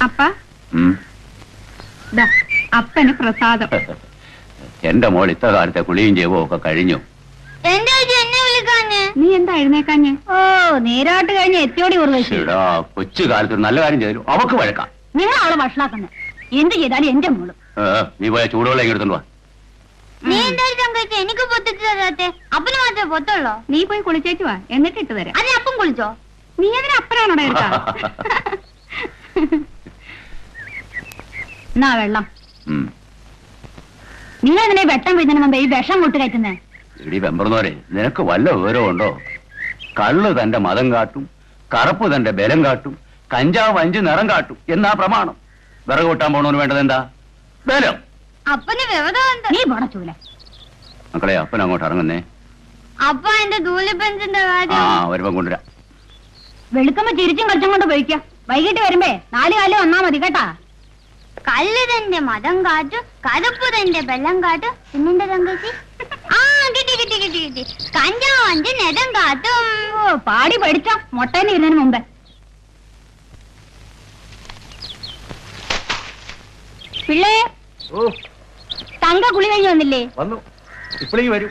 അപ്പ അപ്പന് പ്രസാദം. എന്റെ മോൾ ഇത്ര കാലത്തെ കുളിയും ചെയ്വോ ഒക്കെ കഴിഞ്ഞു. നീ എന്താ എഴുന്നേക്കാഞ്ഞ്? ഓ, നേരാട്ട് കഴിഞ്ഞ് എത്തിയോടി കൊച്ചു കാലത്ത് നല്ല കാര്യം ചെയ്തു. അവക്ക് വഴക്കാം. നിങ്ങൾ അവളെ ഭക്ഷണാക്കുന്നത് എന്ത് ചെയ്താലും എന്റെ മോള്. നീ പോയ ചൂടുവെള്ളം ഇങ്ങെടുത്തോണ്ട് വാ. എനിക്ക് പൊത്തിട്ട് തരാത്തെ അപ്പന് മാത്രമേ പൊത്തുള്ളൂ. നീ പോയി കുളിച്ചേച്ചു വാ, എന്നിട്ട് ഇട്ട് തരാം. അതിന് അപ്പം കുളിച്ചോ? നീ അതിന് അപ്പനാണോ എടുത്താ? എന്നാ വെള്ളം. നിങ്ങൾ അതിനെ വെട്ടം വീഴുന്നതിന് മുമ്പ് ഈ വിഷം കൂട്ട് കയറ്റുന്നേ. ഇടി വെമ്പറന്നോരെ, നിനക്ക് വല്ല വിവരമുണ്ടോ? കള്ള് തന്റെ മതം കാട്ടും, കറുപ്പ് തന്റെ ബലം കാട്ടും, കഞ്ചാവ് 5 നിറം കാട്ടും എന്നാ പ്രമാണം. വിറക് കൂട്ടാൻ പോണോന്ന് വേണ്ടത് എന്താ? ബലം. അപ്പന് വിവരം. നീ പോണ ചൂല. മക്കളെ, അപ്പൻ അങ്ങോട്ട് ഇറങ്ങുന്നേ. അപ്പ എന്റെ ധൂലിപ്പഞ്ചിന്റെ കാര്യം വരുമ്പം കൊണ്ടുവരാം. വെളുക്കുമ്പോ ചിരിച്ചും കളിച്ചും കൊണ്ട് പോയിക്കാം. വൈകിട്ട് വരുമ്പേ 4 കാലം വന്നാ മതി കേട്ടാ. കല്ല് തന്റെ മതം കാട്ടു, കറുപ്പ് തന്റെ ബലം കാട്ടു, പിന്നെന്റെ തങ്കച്ചി കിട്ടി കഞ്ചാവ് 5 നിറം കാട്ടും. ഓ, പാടി പഠിച്ചോ മൊട്ടേനെ ഇരുന്നതിന് മുമ്പേ. പിള്ളേ, തങ്ക കുളി കഴിഞ്ഞ് വന്നില്ലേ? വന്നു, ഇപ്പോഴേക്ക് വരൂ.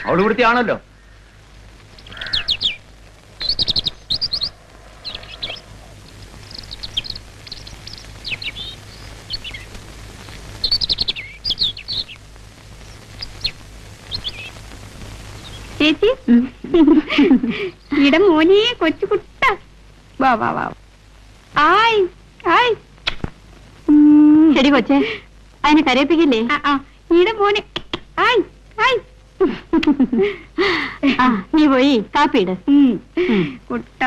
അവള് ഇവിടുത്തെയാണല്ലോ. ചേച്ചി, ഇട മോനെ കൊച്ചു കുട്ട. വാ വാ വാ. ആയ് ആയ്. ശരി കൊച്ചേ, അതിനെ കരയിപ്പിക്കില്ലേ? ഇട മോനെ. ആയ് ആയ്. നീ പോയി കാപ്പിയിട് കുട്ട.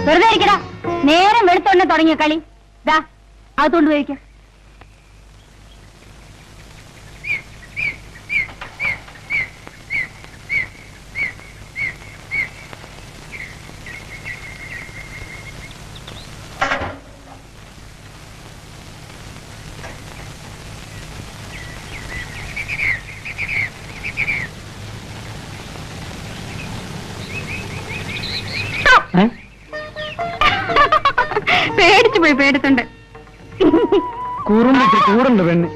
വെറുതെ ഇരിക്കടാ. നേരം വെളുത്തോണ്ട് തുടങ്ങിയ കളി. ദാ അതുകൊണ്ട് പോയിരിക്കാം. പേടിച്ചു പോയി. പേടിത്തുണ്ട്. കൂടുണ്ട് പെണ്ണ്.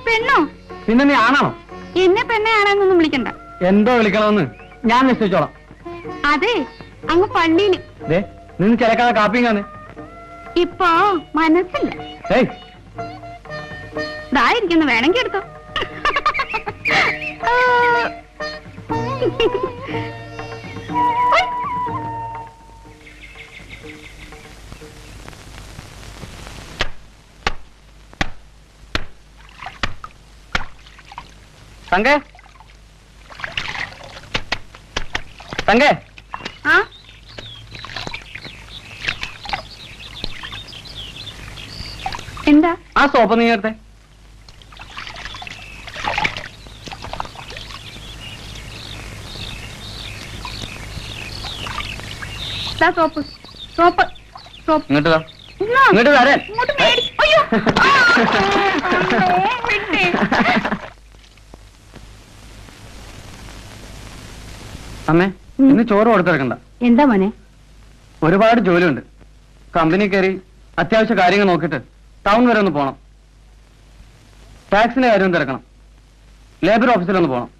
പെണ്ണോ? പിന്നെ നീ ആണോ? എന്നെ പെണ്ണെ ആണെന്നൊന്നും വിളിക്കണ്ട. എന്തോ വിളിക്കണമെന്ന് ഞാൻ നിശ്ചയിച്ചോളാം. അതെ, അങ്ങ് പള്ളിയില്. നിന്ന് ചിലക്കാതെ കാപ്പിങ്ങാണ്. ഇപ്പൊ മനസ്സില്ല. ഇതായിരിക്കുന്നു, വേണമെങ്കിൽ എടുത്തോ. തങ്കേ, തങ്കേ. എന്താ? ആ സോപ്പ് നീ എടുത്തേ. സോപ്പ് സോപ്പ് സോപ്പ് ഇങ്ങോട്ട് ഇങ്ങോട്ട് തരാൻ. അമ്മേ, ഇന്ന് ചോറ് കൊടുത്തിറക്കണ്ട. എന്താ മോനെ? ഒരുപാട് ജോലിയുണ്ട്. കമ്പനി കയറി അത്യാവശ്യ കാര്യങ്ങൾ നോക്കിയിട്ട് ടൗൺ വരെ ഒന്ന് പോണം. ടാക്സിന്റെ കാര്യം തിരക്കണം. ലേബർ ഓഫീസിലൊന്ന് പോണം.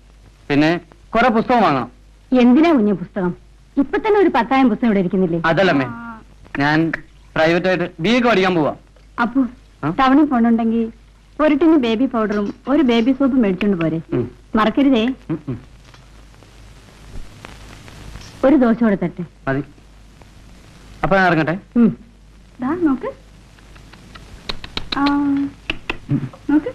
പിന്നെ കുറെ പുസ്തകം വാങ്ങണം. എന്തിനാ കുഞ്ഞു പുസ്തകം? ഇപ്പൊ തന്നെ ഒരു 10,000 പുസ്തകം ഇവിടെ ഇരിക്കുന്നില്ലേ? അതല്ലമ്മേ, ഞാൻ പ്രൈവറ്റ് ആയിട്ട് BA പഠിക്കാൻ പോവാ. അപ്പോ ടൗണിൽ പോണുണ്ടെങ്കിൽ ഒരു ടിന് ബേബി പൗഡറും ഒരു ബേബി സോപ്പും മേടിച്ചോണ്ട് പോരെ. മറക്കരുതേ. ഒരു ദോശ കൊടുത്തട്ടെ. മതി. അപ്പൊ ഞാൻ ഇറങ്ങട്ടെ. നോക്ക് നോക്ക്.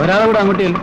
ഒരാളെ കൂടെ അങ്ങോട്ട് ചെല്ലും.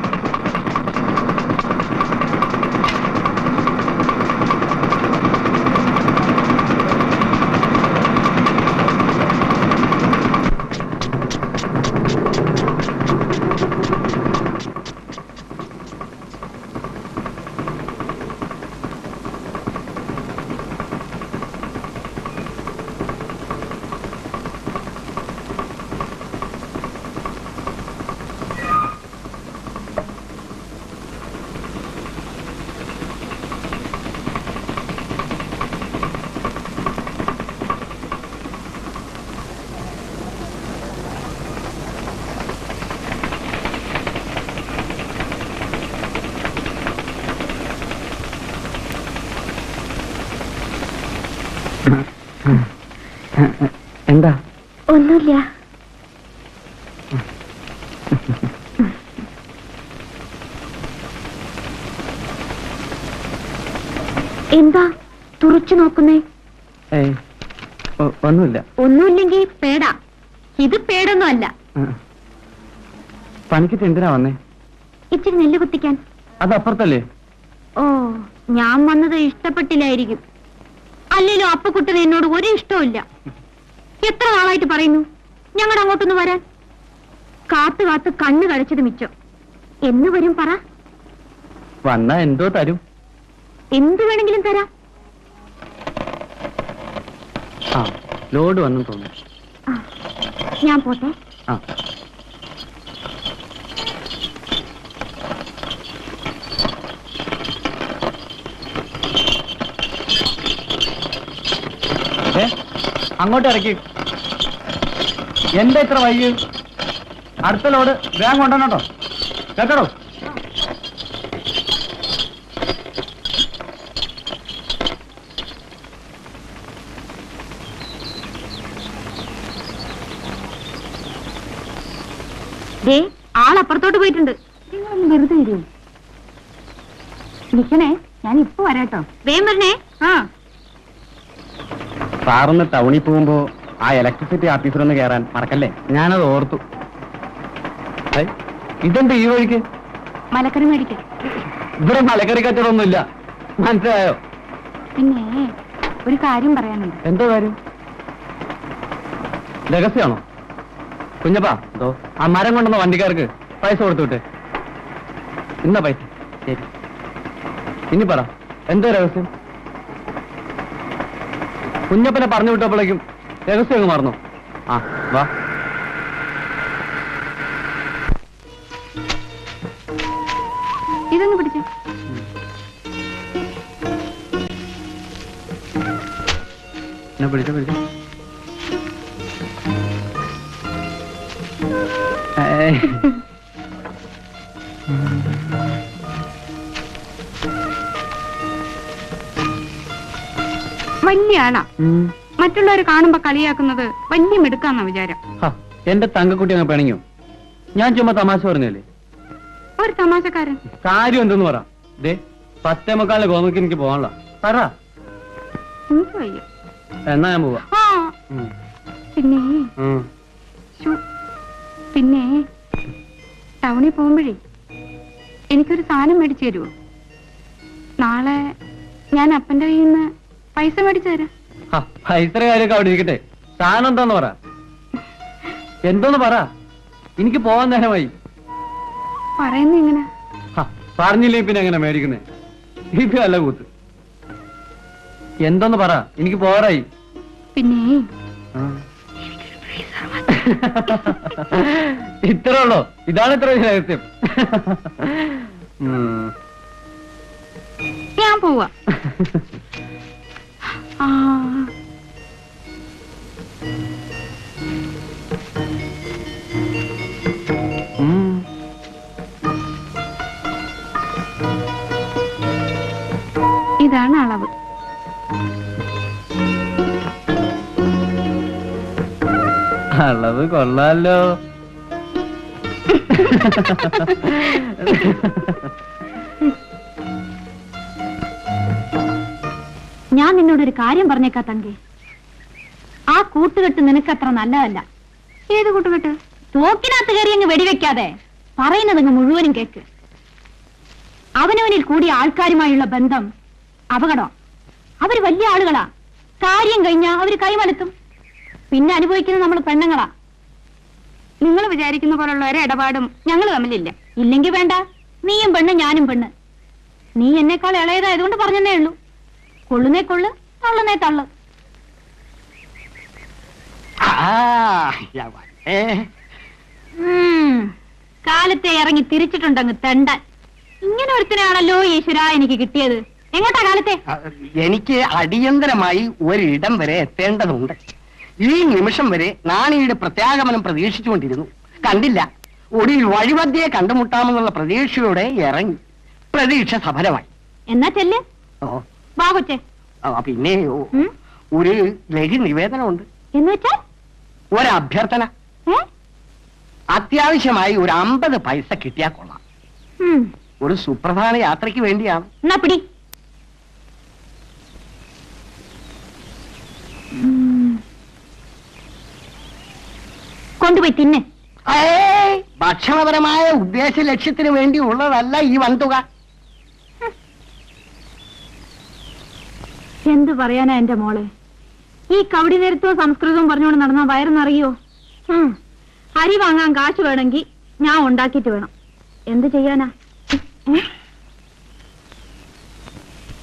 എന്താ? ഒന്നുമില്ല. എന്താ തുറച്ചു നോക്കുന്നേ? ഒന്നുമില്ല. ഒന്നുമില്ലെങ്കിൽ പേടാ. ഇത് പേടൊന്നും അല്ല. പണിക്കിട്ട് എന്തിനാ വന്നേ? ഇച്ചിരി നെല്ല് കുത്തിക്കാൻ. അത് അപ്പുറത്തല്ലേ? ഓ, ഞാൻ വന്നത് ഇഷ്ടപ്പെട്ടില്ലായിരിക്കും. അല്ലല്ലോ അപ്പക്കുട്ടന് എന്നോട് ഒരു ഇഷ്ടമില്ല. എത്ര നാളായിട്ട് പറയുന്നു ഞങ്ങളുടെ അങ്ങോട്ടൊന്ന് വരാൻ. കാത്തു കാത്ത് കണ്ണു കഴിച്ചത് മിച്ചം. എന്ന് വരും പറ? വന്നാ എന്തോ തരും. എന്തു വേണമെങ്കിലും തരാം. ആ, ലോഡ് വന്നു തോന്നുന്നു. ഞാൻ പോട്ടെ. ആ, അങ്ങോട്ട് ഇറക്കി. എന്താ ഇത്ര വൈകി? അടുത്ത ലോഡ് വേഗം കൊണ്ടുവന്നോ. കേട്ടോ? ആളപ്പുറത്തോട്ട് പോയിട്ടുണ്ട്. നിങ്ങളൊന്ന് വെറുതെ വരൂ. നിൽക്കണേ, ഞാൻ ഇപ്പൊ വരാട്ടോ. വേഗം വരണേ. ആ, സാറൊന്ന് ടൗണിൽ പോകുമ്പോ ആ ഇലക്ട്രിസിറ്റി ഓഫീസറൊന്ന് കയറാൻ മറക്കല്ലേ. ഞാനത് ഓർത്തു. ഇതെന്താ ഈ വഴിക്ക്? മലക്കറി മേടിക്കാൻ. ഇവിടെ മലക്കറി കച്ചവടമൊന്നുമില്ല, മനസ്സിലായോ? പിന്നെ ഒരു കാര്യം പറയാനുണ്ട്. എന്തോ കാര്യം? രഹസ്യമാണോ? കുഞ്ഞപ്പാ, എന്തോ ആ മരം കൊണ്ടുവന്ന വണ്ടിക്കാർക്ക് പൈസ കൊടുത്തുവിട്ടെ. ഇന്ന പൈസ. ശരി, ഇനി പറ, എന്തോ രഹസ്യം? കുഞ്ഞപ്പനെ പറഞ്ഞു വിട്ടപ്പോഴേക്കും രഹസ്യം അങ്ങ് മറന്നു. ആ, വാ. ഇതൊന്ന് പിടിച്ചു. പിടിച്ചോ പിടിച്ചോ. വലിയ ആളാ. മറ്റുള്ളവർ കാണുമ്പോ കളിയാക്കുന്നത് വലിയ മിടുക്കാന്ന വിചാരം. എന്റെ തങ്കക്കുട്ടി അങ്ങ് പിണങ്ങോ? ഞാൻ ചുമ്മാ തമാശ പറഞ്ഞല്ലേ. ഒരു തമാശക്കാരൻ. കാര്യം എന്തെന്ന് പറ. 10:45 ഗോമയ്ക്ക് എനിക്ക് പോകാനുള്ള പറ. എനിക്ക് വയ്യ. എന്നാ ഞാൻ പോവാ. പിന്നെ പിന്നെ ടൗണിൽ പോകുമ്പോഴേ എനിക്കൊരു സാധനം മേടിച്ചു തരുമോ? നാളെ ഞാൻ അപ്പന്റെ കയ്യിൽ നിന്ന് പൈസ മേടിച്ചു തരാം. പൈസയുടെ കാര്യമൊക്കെ അവിടെ ഇരിക്കട്ടെ. സാധനം എന്താന്ന് പറ. എന്തോന്ന് പറ. എനിക്ക് പോവാൻ നേരമായി. പറയുന്ന എങ്ങനെ? പറഞ്ഞില്ലേ പിന്നെ എങ്ങനെ മേടിക്കുന്നേ? ഇത് അല്ല കൂത്ത്. എന്തോന്ന് പറ, എനിക്ക് പോരായി. പിന്നെ ഇത്രേ ഉള്ളോ? ഇതാണ് ഇത്ര രഹസ്യം? ഞാൻ പോവാ. ഇതാണ് അളവ്. അളവ് കൊള്ളാലോ. ഞാൻ നിന്നോടൊരു കാര്യം പറഞ്ഞേക്കാ തങ്കേ. ആ കൂട്ടുകെട്ട് നിനക്ക് അത്ര നല്ലതല്ല. ഏത് കൂട്ടുകെട്ട്? തോക്കിനകത്ത് കയറി അങ്ങ് വെടിവെക്കാതെ പറയുന്നതങ്ങ് മുഴുവനും കേക്ക്. അവനവനിൽ കൂടിയ ആൾക്കാരുമായുള്ള ബന്ധം അപകടം. അവര് വലിയ ആളുകളാ. കാര്യം കഴിഞ്ഞാ അവര് കൈമലത്തും. പിന്നെ അനുഭവിക്കുന്നത് നമ്മൾ പെണ്ണുങ്ങളാ. നിങ്ങൾ വിചാരിക്കുന്ന പോലുള്ള ഒരു ഇടപാടും ഞങ്ങൾ തമ്മിലില്ല. ഇല്ലെങ്കിൽ വേണ്ട, നീയും പെണ്ണ് ഞാനും പെണ്ണ്. നീ എന്നെക്കാൾ ഇളയതായതുകൊണ്ട് പറഞ്ഞതേ ഉള്ളൂ. കൊള്ളുന്നേ കൊള്ളു, തള്ളുന്നേ തള്ളു. കാലത്തെ ഇറങ്ങി തിരിച്ചിട്ടുണ്ടങ്ങ് തെണ്ടാൻ. ഇങ്ങനെ ഒരുത്തനാണല്ലോ ഈശ്വര എനിക്ക് കിട്ടിയത്. എങ്ങോട്ടാ കാലത്തെ? എനിക്ക് അടിയന്തരമായി ഒരിടം വരെ എത്തേണ്ടതുണ്ട്. ഈ നിമിഷം വരെ നാണിയുടെ പ്രത്യാഗമനം പ്രതീക്ഷിച്ചുകൊണ്ടിരുന്നു. കണ്ടില്ല. ഒടുവിൽ വഴിമധ്യേ കണ്ടുമുട്ടാമെന്നുള്ള പ്രതീക്ഷയോടെ ഇറങ്ങി. പ്രതീക്ഷ സഫലമായി. എന്നാ ചെല്ല്. ഓ വാ കൊച്ചേ. പിന്നെ ഒരു ലഘു നിവേദനമുണ്ട്. എന്ന് വെച്ചാൽ ഒരഭ്യർത്ഥന. അത്യാവശ്യമായി ഒരു 50 പൈസ കിട്ടിയാൽ കൊള്ളാം. ഒരു സുപ്രധാന യാത്രയ്ക്ക് വേണ്ടിയാണ്. എന്നാ പിടി. കൊണ്ടുപോയി തിന്നെ. ഭക്ഷണപരമായ ഉദ്ദേശ ലക്ഷ്യത്തിന് വേണ്ടി ഉള്ളതല്ല ഈ വൻതുക. എന്ത് പറയാനാ എന്റെ മോളെ? ഈ കവടി നേരത്തോ സംസ്കൃതവും പറഞ്ഞുകൊണ്ട് നടന്നാ വയറുന്നറിയോ? അരി വാങ്ങാൻ കാശ് വേണമെങ്കിൽ ഞാൻ ഉണ്ടാക്കിയിട്ട് വേണം. എന്ത് ചെയ്യാനാ?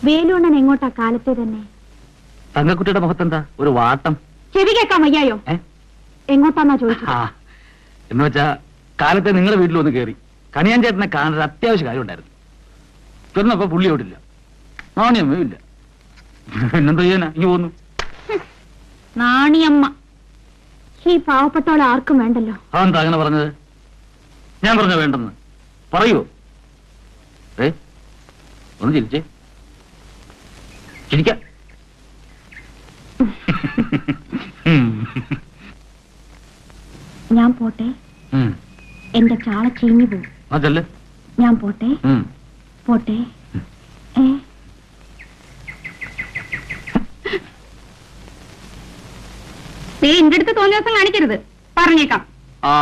വേലുണ്ണൻ എങ്ങോട്ടാ കാലത്തെ തന്നെ? തങ്കക്കുട്ടിയുടെ മുഖത്തെന്താ ഒരു വാട്ടം? ചെവി കേൾക്കാൻ വയ്യായോ? എങ്ങോട്ടാന്നാ ചോദിച്ചത്? എന്ന് വെച്ചാ കാലത്തെ നിങ്ങളുടെ വീട്ടിലൊന്ന് കയറി കണിയാൻ ചേട്ടനെ കാണാൻ അത്യാവശ്യ കാര്യം ഉണ്ടായിരുന്നു. ചെന്നപ്പോ പുള്ളി ഓടില്ല, നാണിയമ്മ ഇല്ല. പിന്നെന്താ ചെയ്യാനാ? ഇനി പോന്നു. നാണിയമ്മ ഈ പാവപ്പെട്ടോളെ ആർക്കും വേണ്ടല്ലോ. അതെന്താ അങ്ങനെ പറഞ്ഞത്? ഞാൻ പറഞ്ഞ വേണ്ടെന്ന് പറയൂ. ഒന്ന് ചിരിച്ചേ. ചിരിക്ക. ഞാൻ പോട്ടെ. എന്റെ ചാള ചീഞ്ഞു പോകും. അതല്ലേ ഞാൻ പോട്ടെ. പോട്ടെ. എന്റെ അടുത്ത് തോന്നിയ ദിവസം കാണിക്കരുത്, പറഞ്ഞേക്കാം. ആ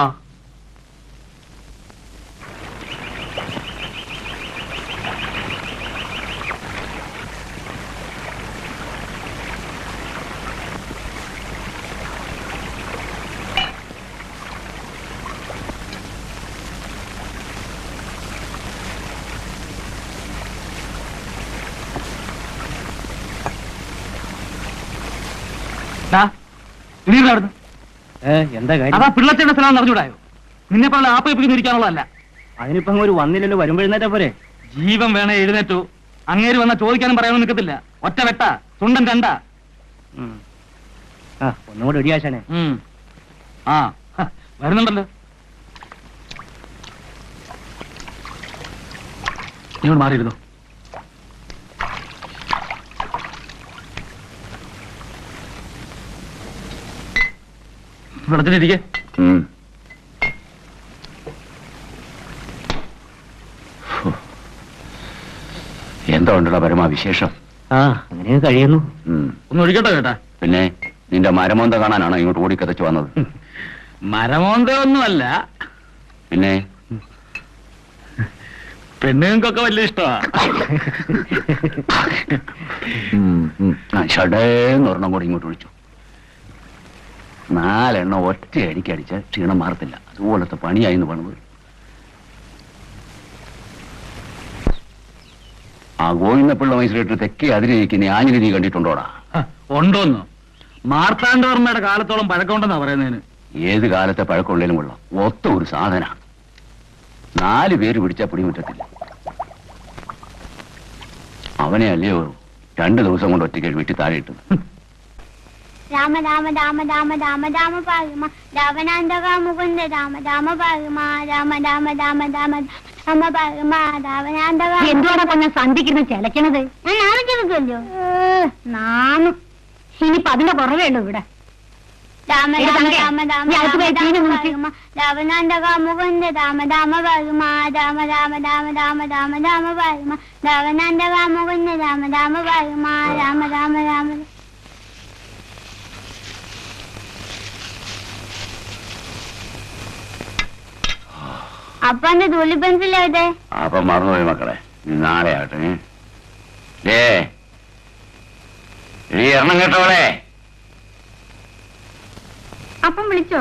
എന്താ കാര്യം? അതാ പിള്ളച്ചേട്ട സ്ഥലം അറിഞ്ഞൂടായോ? നിന്നെ പോലെ ആപ്പയിപ്പിക്കുന്ന ഇരിക്കാനുള്ളതല്ല. അതിനിപ്പോ ഒരു വന്നില്ലല്ലോ. വരുമ്പോഴെഴുന്നേറ്റാ പോരെ? ജീവൻ വേണേ എഴുന്നേറ്റോ. അങ്ങേര് വന്നാ ചോദിക്കാനും പറയാനും നിൽക്കത്തില്ല. ഒറ്റ വെട്ട തുണ്ടൻ കണ്ട. ഒന്നുകൂടി ഒടിയാശാനെ. ആ വരുന്നുണ്ടല്ലോ. നിങ്ങൾ മാറിയിരുന്നു. വെള്ളത്തിലിരിക്കെ. എന്താ ഉണ്ടല്ലോ പരമാ വിശേഷം? അങ്ങനെ കഴിയുന്നു. ഒന്ന് ഒഴിക്കട്ടെ കേട്ടാ. പിന്നെ നിന്റെ മരമോന്ത കാണാനാണോ ഇങ്ങോട്ട് ഓടിക്കതച്ചു വന്നത്? മരമോന്ത ഒന്നുമല്ല. പിന്നെ പെണ്ണുങ്ങൾക്കൊക്കെ വലിയ ഇഷ്ടമാ. ഷടേന്നൊരെണ്ണം കൂടി ഇങ്ങോട്ട് ഒഴിച്ചു. 4 എണ്ണം ഒറ്റ അടിക്കടിച്ച് ക്ഷീണം മാറത്തില്ല. അതുപോലത്തെ പണിയായിന്ന് പണിത്. ആ ഗോവിന്ദപിള്ള മൈസൂരിട്ട് തെക്കേ അതിരിക്കുന്ന ആഞ്ഞിലി നീ കണ്ടിട്ടുണ്ടോടാ? ഉണ്ടോന്നോ? മാർത്താണ്ഡവർമ്മയുടെ കാലത്തോളം പഴക്കമുണ്ടെന്നാ പറയുന്നതിന്. ഏത് കാലത്തെ പഴക്കമുള്ളതിലും കൊള്ളാം. ഒത്ത ഒരു സാധനമാണ്. 4 പേര് പിടിച്ചാൽ പിടിമുറ്റത്തില്ല. അവനെ അല്ലയോ 2 ദിവസം കൊണ്ട് ഒറ്റയ്ക്ക് വീട്ടിൽ താഴെ ഇട്ടു. രാമ രാമ രാമ രാമ രാമ രാമ പാകുമ രാവണാന്തക മുകുന്ദ രാമ രാമ പാകുമ രാമ രാമ രാമ രാമ രാമ പാകുമ രാവണാന്തക. എന്തുവാടാ കൊന്ന സന്ധിക്കുന്ന ചിലക്കണത്? ഞാൻ ആലോചിക്കല്ലോ. നാനും ഇനിയിപ്പൊ അതിന്റെ കുറവേ ഉള്ളൂ ഇവിടെ. രാമ രാമ രാമ രാമ രാമ രാവണാന്തക മുകുന്ദ രാമ രാമ പാകുമ രാമ രാമ രാമ രാമ രാമ രാമ പാകുമ രാവണാന്തക മുകുന്ദ രാമ രാമ പാകുമ രാമ രാമ രാമ. അപ്പന്റെ തുള്ളി പെൻസിൽ എവിടെ? അപ്പൊ മറന്നുപോയി മക്കളെ, നീ നാളെ ആട്ടെ. നീ എണ്ണം കേട്ടോളെ. അപ്പം വിളിച്ചോ?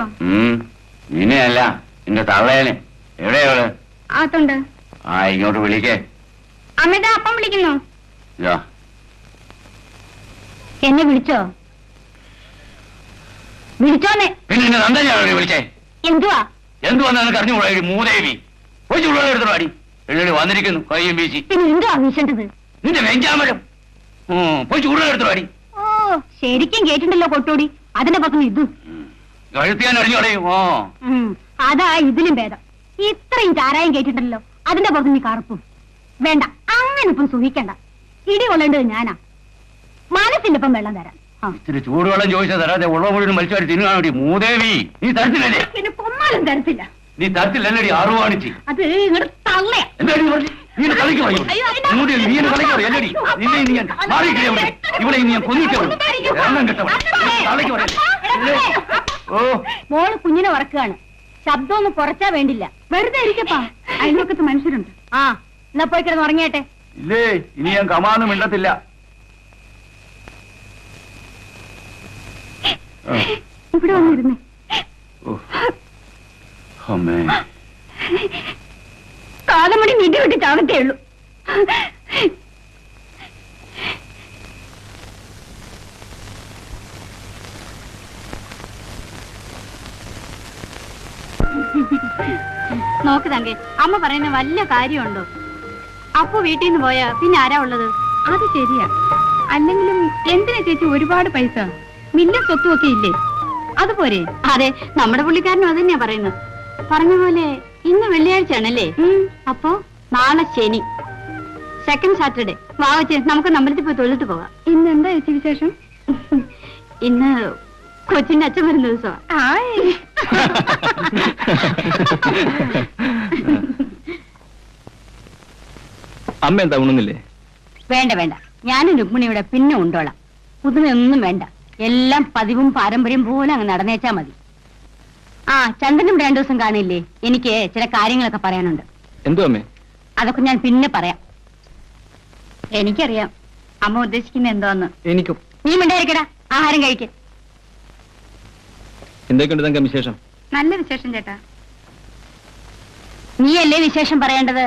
നിന്നെയല്ല, നിന്റെ തള്ളേനെ. എവിടെയോള്? ആത്തുണ്ട്. ആ, ഇങ്ങോട്ട് വിളിക്കേ. അമ്മയുടെ അപ്പം വിളിക്കുന്നു. ഇതാ. എന്നെ വിളിച്ചോ? വിളിച്ചോന്നെ. പിന്നെ എന്നെ നന്ദനാണ് വിളിച്ചേ. എന്തുവാ? എന്തുവന്ന് നിനക്ക് അറിഞ്ഞുകൂടാ? മൂദേവി പോയി ചുള്ളവരെ എടുത്തോ അടി. എള്ളി വന്നിരിക്കുന്നു കയ്യും വീശി. പിന്നെ എന്തുവാ വീശേണ്ടത്? നിന്റെ വെഞ്ചാമരം. പോയി ചൂടുവെള്ളം എടുത്തോ അടി. ഓ, ശരിക്കും കേട്ടിട്ടുണ്ടല്ലോ കൊട്ടോടി. അതിന്റെ പക്കം ഇത് കഴുത്തിയാൻ അറിഞ്ഞു കളയും. അതാ ഇതിലും ഭേദം. ഇത്രയും ചാരായം കേട്ടിട്ടല്ലോ, അതിന്റെ പുറത്ത് നീ കറുപ്പും. വേണ്ട, അങ്ങനെ ഇപ്പം സുഖിക്കണ്ട. ഇടി കൊള്ളേണ്ടത് ഞാനാ. മനസ്സിന്റെ ഇപ്പം വെള്ളം തരാം. ഇത്തിരി ചൂടുവെള്ളം ചോദിച്ചാൽ തരാതെ ഉള്ള മുഴുവൻ മത്സ്യം തിന്നുകാൻ വേണ്ടി. മൂദേവി, നീ തരത്തില്ലല്ലേ? പിന്നെ കൊന്നാലും തരത്തില്ല. നീ തരത്തില്ലല്ലടി ആറുവാണിച്ച്. അത് ഇങ്ങോട്ട് തള്ളയാ. എന്താ നീ കളിക്ക് പറയൂ. മൂദേവി, നീ എന്നെ കളിക്ക് പറയും അല്ലടി. നിന്നെ നീ ഞാൻ മാറിക്കില്ലേ ഇവിടെ നീ ഞാൻ കൊന്നിട്ടേ എണ്ണം കിട്ടവളെ കളിക്ക് പറയല്ലേ. ഓ, മോള് കുഞ്ഞിനെ ഉറക്കുകയാണ്. ശബ്ദം ഒന്ന് കുറച്ചാ വേണ്ടില്ല. വെറുതെ ഇരിക്കപ്പാ, അയൽവക്കത്ത് മനുഷ്യരുണ്ട്. ആ, എന്നാ പോയി കിടന്ന് ഉറങ്ങിയാട്ടെ. ഇല്ലേ, ഇനി ഞാൻ കമാന്നും മിണ്ടത്തില്ല. ഇവിടെ വന്നിരുന്നേ. അമ്മേ, കാലമണി നിധി വിട്ട് ചാവത്തേ ഉള്ളൂ. നോക്ക് തങ്കെ, അമ്മ പറയുന്ന വല്ല കാര്യമുണ്ടോ? അപ്പു വീട്ടിൽ നിന്ന് പോയാ പിന്നെ ആരാ ഉള്ളത്? അത് ശരിയാ. അല്ലെങ്കിലും എന്തിനാ ചേച്ചി ഒരുപാട് പൈസ? മില്ലും സ്വത്തും ഒക്കെ ഇല്ലേ? അതുപോരെ? അതെ, നമ്മുടെ പുള്ളിക്കാരനും അത് തന്നെയാ പറയുന്നത്. പറഞ്ഞ പോലെ ഇന്ന് വെള്ളിയാഴ്ചയാണല്ലേ? അപ്പോ നാളെ ശനി, സെക്കൻഡ് സാറ്റർഡേ. വാവച്ചേ, നമുക്ക് അമ്പലത്തിൽ പോയി തൊഴുതിട്ട് പോവാം. ഇന്ന് എന്താ ചേച്ചി വിശേഷം? ഇന്ന് കൊച്ചിന്റെ അച്ഛൻ വരുന്ന ദിവസമാണ്. അമ്മ എന്താ ഉണുന്നില്ലേ? വേണ്ട വേണ്ട, ഞാനും രുക്മിണിയുടെ പിന്നെ ഉണ്ടോളാം. പുതുമയൊന്നും വേണ്ട, എല്ലാം പതിവും പാരമ്പര്യം പോലെ അങ്ങ് നടന്നേച്ചാ മതി. ആ, ചന്ദ്രനും 2 ദിവസം കാണില്ലേ? എനിക്ക് ചില കാര്യങ്ങളൊക്കെ പറയാനുണ്ട്. എന്തോ അമ്മേ? അതൊക്കെ ഞാൻ പിന്നെ പറയാം. എനിക്കറിയാം അമ്മ ഉദ്ദേശിക്കുന്ന എന്തോന്ന്. എനിക്കും. നീ മിണ്ടായിരിക്കടാ, ആഹാരം കഴിക്ക്. എന്തൊക്കെയുണ്ട് തങ്ക വിശേഷം? നല്ല വിശേഷം ചേട്ടാ. നീയല്ലേ വിശേഷം പറയേണ്ടത്?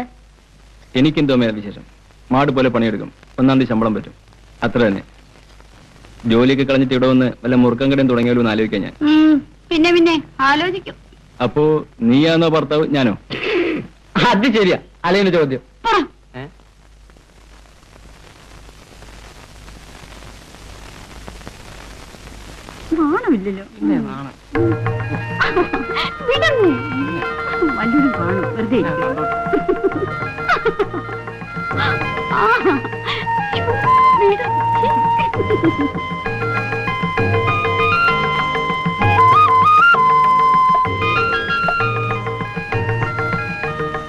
എനിക്കെന്തോ അമ്മ വിശേഷം. മാട് പോലെ പണിയെടുക്കും, 1-ാം തീയതി ശമ്പളം പറ്റും, അത്ര തന്നെ. ജോലിയൊക്കെ കളഞ്ഞിട്ട് ഇവിടെ വന്ന് വല്ല മുറുക്കം കടയും തുടങ്ങിയാലോ എന്ന് ആലോചിക്കാൻ ഞാൻ. പിന്നെ പിന്നെ ആലോചിക്കും. അപ്പോ നീയാണോ ഭർത്താവ്, ഞാനോ? അത് ശരിയാ. അലയുടെ ചോദ്യം. നാണമില്ലല്ലോ. വല്ലൊരു കാണും, വെറുതെ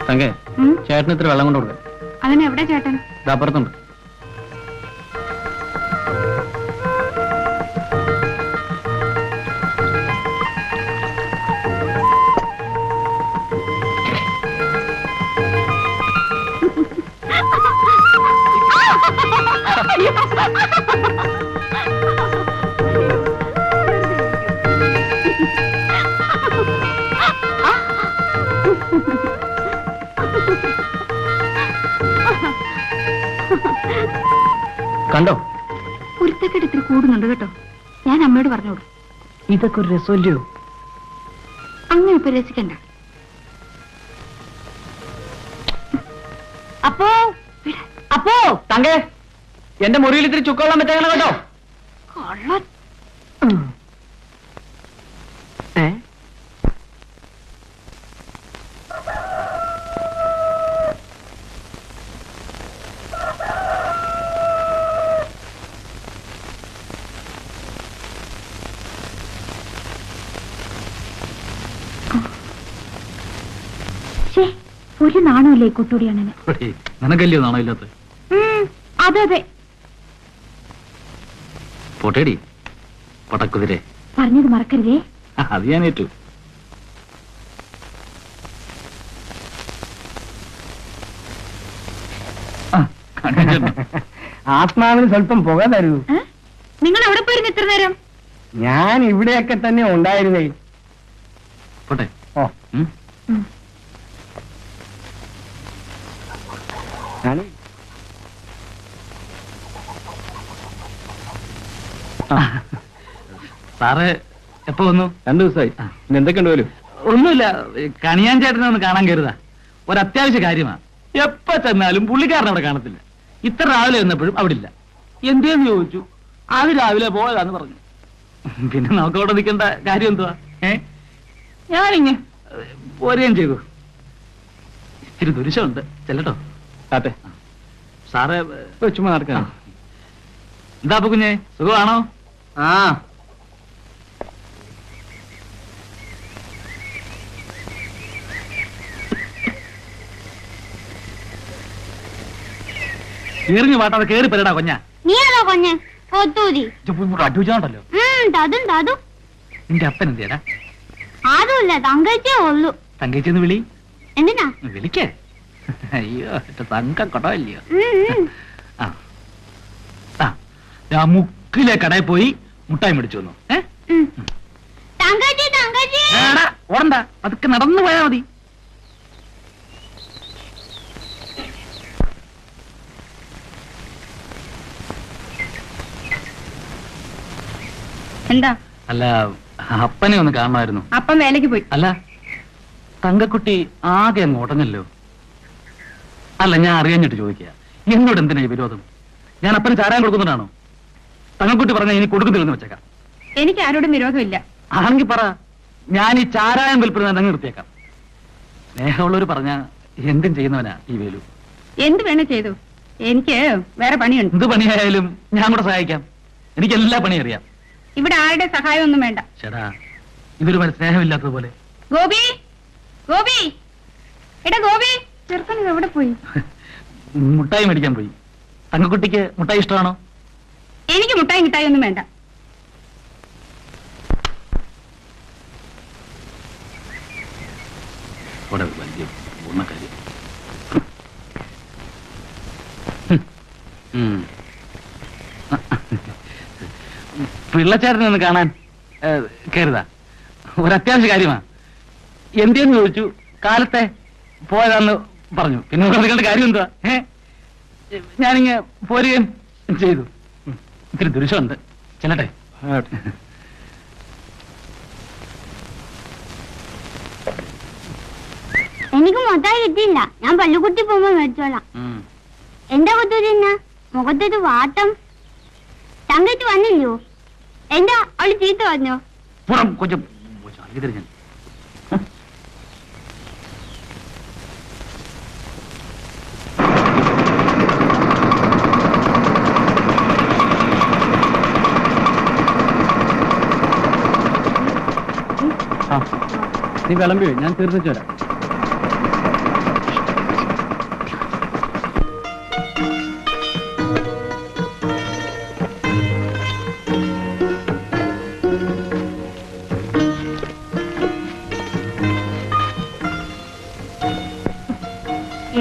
തങ്കേ, ചേട്ടന് ഇത്ര വെള്ളം കൊണ്ട് കൊടുക്കാം. അതിനെവിടെ ചേട്ടൻ? അപ്പുറത്തുണ്ട്. കണ്ടോ, കുരുത്തക്കെട്ട് ഇത്തിരി കൂടുന്നുണ്ട് കേട്ടോ. ഞാൻ അമ്മയോട് പറഞ്ഞോളൂ. ഇതൊക്കെ ഒരു രസമല്ലോ. അങ്ങനെ ഇപ്പൊ രസിക്കണ്ട. അപ്പോ അപ്പോ തങ്കേ, എന്റെ മുറിയിൽ ഇത്തിരി ചുക്കവെള്ളം വെച്ചേക്കണം കേട്ടോ. കൊള്ളാം. ഒരു നാണമില്ലേ കുട്ടൂടിയാണ്. നിനക്കല്ലയോ നാണോ ഇല്ലാത്ത? അതെ അതെ, പോട്ടേടി പടക്കുതിരെ. പറഞ്ഞത് മറക്കരുതേ. അത് ഞാൻ ഏറ്റു. ആത്മാവിന് സ്വല്പം പുക തരൂ. നിങ്ങൾ എവിടെ പോയിരുന്നു ഇത്ര നേരം? ഞാൻ ഇവിടെയൊക്കെ തന്നെ ഉണ്ടായിരുന്നേ. പോട്ടെ. ഓ ഉം. ഞാന് സാറ് എപ്പോ വന്നു? 2 ദിവസമായി. പിന്നെ എന്തൊക്കെയുണ്ട് പോലും? ഒന്നുമില്ല, കണിയാൻ ചേട്ടനെ ഒന്ന് കാണാൻ കയറുതാ. ഒരത്യാവശ്യ കാര്യമാ. എപ്പ ചെന്നാലും പുള്ളിക്കാരൻ അവിടെ കാണത്തില്ല. ഇത്ര രാവിലെ വന്നപ്പോഴും അവിടെ ഇല്ല. എന്തേന്ന് ചോദിച്ചു, അത് രാവിലെ പോയതാന്ന് പറഞ്ഞു. പിന്നെ നമുക്ക് അവിടെ നിൽക്കേണ്ട കാര്യം എന്തുവാ? ഞാനിങ്ങ് പോരുകയും ചെയ്തു. ഇത്തിരി ദുരിശമുണ്ട്, ചെല്ലട്ടോ. കാട്ടെ, സാറ് ചുമ്മാ നടക്കാം. എന്താ അപ്പൊ കുഞ്ഞെ, സുഖമാണോ? ആ എറിഞ്ഞു പാട്ടാതെ കേറി പെരടാ കൊഞ്ഞ. നീയാണോ കൊഞ്ഞ്? ഒത്തൂതി അടിച്ചാണ്ടല്ലോ. തതും തതും. നിന്റെ അപ്പൻ എന്തേടാ? അതുമില്ല, തങ്കച്ചേ ഉള്ളു. തങ്കച്ചെന്ന് വിളി. എന്തിനാ? വിളിക്കേ. അയ്യോ തങ്കം കൊടവല്ലയോ. ആ ആ മുക്കിലെ കടയിൽ പോയി മുട്ടായി മേടിച്ചു വന്നു. തങ്കച്ചി തങ്കച്ചി. ഓടണ്ട, അതൊക്കെ നടന്നു പോയാ മതി. എന്താ? അല്ല, അപ്പനെ ഒന്ന് കാണണമായിരുന്നു. അപ്പം വേലക്ക് പോയി. അല്ല, തങ്കക്കുട്ടി ആകെ അങ്ങ് ഉടഞ്ഞല്ലോ. അല്ല, ഞാൻ അറിയാഞ്ഞിട്ട് ചോദിക്കുക, എന്നോട് എന്തിനാ ഈ വിരോധം? ഞാൻ അപ്പന് ചാരാൻ കൊടുക്കുന്നുണ്ടാണോ? തങ്കക്കുട്ടി പറഞ്ഞാൽ ഇനി കൊടുക്കുന്നില്ലെന്ന് വെച്ചേക്കാം. എനിക്ക് ആരോടും വിരോധമില്ല. ആണെങ്കിൽ പറ, ഞാൻ ഈ ചാരായം വിൽപ്പന അങ്ങ് നിർത്തിയേക്കാം. സ്നേഹമുള്ളവർ പറഞ്ഞ എന്തും ചെയ്യുന്നവനാ ഈ വേലു. എന്ത് വേണേ ചെയ്തു, എനിക്ക് വേറെ പണിയുണ്ട്. എന്ത് പണിയായാലും ഞാൻ കൂടെ സഹായിക്കാം. എനിക്ക് എല്ലാ പണിയും അറിയാം. ഇവിടെ ആരുടെ സഹായം ഒന്നും വേണ്ട. ചേടാ, ഇതൊരു സ്നേഹമില്ലാത്തതുപോലെ. ഗോപി, ഗോപി, എടാ ഗോപി. ചെറുക്കൻ എവിടെ പോയി? മുട്ടായി മേടിക്കാൻ പോയി. തങ്കക്കുട്ടിക്ക് മുട്ടായി ഇഷ്ടമാണോ? എനിക്ക് മുട്ടായി കിട്ടായി ഒന്നും വേണ്ട. പിള്ളച്ചേട്ടനെ ഒന്ന് കാണാൻ കരുതാ. ഒരത്യാവശ്യ കാര്യമാ. എന്തേന്ന് ചോദിച്ചു, കാലത്തെ പോയതാന്ന് പറഞ്ഞു. പിന്നെ നിങ്ങളുടെ കാര്യം എന്തുവാ? ഞാനിങ്ങ് പോരുകയും ചെയ്തു. ഇത്തിരി ദുരുശമുണ്ട്, ചെല്ലട്ടെ. എനിക്ക് മൊത്തമായി കിട്ടിയില്ല. ഞാൻ പള്ളിക്കുട്ടി പോകുമ്പോ മേടിച്ചോളാം. എന്താ കൊത്തുന്ന മുഖത്തൊരു വാട്ടം? തങ്കച്ച് വന്നില്ലയോ? എന്താ അവള് ചീത്ത പറഞ്ഞോ? കൊഞ്ചം നീ വിളമ്പി, ഞാൻ തീർത്തിച്ചു വരാം.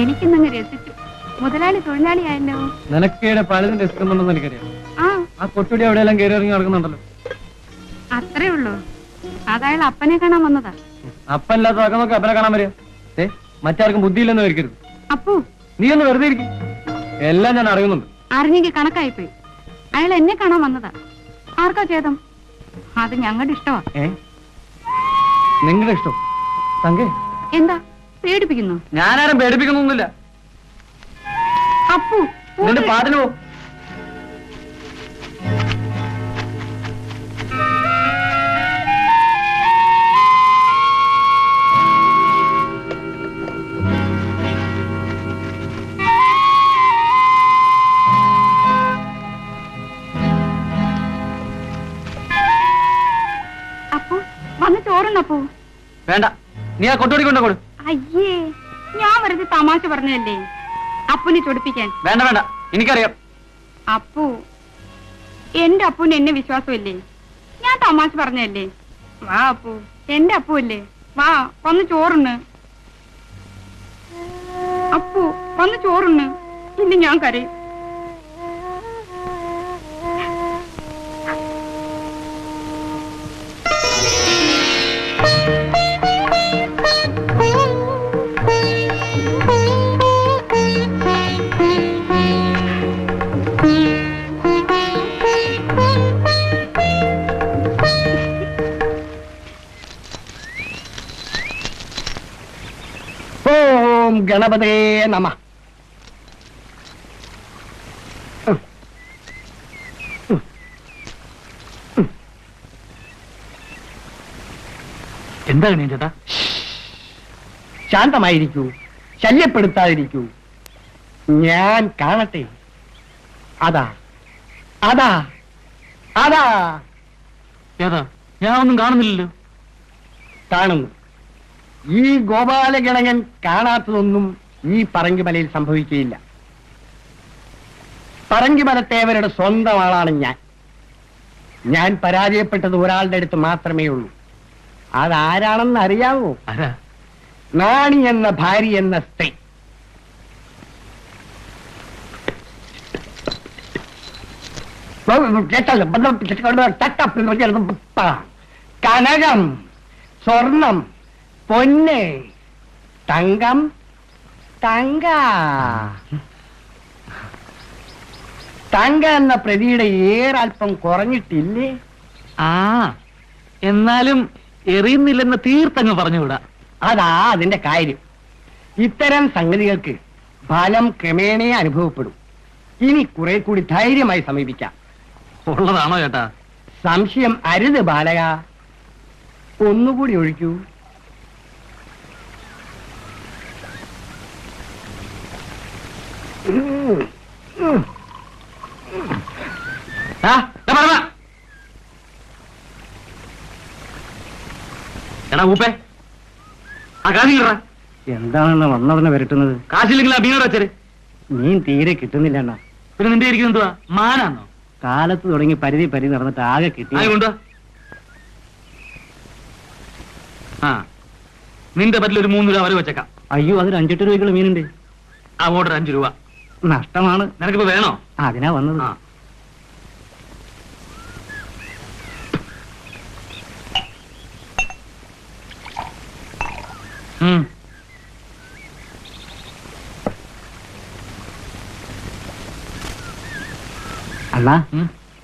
എനിക്കിന്നങ്ങ് രസിച്ചു. മുതലാളി തൊഴിലാളിയായല്ലോ. നിനക്കേടെ പലതും രസിക്കുന്നുണ്ടെന്ന് എനിക്കറിയാം. ആ കൊട്ടുടി എവിടെയെല്ലാം കയറി ഇറങ്ങി നടക്കുന്നുണ്ടല്ലോ. അത്രേ ഉള്ളൂ. അതയാൾ അപ്പനെ കാണാൻ വന്നതാ. അപ്പല്ലാത്ത നോക്കി അപ്പനെ കാണാൻ വരിക. മറ്റാർക്കും ബുദ്ധിയില്ലെന്ന് വരിക്കരുത്. അപ്പു, നീ ഒന്ന് വെറുതെ ഇരിക്കും. എല്ലാം ഞാൻ അറിയുന്നുണ്ട്. അറിഞ്ഞെങ്കിൽ കണക്കായിപ്പോയി. അയാൾ എന്നെ കാണാൻ വന്നതാ. ആർക്കാ ഛേദം? അത് ഞങ്ങളുടെ ഇഷ്ടമാ. നിങ്ങളുടെ ഇഷ്ടം? തങ്കേ, എന്താ പേടിപ്പിക്കുന്നു? ഞാനാരും പേടിപ്പിക്കുന്നൊന്നുമില്ല. അപ്പു, നിന്റെ പാട്ടിന് പോ. അപ്പു വന്ന് ചോറുണ്ടപ്പോ? വേണ്ട, നീ ആ കൊട്ടുടി കൊണ്ടോ കൊടു. അയ്യേ, ഞാൻ വെറുതെ തമാശ പറഞ്ഞതല്ലേ അപ്പുനെ ചൊടിപ്പിക്കാൻ. വേണ്ട വേണ്ട, എനിക്കറിയാം. അപ്പു, എന്റെ അപ്പുന് എന്നെ വിശ്വാസമില്ലേ? ഞാൻ തമാശ പറഞ്ഞതല്ലേ. വാ അപ്പു, എന്റെ അപ്പു അല്ലേ. വാ, വന്ന് ചോറുണ്ണ്. അപ്പു, വന്ന് ചോറുണ്ണ്. ഇല്ല ഞാൻ കരയും. ഓം ഗണപതേ നമഃ. എന്താ കണിയാൻ ചേട്ടാ? ശാന്തമായിരിക്കൂ, ശല്യപ്പെടുത്താതിരിക്കൂ. ഞാൻ കാണട്ടെ. അതാ അതാ അതാ ചേട്ടാ, ഞാൻ ഒന്നും കാണുന്നില്ലല്ലോ. കാണുന്നു. ഈ ഗോപാലഗണകൻ കാണാത്തതൊന്നും ഈ പറങ്കിമലയിൽ സംഭവിക്കുകയില്ല. പറങ്കിമലത്തേവരുടെ സ്വന്തം ആളാണ് ഞാൻ. ഞാൻ പരാജയപ്പെട്ടത് ഒരാളുടെ അടുത്ത് മാത്രമേ ഉള്ളൂ. അതാരാണെന്ന് അറിയാമോ? ആരാ? നാണി എന്ന ഭാര്യ എന്ന സ്ത്രീ. കനകം, സ്വർണം, പൊന്ന്, തങ്കം, തങ്ക തങ്ക എന്ന പ്രതിയുടെ ഏറൽപ്പം കുറഞ്ഞിട്ടില്ലേ? ആ, എന്നാലും എറിയുന്നില്ലെന്ന് തീർത്തങ്ങ് പറഞ്ഞുകൂടാ. അതാ അതിന്റെ കാര്യം. ഇത്തരം സംഗതികൾക്ക് ഫലം ക്രമേണേ അനുഭവപ്പെടും. ഇനി കുറെ കൂടി ധൈര്യമായി സമീപിക്കാം. ഉള്ളതാണോ ചേട്ടാ? സംശയം അരുത് ബാലക. ഒന്നുകൂടി ഒഴിക്കൂ. എടാ ഊപ്പേ, ആ കാശില്ലടാ. എന്താണെന്ന് വന്നവനെ വരട്ടുന്നത്? കാശില്ലെങ്കിൽ ആ മീനോട് വെച്ചര്. മീൻ തീരെ കിട്ടുന്നില്ല. പിന്നെ നിന്റെ ഇരിക്കുന്നത് എന്തുവാ? മാനാന്നോ? കാലത്ത് തുടങ്ങി പരിധി നടന്നിട്ട് ആകെ കിട്ടി. കൊണ്ടുവാ. ആ, നിന്റെ പറ്റിൽ ഒരു 3 രൂപ വരെ വെച്ചേക്കാം. അയ്യോ, അതിൽ 5-8 രൂപയ്ക്കുള്ള മീനുണ്ട്. അങ്ങോട്ട് 5 രൂപ നഷ്ടമാണ്. നിനക്കിപ്പോ വേണോ? അതിനാ വന്നത്. ആ, അണ്ണാ,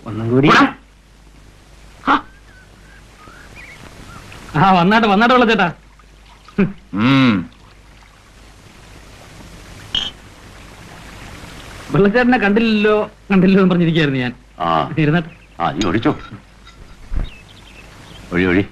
ഒന്നും കൂടി. ആ, വന്നാട്ടെ ഉള്ള ചേട്ടാ. വെള്ളച്ചേട്ടനെ കണ്ടില്ലല്ലോ എന്ന് പറഞ്ഞിരിക്കുകയായിരുന്നു ഞാൻ. ഇരുന്നാട്ടെ. നീ ഒഴിച്ചോ. ഒഴി.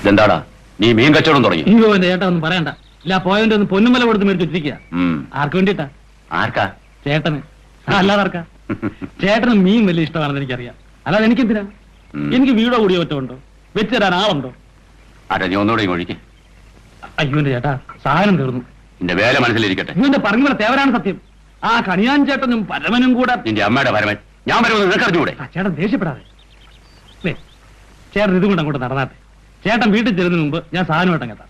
എന്താടാ നീ മീൻ കച്ചവടം തുടങ്ങി? അയ്യോ, എന്റെ ചേട്ടാ ഒന്നും പറയണ്ട. ഇല്ല, പോയവന്റെ ഒന്ന് പൊന്നുമല കൊടുത്ത് മേടിച്ച് വെച്ചിരിക്കുക. ആർക്ക് വേണ്ടിട്ടാ? ആർക്കാ? ചേട്ടന്. അല്ലാതെ ആർക്കാ? ചേട്ടന് മീൻ വലിയ ഇഷ്ടമാണെന്ന് എനിക്കറിയാം. അല്ലാതെ എനിക്കെന്തിനാ? എനിക്ക് വീടോ കൂടിയോ ഒറ്റ വെച്ച് തരാൻ ആളുണ്ടോ? നീ ഒന്നുകൂടെ ഒഴിക്ക്. അയ്യോ എന്റെ ചേട്ടാ, സാധനം തീർന്നു. നിന്റെ വേല മനസ്സിലിരിക്കട്ടെ. ഇവന്റെ പറഞ്ഞ തേവരാണ് സത്യം. ആ കണിയാൻ ചേട്ടനും പരമനും കൂടെ. നിന്റെ അമ്മയുടെ പരമൻ ഞാൻ വരുമെന്ന് നിനക്കറിഞ്ഞൂടെ? ചേട്ടൻ ദേഷ്യപ്പെടാതെ. ചേട്ടൻ ഇതും കൊണ്ട് അങ്ങോട്ട് നടന്നാട്ടെ. ചേട്ടൻ വീട്ടിൽ ചെല്ലുന്നതിന് മുമ്പ് ഞാൻ സാധനമായിട്ട് എത്താം.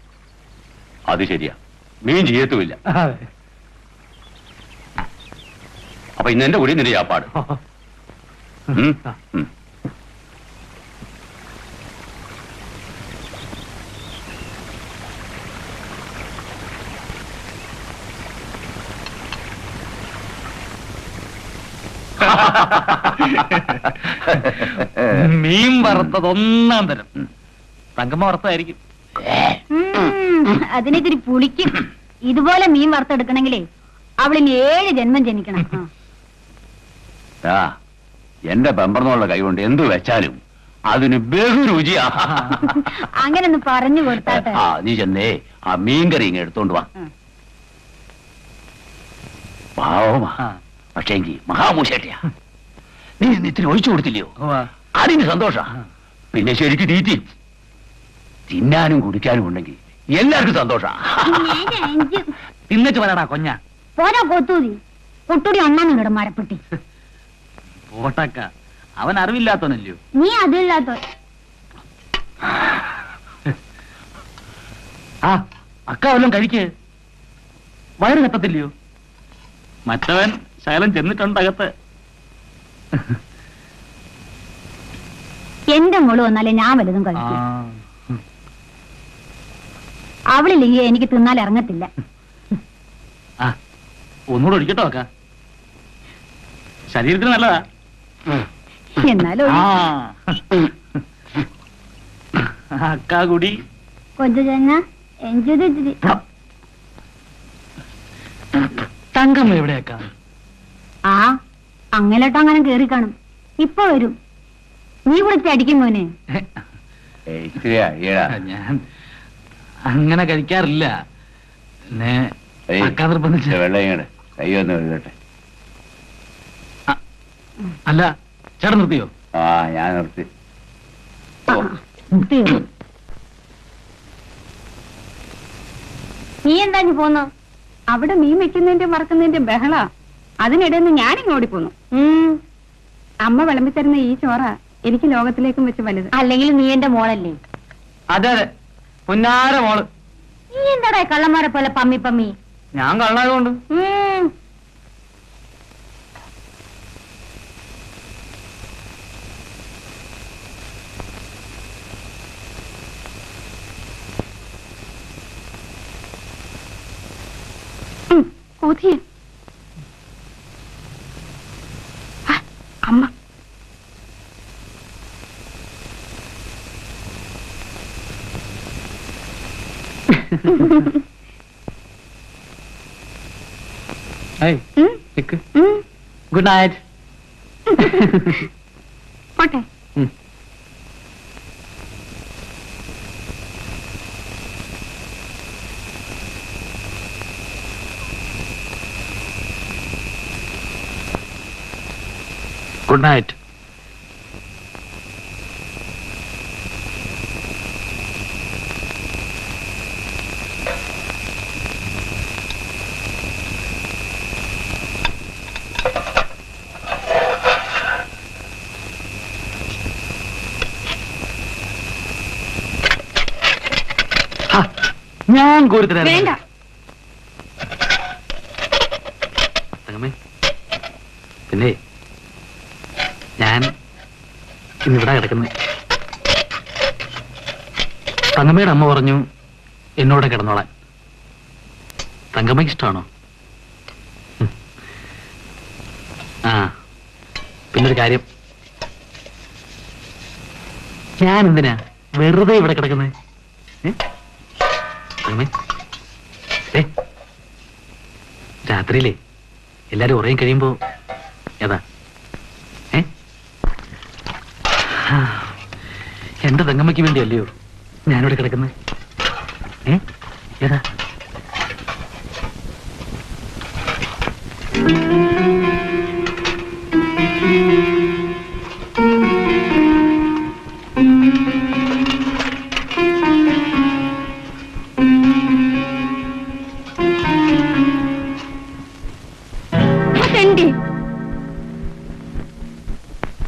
അത് ശരിയാ, മീൻ ചെയ്യത്തുമില്ല. അപ്പൊ ഇന്ന് എന്റെ കൂടി നിന്റെ ചാപ്പാട്. മീൻ വറുത്തത് 1-ാം തരം. തങ്കമ്മ വറുത്തായിരിക്കും. അതിനിത്തിരി പുളിക്കും. ഇതുപോലെ മീൻ വറുത്തെടുക്കണമെങ്കിലേ അവളിന് 7 ജന്മം ജനിക്കണം. എന്റെ പെമ്പറന്നുള്ള കൈകൊണ്ട് എന്തു വെച്ചാലും അതിന് ബഹുരുചിയാ. അങ്ങനൊന്ന് പറഞ്ഞു കൊടുത്താട്ടെ. നീ ചെന്നേ ആ മീൻകറി ഇങ്ങ് എടുത്തോണ്ട് വാ. പാവമാ, പക്ഷേ എങ്കിൽ മഹാമൂശേട്ടിയാ. നീ ഇത്തിരി ഒഴിച്ചു കൊടുത്തില്ലയോ? അതിന് സന്തോഷ. പിന്നെ ശരിക്ക് തീറ്റി തിന്നാനും കുടിക്കാനും ഉണ്ടെങ്കിൽ എല്ലാവർക്കും സന്തോഷ. തിന്നിട്ട് വരാടാ കൊഞ്ഞ. പോരാ കൊത്തൂതി കൊട്ടൂടി അണ്ണാന്നുണ്ടോ മരപ്പെട്ടി. പോട്ടക്ക, അവൻ അറിവില്ലാത്തവനല്ലയോ? നീ അതില്ലാത്ത. ആ അക്ക വല്ലതും കഴിക്ക്, വയറ് കത്തത്തില്ലയോ? മറ്റവൻ ശകലം ചെന്നിട്ടുണ്ടകത്ത്. എന്റെ മോള് വന്നാലേ ഞാൻ വലുതും കഴിക്കും. അവളില്ലെങ്കിൽ എനിക്ക് തിന്നാൽ ഇറങ്ങത്തില്ല. ആ ഒന്നുകൂടെ ഒഴിക്കട്ടോ അക്ക, ശരീരത്തിന് നല്ലതാ. എന്നാലും ആ അക്ക കുടി. കൊച്ചു ചെന്ന എഞ്ചിരി തങ്കം എവിടെയാക്ക? ആ അങ്ങനെട്ടോ അങ്ങനെ കേറി കാണും. ഇപ്പൊ വരും. നീ കുറിച്ച് അടിക്കും മോനെ. ഇത്തിരി അയ്യടാ. ഞാൻ അങ്ങനെ കഴിക്കാറില്ല. പിന്നെ അക്ക നിർബന്ധിച്ച വെള്ളം ഇങ്ങട് കയ്യൊന്ന് എഴുതട്ടെ. അല്ല ചേട്ടൻ നിർത്തിയോ? ആ ഞാൻ നിർത്തി. നീ എന്താ പോന്നു? അവിടെ മീൻ വെക്കുന്നതിന്റെ മറക്കുന്നതിന്റെ ബഹള. അതിനിടയിൽ ഞാനിങ്ങോടി പോന്നു. അമ്മ വിളമ്പിത്തരുന്ന ഈ ചോറ എനിക്ക് ലോകത്തിലേക്കും വെച്ച് വലുത്. അല്ലെങ്കിൽ നീ എന്റെ മോളല്ലേ? അതെ അതെ, പൊന്നാര മോള്. നീ എന്താടാ കള്ളന്മാരെ പോലെ പമ്മി പമ്മി? ഞാൻ കള്ളായതുകൊണ്ട്. കൊതിയ അമ്മ. Good night. പോട്ടെ. Good night. ഞാൻ കോരിത്തരാം. വേണ്ട. തങ്കമ്മേ, പിന്നെ ഞാൻ ഇന്നിവിടെ കിടക്കുന്നത്. തങ്കമ്മയുടെ അമ്മ പറഞ്ഞു എന്നോട് കിടന്നോളാൻ. തങ്കമ്മയ്ക്ക് ഇഷ്ടമാണോ? ആ പിന്നൊരു കാര്യം, ഞാൻ എന്തിനാ വെറുതെ ഇവിടെ കിടക്കുന്നത്? രാത്രിയിലേ എല്ലാരും ഉറയും കഴിയുമ്പോ ഏതാ എന്റെ തങ്കമ്മയ്ക്ക് വേണ്ടിയല്ലയോ ഞാനിവിടെ കിടക്കുന്നത്? ഏതാ?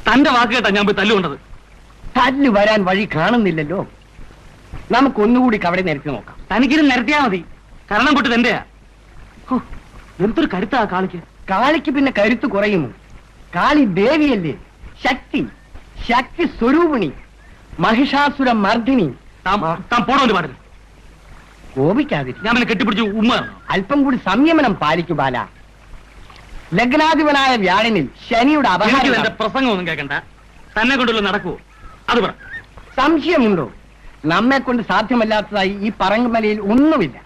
തന്റെ വാക്ക് കേട്ടാ ഞാൻ പോയി തല്ലുകൊണ്ടത്. തല്ല് വരാൻ വഴി കാണുന്നില്ലല്ലോ. നമുക്കൊന്നുകൂടി കവടെ നിരത്തി നോക്കാം. തനിക്കിത് നിരത്തിയാ മതി. കാരണം കൊട്ടത് എന്റെയാ. എന്തൊരു കരുത്താ കാളിക്ക്. കാളിക്ക് പിന്നെ കരുത്ത് കുറയുമോ? കാളി ദേവിയല്ലേ, ശക്തി, ശക്തി സ്വരൂപിണി, മഹിഷാസുര മർദ്ദിനി. താൻ പോണോന്റെ പാടില്ല. കോപിക്കാതിരി. ഞാൻ പിന്നെ കെട്ടിപ്പിടിച്ചു ഉമ്മ. അല്പം കൂടി സംയമനം പാലിക്കു ബാല. ലഗ്നാധിപനായ വ്യാഴനിൽ ശനിയുടെ അപഹാരം. എന്റെ പ്രസംഗം ഒന്നും കേൾക്കണ്ട. തന്നെ കൊണ്ടുള്ള നടക്കുവോ അത് പറ. സംശയമുണ്ടോ? നമ്മെ കൊണ്ട് സാധ്യമല്ലാത്തതായി ഈ പറങ്ങുമലയിൽ ഒന്നുമില്ല.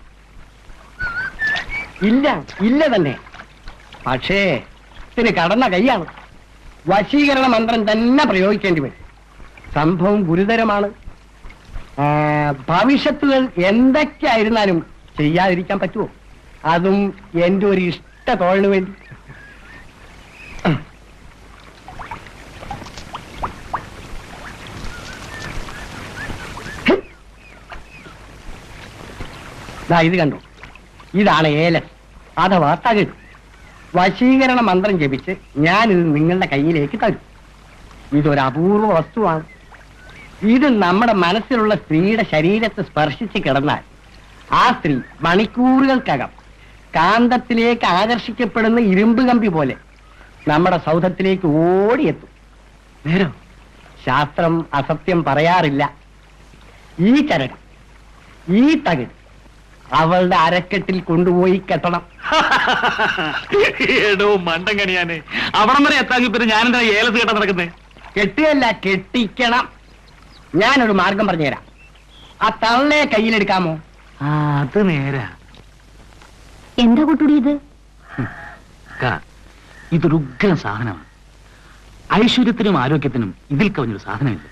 ഇല്ല, ഇല്ല തന്നെ. പക്ഷേ ഇതിന് കടന്ന കൈയാണ്. വശീകരണ മന്ത്രം തന്നെ പ്രയോഗിക്കേണ്ടി വരും. സംഭവം ഗുരുതരമാണ്. ഭവിഷ്യത്തുകൾ എന്തൊക്കെയായിരുന്നാലും ചെയ്യാതിരിക്കാൻ പറ്റുമോ? അതും എന്റെ ഒരു ഇഷ്ട തോളിന് വേണ്ടി. ഇത് കണ്ടോ, ഇതാണ് ഏലസ് അഥവാ തകിട്. വശീകരണ മന്ത്രം ജപിച്ച് ഞാനിത് നിങ്ങളുടെ കയ്യിലേക്ക് തരും. ഇതൊരു അപൂർവ വസ്തുവാണ്. ഇത് നമ്മുടെ മനസ്സിലുള്ള സ്ത്രീയുടെ ശരീരത്തെ സ്പർശിച്ച് കിടന്നാൽ ആ സ്ത്രീ മണിക്കൂറുകൾക്കകം കാന്തത്തിലേക്ക് ആകർഷിക്കപ്പെടുന്ന ഇരുമ്പ് കമ്പി പോലെ നമ്മുടെ സൗധത്തിലേക്ക് ഓടിയെത്തും. നേരോ? ശാസ്ത്രം അസത്യം പറയാറില്ല. ഈ ചരട്, ഈ തകിട് അവളുടെ അരക്കെട്ടിൽ കൊണ്ടുപോയി കെട്ടണം. ഏടോ മണ്ടൻ കണിയാനെ, അവിടം വരെ എത്താൻ പിന്നെ ഞാനെന്താ ഏലസ് കേട്ടാ നടക്കുന്നേ? കെട്ടുകയല്ല, കെട്ടിക്കണം. ഞാനൊരു മാർഗം പറഞ്ഞുതരാം. ആ തള്ളയെ കയ്യിലെടുക്കാമോ? അത് നേരാ. എന്താ കുട്ടുടി ഇത്? ഇതൊരു ഉഗ്രം സാധനമാണ്. ഐശ്വര്യത്തിനും ആരോഗ്യത്തിനും ഇതിൽ കവിഞ്ഞൊരു സാധനമില്ല.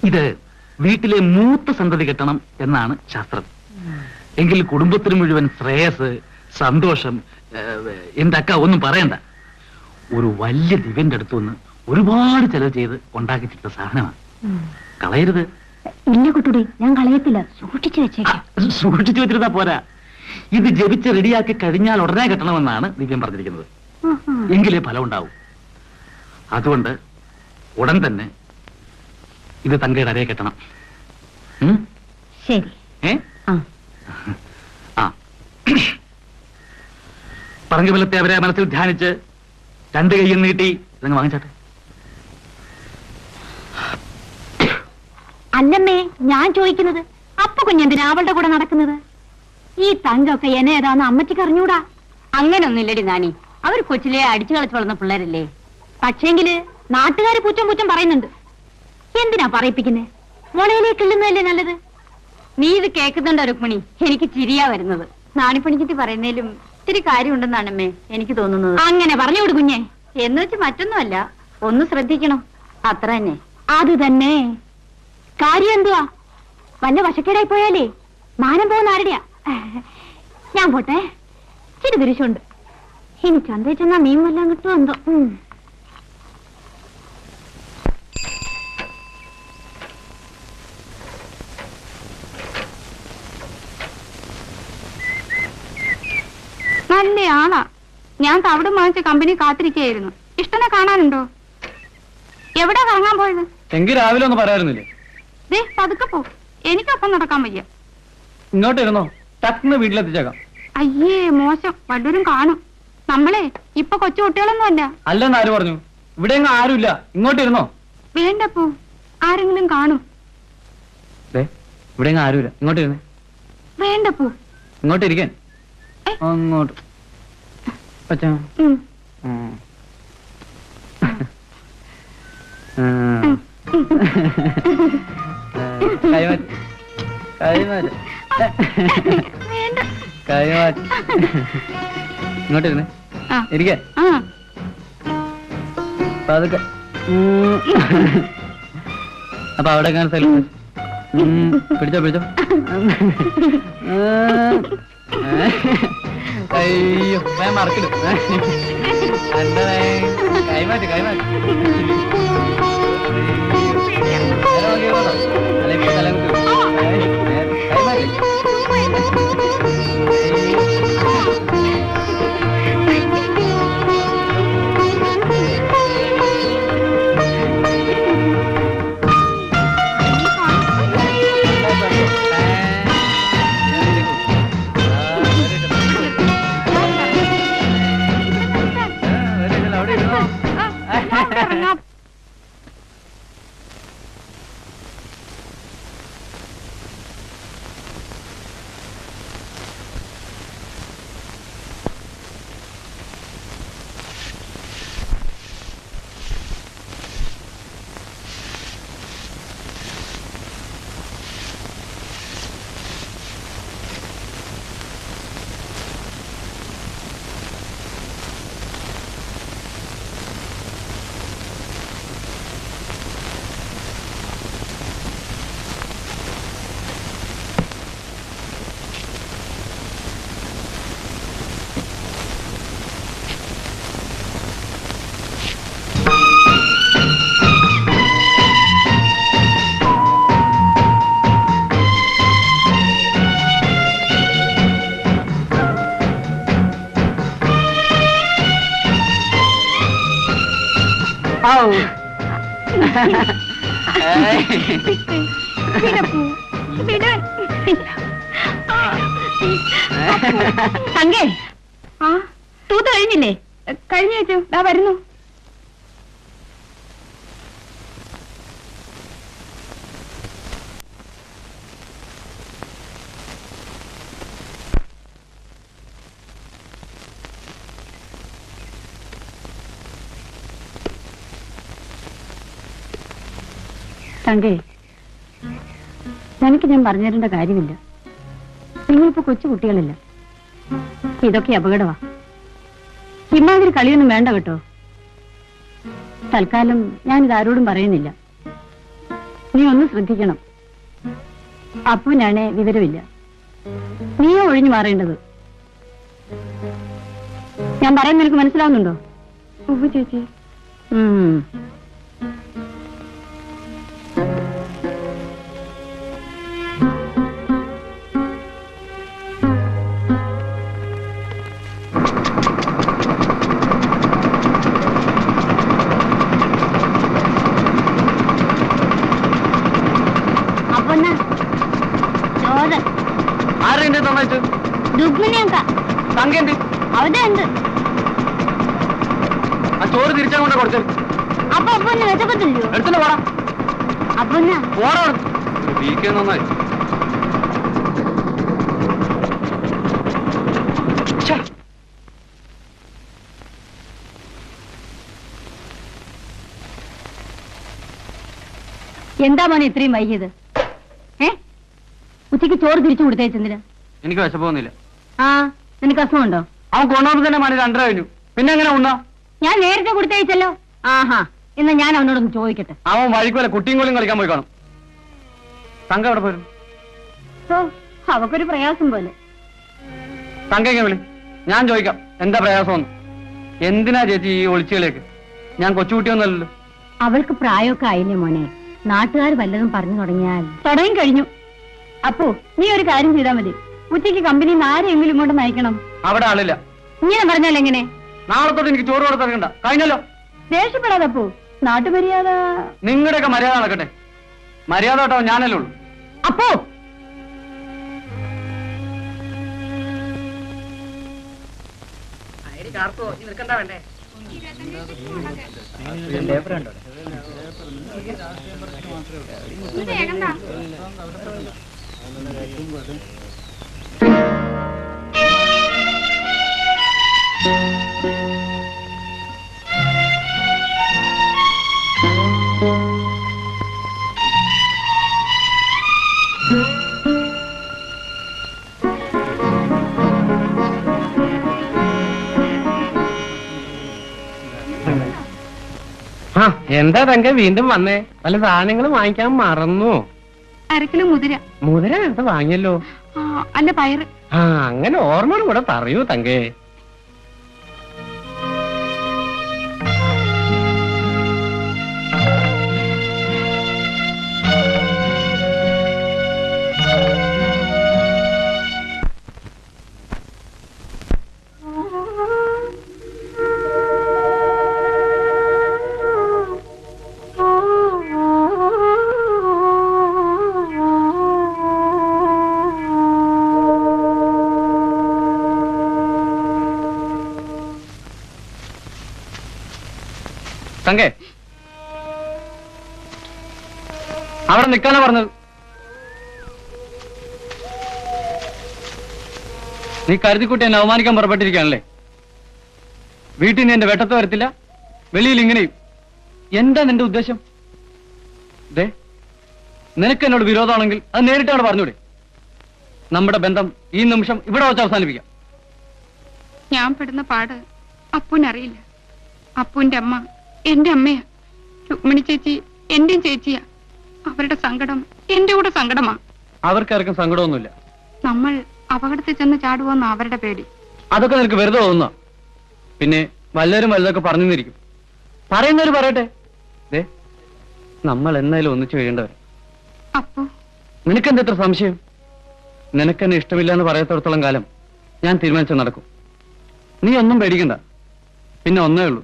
ഇത് വീട്ടിലെ മൂത്ത സന്തതി കെട്ടണം എന്നാണ് ശാസ്ത്രം. എങ്കിൽ കുടുംബത്തിന് മുഴുവൻ ശ്രേയസ്, സന്തോഷം. എന്റെ അക്ക ഒന്നും പറയണ്ട. ഒരു വലിയ ദിവ്യന്റെ അടുത്തുനിന്ന് ഒരുപാട് ചെലവ് ചെയ്ത് ഉണ്ടാക്കിച്ചിട്ട സാധനമാണ്. കളയരുത്. ഇല്ല കുട്ടുടി, ഞാൻ കളയത്തില്ല. സൂക്ഷിച്ചു വെച്ചേക്കാം. സൂക്ഷിച്ചു വെച്ചിരുന്നാ പോരാ. ഇത് ജപിച്ച് റെഡിയാക്കി കഴിഞ്ഞാൽ ഉടനെ കെട്ടണമെന്നാണ് ദിവ്യം പറഞ്ഞിരിക്കുന്നത്. എങ്കിലേ ഫലം ഉണ്ടാവും. അതുകൊണ്ട് ഉടൻ തന്നെ ഇത് തങ്കയുടെ അരയെ കെട്ടണം. ശരി. പറഞ്ഞു ബലത്തെ അവരെ മനസ്സിൽ ധ്യാനിച്ച് 2 കൈയും നീട്ടി ഇതങ്ങ് വാങ്ങിച്ചാട്ടെ. അല്ലമ്മേ, ഞാൻ ചോദിക്കുന്നത് അപ്പ കുഞ്ഞെന്തിനാ അവളുടെ കൂടെ നടക്കുന്നത്? ഈ തങ്കൊക്കെ എന്നെ ഏതാന്ന് അമ്മച്ചിക്ക് അറിഞ്ഞൂടാ. അങ്ങനൊന്നുമില്ലടി നാണി, അവർ കൊച്ചിലെ അടിച്ചു കളിച്ചു വളർന്ന പിള്ളേരല്ലേ. പക്ഷേങ്കില് നാട്ടുകാര് പൂച്ചം പറയുന്നുണ്ട്. എന്തിനാ പറയിപ്പിക്കുന്നേ? മുളയിലേക്ക് ഇള്ളുന്നതല്ലേ നല്ലത്. നീ ഇത് കേൾക്കുന്നുണ്ടോ രുക്മിണി? എനിക്ക് ചിരിയാ വരുന്നത്. നാണിപ്പണിക്കിട്ട് പറയുന്നതിലും ഇത്തിരി കാര്യമുണ്ടെന്നാണമ്മേ എനിക്ക് തോന്നുന്നത്. അങ്ങനെ പറഞ്ഞുകൊടു കുഞ്ഞെ. എന്ന് വെച്ച് മറ്റൊന്നുമല്ല, ഒന്ന് ശ്രദ്ധിക്കണം, അത്ര തന്നെ. അത് തന്നെ. കാര്യം എന്തുവാ? വല്ല വശക്കേടായി പോയാലേ മാനം പോകുന്ന ആരുടെയാ? ഞാൻ പോട്ടെ, ചിരി തിരിച്ചുണ്ട്. ഇനി ചന്തയിൽ ചെന്നാ മീൻ വല്ലതും കിട്ടുമോ എന്തോ. നല്ല ആളാ. ഞാൻ തവിട് വാങ്ങിച്ച കമ്പനി കാത്തിരിക്കുകയായിരുന്നു. ഇഷ്ടനെ കാണാനുണ്ടോ? എവിടാ കറങ്ങാൻ പോയത്? എങ്കിൽ രാവിലെ ഒന്ന് പറയാറുന്നില്ലേ? ദേ പതുക്കെ പോ, എനിക്കൊപ്പം നടക്കാൻ വയ്യ. ഇങ്ങോട്ട് ഇരുന്നോ, ടക്ന്ന് വീട്ടിലെത്തിച്ചേക്കാം. അയ്യേ മോശം, വല്ലവരും കാണും. നമ്മളെ ഇപ്പൊ കൊച്ചു കുട്ടികളൊന്നും അല്ല. അല്ലെന്ന് ആര് പറഞ്ഞു? ഇവിടെ എങ്ങും ആരുമില്ല, ഇങ്ങോട്ട് ഇരുന്നോ. വേണ്ടപ്പോ, ആരെങ്കിലും കാണും. ഇവിടെ എങ്ങും ആരുമില്ല, ഇങ്ങോട്ട് ഇരുന്നേ. വേണ്ടപ്പോ, ഇങ്ങോട്ട് ഇരിക്കാൻ. അങ്ങോട്ട് പച്ച. കൈമാറ്റ് കൈമാറ്റ് കൈമാറ്റ്. ഇങ്ങോട്ട് ഇരുന്നേ, ഇരിക്കാൻ. അതൊക്കെ അപ്പൊ അവിടെ പിടിച്ചോ പിടിച്ചോ. അയ്യോ ഞാൻ മറക്കിടും. കൈമാറ്റ് കൈമാറ്റ്. തങ്കേ, തൂത്ത് കഴിഞ്ഞില്ലേ? കഴിഞ്ഞു ചേച്ചു, ദാ വരുന്നു. തങ്കേ, തനിക്ക് ഞാൻ പറഞ്ഞു തരേണ്ട കാര്യമില്ല. നിങ്ങളിപ്പോ കൊച്ചു കുട്ടികളല്ല. ഇതൊക്കെ അപകടമാ. ഇമ്മാതിരി കളിയൊന്നും വേണ്ട കേട്ടോ. തൽക്കാലം ഞാനിത് ആരോടും പറയുന്നില്ല. നീ ഒന്ന് ശ്രദ്ധിക്കണം. അപ്പുവിനാണേ വിവരമില്ല. നീയോ ഒഴിഞ്ഞു മാറേണ്ടത്. ഞാൻ പറയാൻ നിനക്ക് മനസ്സിലാവുന്നുണ്ടോ? ഉവ്വ് ചേച്ചി. ആരെന്റെ തന്നേച്ചു? തങ്കേന്ത് അവിടെ ഉണ്ട്. ആ ചോറ് തിരിച്ചാ കൊണ്ട് കൊടുത്തു. അപ്പൊ അപ്പൊന്ന് വെച്ചപ്പത്തില്ലയോ? എടുത്തിട്ട് പോടാ. അപ്പൊന്ന പോടാ. വീക്കെന്ന് നന്നായി. എന്താ മോനെ ഇത്രയും വൈകിയത്? ഉച്ചയ്ക്ക് ചോറ് തിരിച്ചു കൊടുത്തേച്ചെന്തിന്? എനിക്ക് വിശപ്പൊന്നുമില്ല. ആ, നിനക്ക് അസുഖമുണ്ടോ? അവൻ കൊണ്ടുപോകുമ്പോ തന്നെ മണി 2:30 കഴിഞ്ഞു. പിന്നെ എങ്ങനെ ഉണ്ണാ? ഞാൻ നേരത്തെ കൊടുത്തയച്ചല്ലോ. ആഹാ, എന്നാ ഞാൻ അവനോടൊന്ന് ചോദിക്കട്ടെ. അവൻ വഴിക്കുമല്ല കുട്ടിയും കോളിയും കളിക്കാൻ പോയി കാണും. തങ്ക എവിടെ പോരും? ഓ, അവക്കൊരു പ്രയാസം പോലെ. തങ്ക വിളി, ഞാൻ ചോദിക്കാം എന്താ പ്രയാസമെന്ന്. എന്തിനാ ചേച്ചി ഈ ഒളിച്ചുകളിലേക്ക്? ഞാൻ കൊച്ചുകുട്ടിയൊന്നുമല്ലല്ലോ. അവൾക്ക് പ്രായമൊക്കെ ആയില്ലേ മോനെ. നാട്ടുകാർ വല്ലതും പറഞ്ഞു തുടങ്ങിയാൽ തുടങ്ങി കഴിഞ്ഞു. അപ്പോ നീ ഒരു കാര്യം ചെയ്താൽ മതി. ഉച്ചയ്ക്ക് കമ്പനിയിൽ നിന്ന് ആരെങ്കിലും ഇങ്ങോട്ട് നയിക്കണം. അവിടെ ആളില്ല. ഇങ്ങനെ പറഞ്ഞാൽ എങ്ങനെ? നാളെ തൊട്ട് എനിക്ക് ചോറ് കൊടുത്തിറങ്ങണ്ട. കഴിഞ്ഞല്ലോ. ദേഷ്യപ്പെടാതപ്പോ. നാട്ടുമര്യാദ നിങ്ങളുടെയൊക്കെ മര്യാദ നടക്കട്ടെ. മര്യാദ കേട്ടോ ഞാനല്ലേ ഉള്ളൂ. അപ്പോ എന്താ തങ്ക വീണ്ടും വന്നേ? പല സാധനങ്ങളും വാങ്ങിക്കാൻ മറന്നു. 1/2 കിലോ മുതിര. മുതിര നേരത്തെ വാങ്ങിയല്ലോ. അല്ല, പയറ്. അങ്ങനെ ഓർമ്മയോട് കൂടെ പറയൂ തങ്കേ. തങ്കേ, അവിടെ നിൽക്കാനാ പറഞ്ഞത്. നീ കരുതിക്കുട്ടി എന്നെ അവമാനിക്കാൻ പുറപ്പെട്ടിരിക്കുകയാണല്ലേ? വീട്ടിൽ നിന്ന് എന്റെ വെട്ടത്ത് വരത്തില്ല, വെളിയിൽ ഇങ്ങനെയും. എന്താ നിന്റെ ഉദ്ദേശം? ദേ, നിനക്ക് എന്നോട് വിരോധമാണെങ്കിൽ അത് നേരിട്ടാണ് പറഞ്ഞൂടെ? നമ്മുടെ ബന്ധം ഈ നിമിഷം ഇവിടെ വെച്ച് അവസാനിപ്പിക്കാം. ഞാൻ പെടുന്ന പാട് അപ്പൂനറിയില്ല. അപ്പൂന്റെ അമ്മ എന്റെ അമ്മയാ. രുക്മിണി ചേച്ചി എന്റെയും ചേച്ചിയാ. അവരുടെ സങ്കടം എന്റെ കൂടെ സങ്കടമാ. അവർക്കാർക്കും സങ്കടമൊന്നുമില്ല. നമ്മൾ അപകടത്തിൽ ചെന്ന് ചാടുവോന്ന് അവരുടെ പേടി. അതൊക്കെ നിനക്ക് വെറുതെ തോന്നുന്ന. പിന്നെ വല്ലവരും വലുതൊക്കെ പറഞ്ഞു തന്നിരിക്കും. പറയുന്നവര് പറയട്ടെ. ദേ, നമ്മൾ എന്നാലും ഒന്നിച്ചു കഴിയേണ്ടവർ. അപ്പോ നിനക്കെന്താ ഇത്ര സംശയം? നിനക്കെന്നെ ഇഷ്ടമില്ല എന്ന് പറയത്തോടത്തോളം കാലം ഞാൻ തീരുമാനിച്ചു നടക്കും. നീ ഒന്നും പേടിക്കണ്ട. പിന്നെ ഒന്നേ ഉള്ളൂ,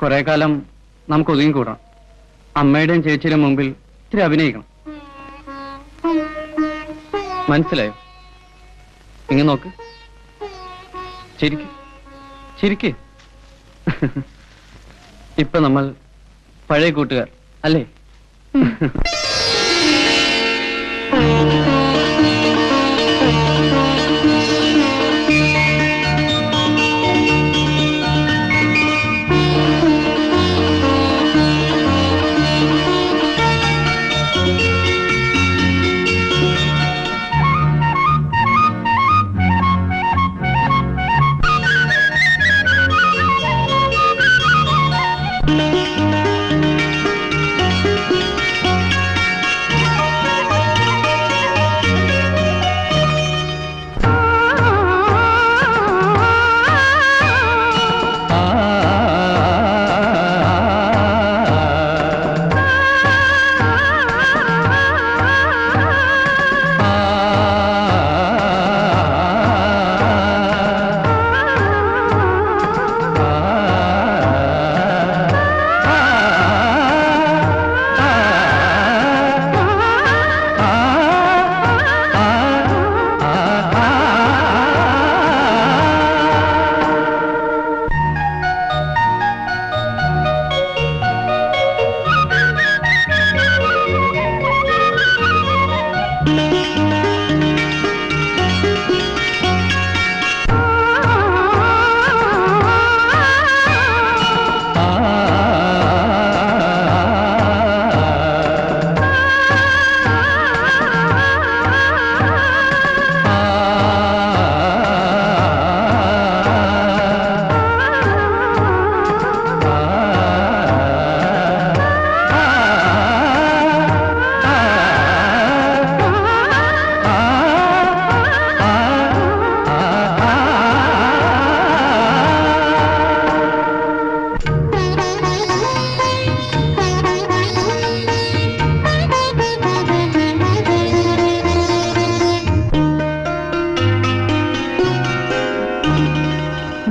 കുറെ കാലം നമുക്ക് ഒതുങ്ങി കൂടണം. അമ്മയുടെയും ചേച്ചിയുടെയും മുമ്പിൽ ഇത്തിരി അഭിനയിക്കണം. മനസ്സിലായോ? ഇങ്ങനെ നോക്ക്, ചിരിക്ക് ചിരിക്ക്. ഇപ്പൊ നമ്മൾ പഴയ കൂട്ടുകാർ അല്ലേ?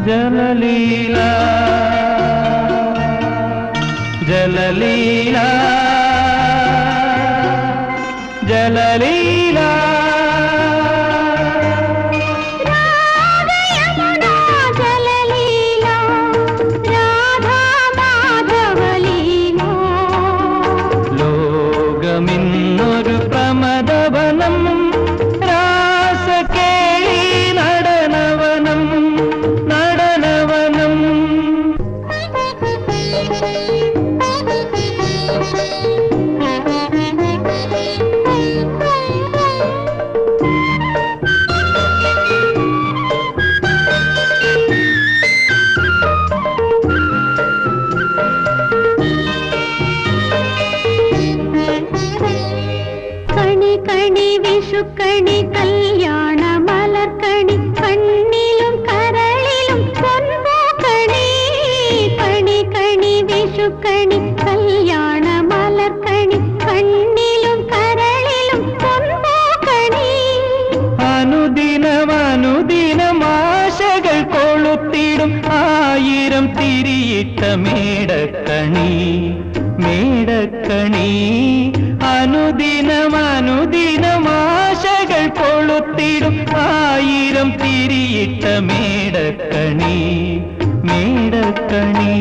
ജലലീല ജലലീല ജലലീല ലോകമിന്നൊരു പ്രമദവനം രാസകേളി നടനവനം നടനവനം കണി കണി വിഷുക്കണി കല്യാണ മലർക്കണി കണ്ണിലും കരളിലും പൊൻപൂക്കണി കണി കണി വിഷുക്കണി കല്യാണ മലർക്കണി കണ്ണിലും കരളിലും പൊൻപൂക്കണി അനുദിനം ആശകൾ കൊളുത്തിടും ആയിരം തിരിയിട്ട മേടക്കണി മേടക്കണി അനുദിനം ആശകൾ കൊളുത്തിടും ആയിരം തിരിയിട്ട മേടക്കണി മേടക്കണി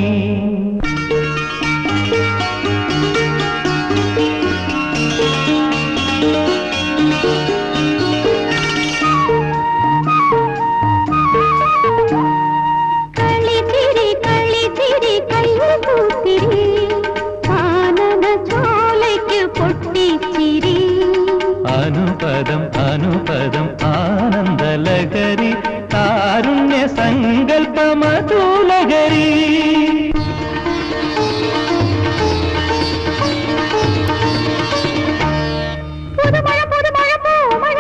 കളിച്ചിരി കളിച്ചിരി കയ്യൂത്തിരി ആനന്ദ ചോലയ്ക്ക് പൊട്ടിച്ചിരി അനുപദം അനുപദം ആനന്ദലഹരി താരുണ്യ സങ്കൽപ്പമധുലഹരി പുതുമഴ പുതുമഴ പൂമഴ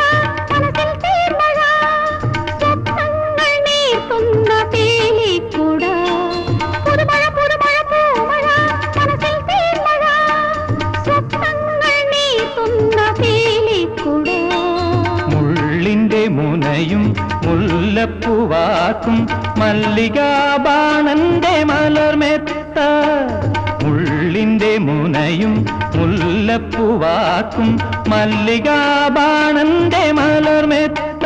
മനസ്സിൽ തീർമഴ സ്വപ്നങ്ങൾ നീർത്തുന്ന പേലിക്കുട പുതുമഴ പുതുമഴ പൂമഴ മനസ്സിൽ തീർമഴ സ്വപ്നങ്ങൾ നീർത്തുന്ന പേലിക്കുട മുള്ളിന്റെ മുനയും മുല്ലപ്പൂവാക്കും മല്ലികാബാണന്റെ മലർമെത്ത മുള്ളിന്റെ മുനയും മുല്ലപ്പൂവാക്കും മല്ലികാബാണന്റെ മലർമെത്ത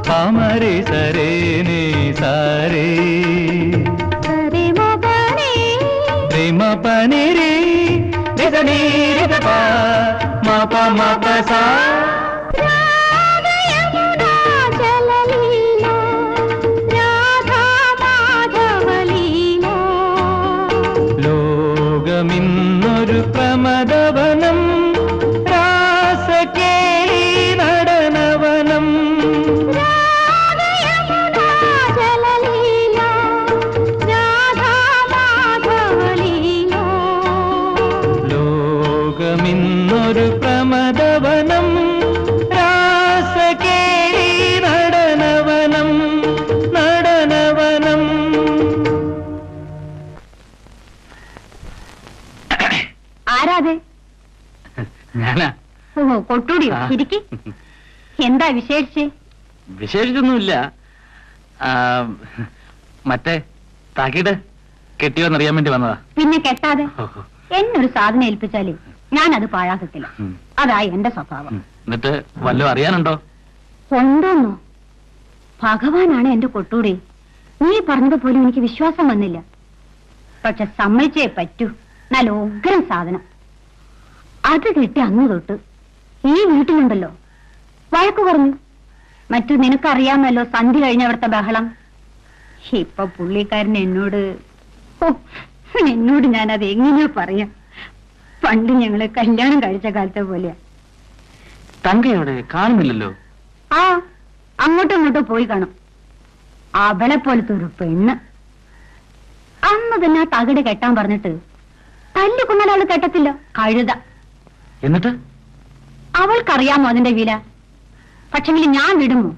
പാമരേ സരേ നീ സാരേ രിമ പനിരി രിസനി രിതപ മപ മപ സാ ലോകമിന്നൊരു പ്രമദവനം രാസകേളി നടനവനം ലോകമിന്നൊരു പ്രമദവനം രാസകേളി നടനവനം നടനവനം. ആരാതെ? ഞാനാ. ഓ കൊട്ടൂടിയോ? ഇരിക്കി. എന്താ വിശേഷിച്ച്? വിശേഷിച്ചൊന്നുമില്ല. മറ്റേ താക്കീട് കെട്ടിയോന്നറിയാൻ വേണ്ടി വന്നതാ. പിന്നെ കെട്ടാതെ എന്നൊരു സാധനം ഏൽപ്പിച്ചാലേ ഞാനത് പാഴാക്കത്തില്ല. അതായി എന്റെ സ്വഭാവം. എന്നിട്ട് വല്ലതും അറിയാനുണ്ടോ? ഉണ്ടോന്നോ? ഭഗവാനാണ് എന്റെ കൊട്ടൂടി. നീ പറഞ്ഞതുപോലും എനിക്ക് വിശ്വാസം വന്നില്ല. പക്ഷെ സമ്മതിച്ചേ പറ്റൂ. നല്ല ഉഗ്രം സാധനം. അത് കിട്ടി അന്ന് തൊട്ട് ഈ വീട്ടിലുണ്ടല്ലോ വഴക്ക് പറഞ്ഞു. മറ്റു നിനക്കറിയാമല്ലോ സന്ധ്യ കഴിഞ്ഞ അവിടുത്തെ ബഹളം. ഇപ്പൊ പുള്ളിക്കാരൻ എന്നോട് ഞാനത് എങ്ങനെയാ പറയാ. പണ്ട് ഞങ്ങള് കല്യാണം കഴിച്ച കാലത്തെ പോലെയാ. തങ്കയോടെ കാണുന്നില്ലല്ലോ. ആ, അങ്ങോട്ടും ഇങ്ങോട്ടും പോയി കാണും. അവളെ പോലത്തെ ഒരു പെണ്ണ്. അന്ന് തന്നെ ആ തകിട് കെട്ടാൻ പറഞ്ഞിട്ട് തല്ലിക്കൊന്നാൽ അവള് കെട്ടത്തില്ല, കഴുത. എന്നിട്ട് അവൾക്കറിയാമോ അതിന്റെ വില? പക്ഷെങ്കിൽ ഞാൻ വിടുമോ?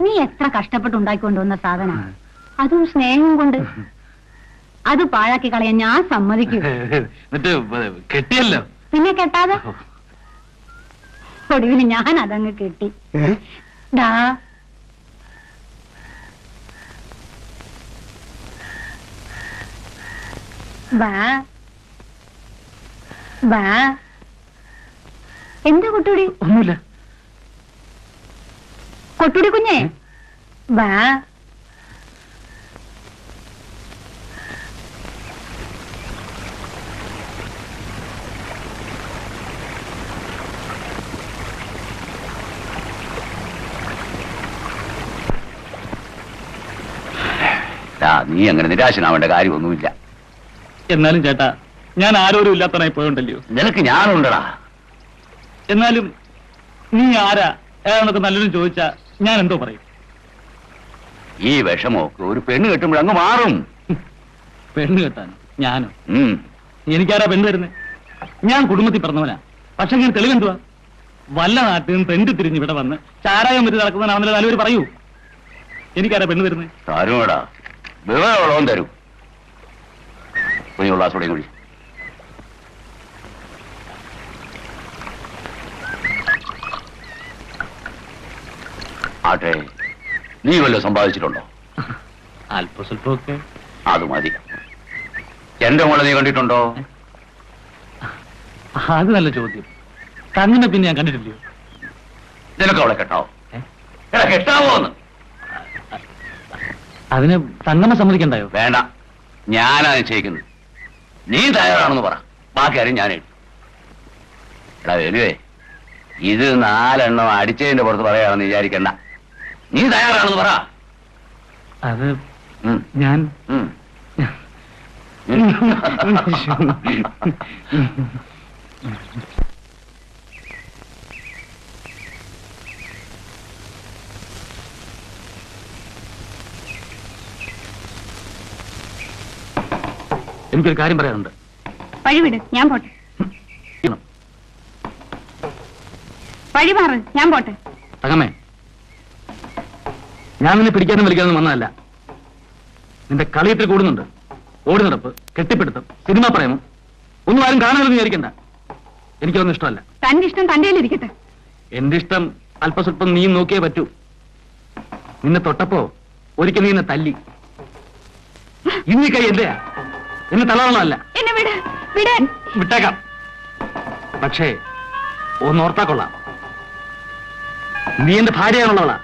നീ എത്ര കഷ്ടപ്പെട്ട് ഉണ്ടാക്കിക്കൊണ്ടുവന്ന സാധന, അതും സ്നേഹം കൊണ്ട്. അത് പാഴാക്കി കളയാൻ ഞാൻ സമ്മതിക്കൂ. എന്നിട്ട് കെട്ടിയല്ലോ. പിന്നെ കെട്ടാതെ ഒടുവിന് ഞാൻ അതങ്ങ് കെട്ടി. ദാ വാ വാ. എന്താ കൊട്ടുടി? ഒന്നുമില്ല. കൊട്ടുടി കുഞ്ഞേ വാ. നീ അങ്ങനെ നിരാശനാവേണ്ട കാര്യമൊന്നുമില്ല. എന്നാലും ചേട്ടാ, ഞാൻ ആരോരും ഇല്ലാത്തവനായി പോയോണ്ടല്ലോ. നിനക്ക് ഞാനുണ്ടടാ. എന്നാലും നീ ആരാ ഏതാണെന്നൊക്കെ നല്ലൊരു ചോദിച്ചാ ഞാൻ എന്തോ പറയും? ഈ വിഷമമൊക്കെ ഒരു പെണ്ണ് കെട്ടുമ്പോൾ അങ്ങ് മാറും. പെണ്ണ് കെട്ടാൻ ഞാനോ? എനിക്കാരാ പെണ്ണ് തരുന്നത്? ഞാൻ കുടുംബത്തിൽ പറഞ്ഞവനാ. പക്ഷെ ഞാൻ തെളിവെന്തുവാ? വല്ല നാട്ടിൽ നിന്ന് തെണ്ടി തിരിഞ്ഞ് ഇവിടെ വന്ന് ചാരായം വെച്ച് നടക്കുന്നവനാണെന്നല്ലോ നല്ലവര് പറയൂ. എനിക്കാരാ പെണ്ണ് തരുന്നത്? തരുമടാ, വിവരമുള്ളവൻ തരും. കുഞ്ഞുള്ള കൂടി കൂടി ആട്ടെ, നീ വല്ലതും സമ്പാദിച്ചിട്ടുണ്ടോ? അല്പ സ്വല്പമൊക്കെ. അത് മതി. എന്റെ മോളെ നീ കണ്ടിട്ടുണ്ടോ? അത് നല്ല ചോദ്യം. തന്നെ പിന്നെ ഞാൻ കണ്ടിട്ടില്ലയോ? നിനക്ക് അവളെ കെട്ടാവോ? കെട്ടാവോ എന്ന്? അതിന് തങ്ങമ്മ സമ്മതിക്കണ്ടായോ? വേണ്ട, ഞാനാ നിശ്ചയിക്കുന്നത്. നീ തയ്യാറാണെന്ന് പറ, ബാക്കി കാര്യം ഞാൻ എഴുതി. എടാ വേലുവേ, ഇത് 4 എണ്ണം അടിച്ചതിന്റെ പുറത്ത് പറയാണെന്ന് വിചാരിക്കണ്ട. നീ തയ്യാറാണെന്ന് പറ. അത് ഞാൻ എനിക്കൊരു കാര്യം പറയാനുണ്ട്. വഴിവിട്, ഞാൻ പോട്ടെ. വഴി മാറ്, ഞാൻ പോട്ടെ. തങ്ങമ്മേ, ഞാൻ നിന്നെ പിടിക്കാനും വലിക്കാനും വന്നതല്ല. നിന്റെ കളിയത്തിൽ കൂടുന്നുണ്ട്. ഓടി നടപ്പ്, കെട്ടിപ്പിടുത്തം, സിനിമ പ്രേമം ഒന്നും ആരും കാണുമെന്ന് വിചാരിക്കണ്ട. എനിക്കൊന്നും ഇഷ്ടമല്ല. തന്റെ ഇഷ്ടം തന്റെ ഇരിക്കട്ടെ. എന്റെ ഇഷ്ടം അല്പസ്വല്പം നീ നോക്കിയേ പറ്റൂ. നിന്നെ തൊട്ടപ്പോ ഒരിക്കൽ നീ എന്നെ തല്ലി. ഇന്നീ കൈ എന്റെയാ, എന്നെ തള്ളണമല്ല. എന്നെ വിട്, വിട്. വിട്ടേക്കാം. പക്ഷേ ഒന്നോർത്താ കൊള്ളാം, നീ എന്റെ ഭാര്യയാണുള്ളവളാ.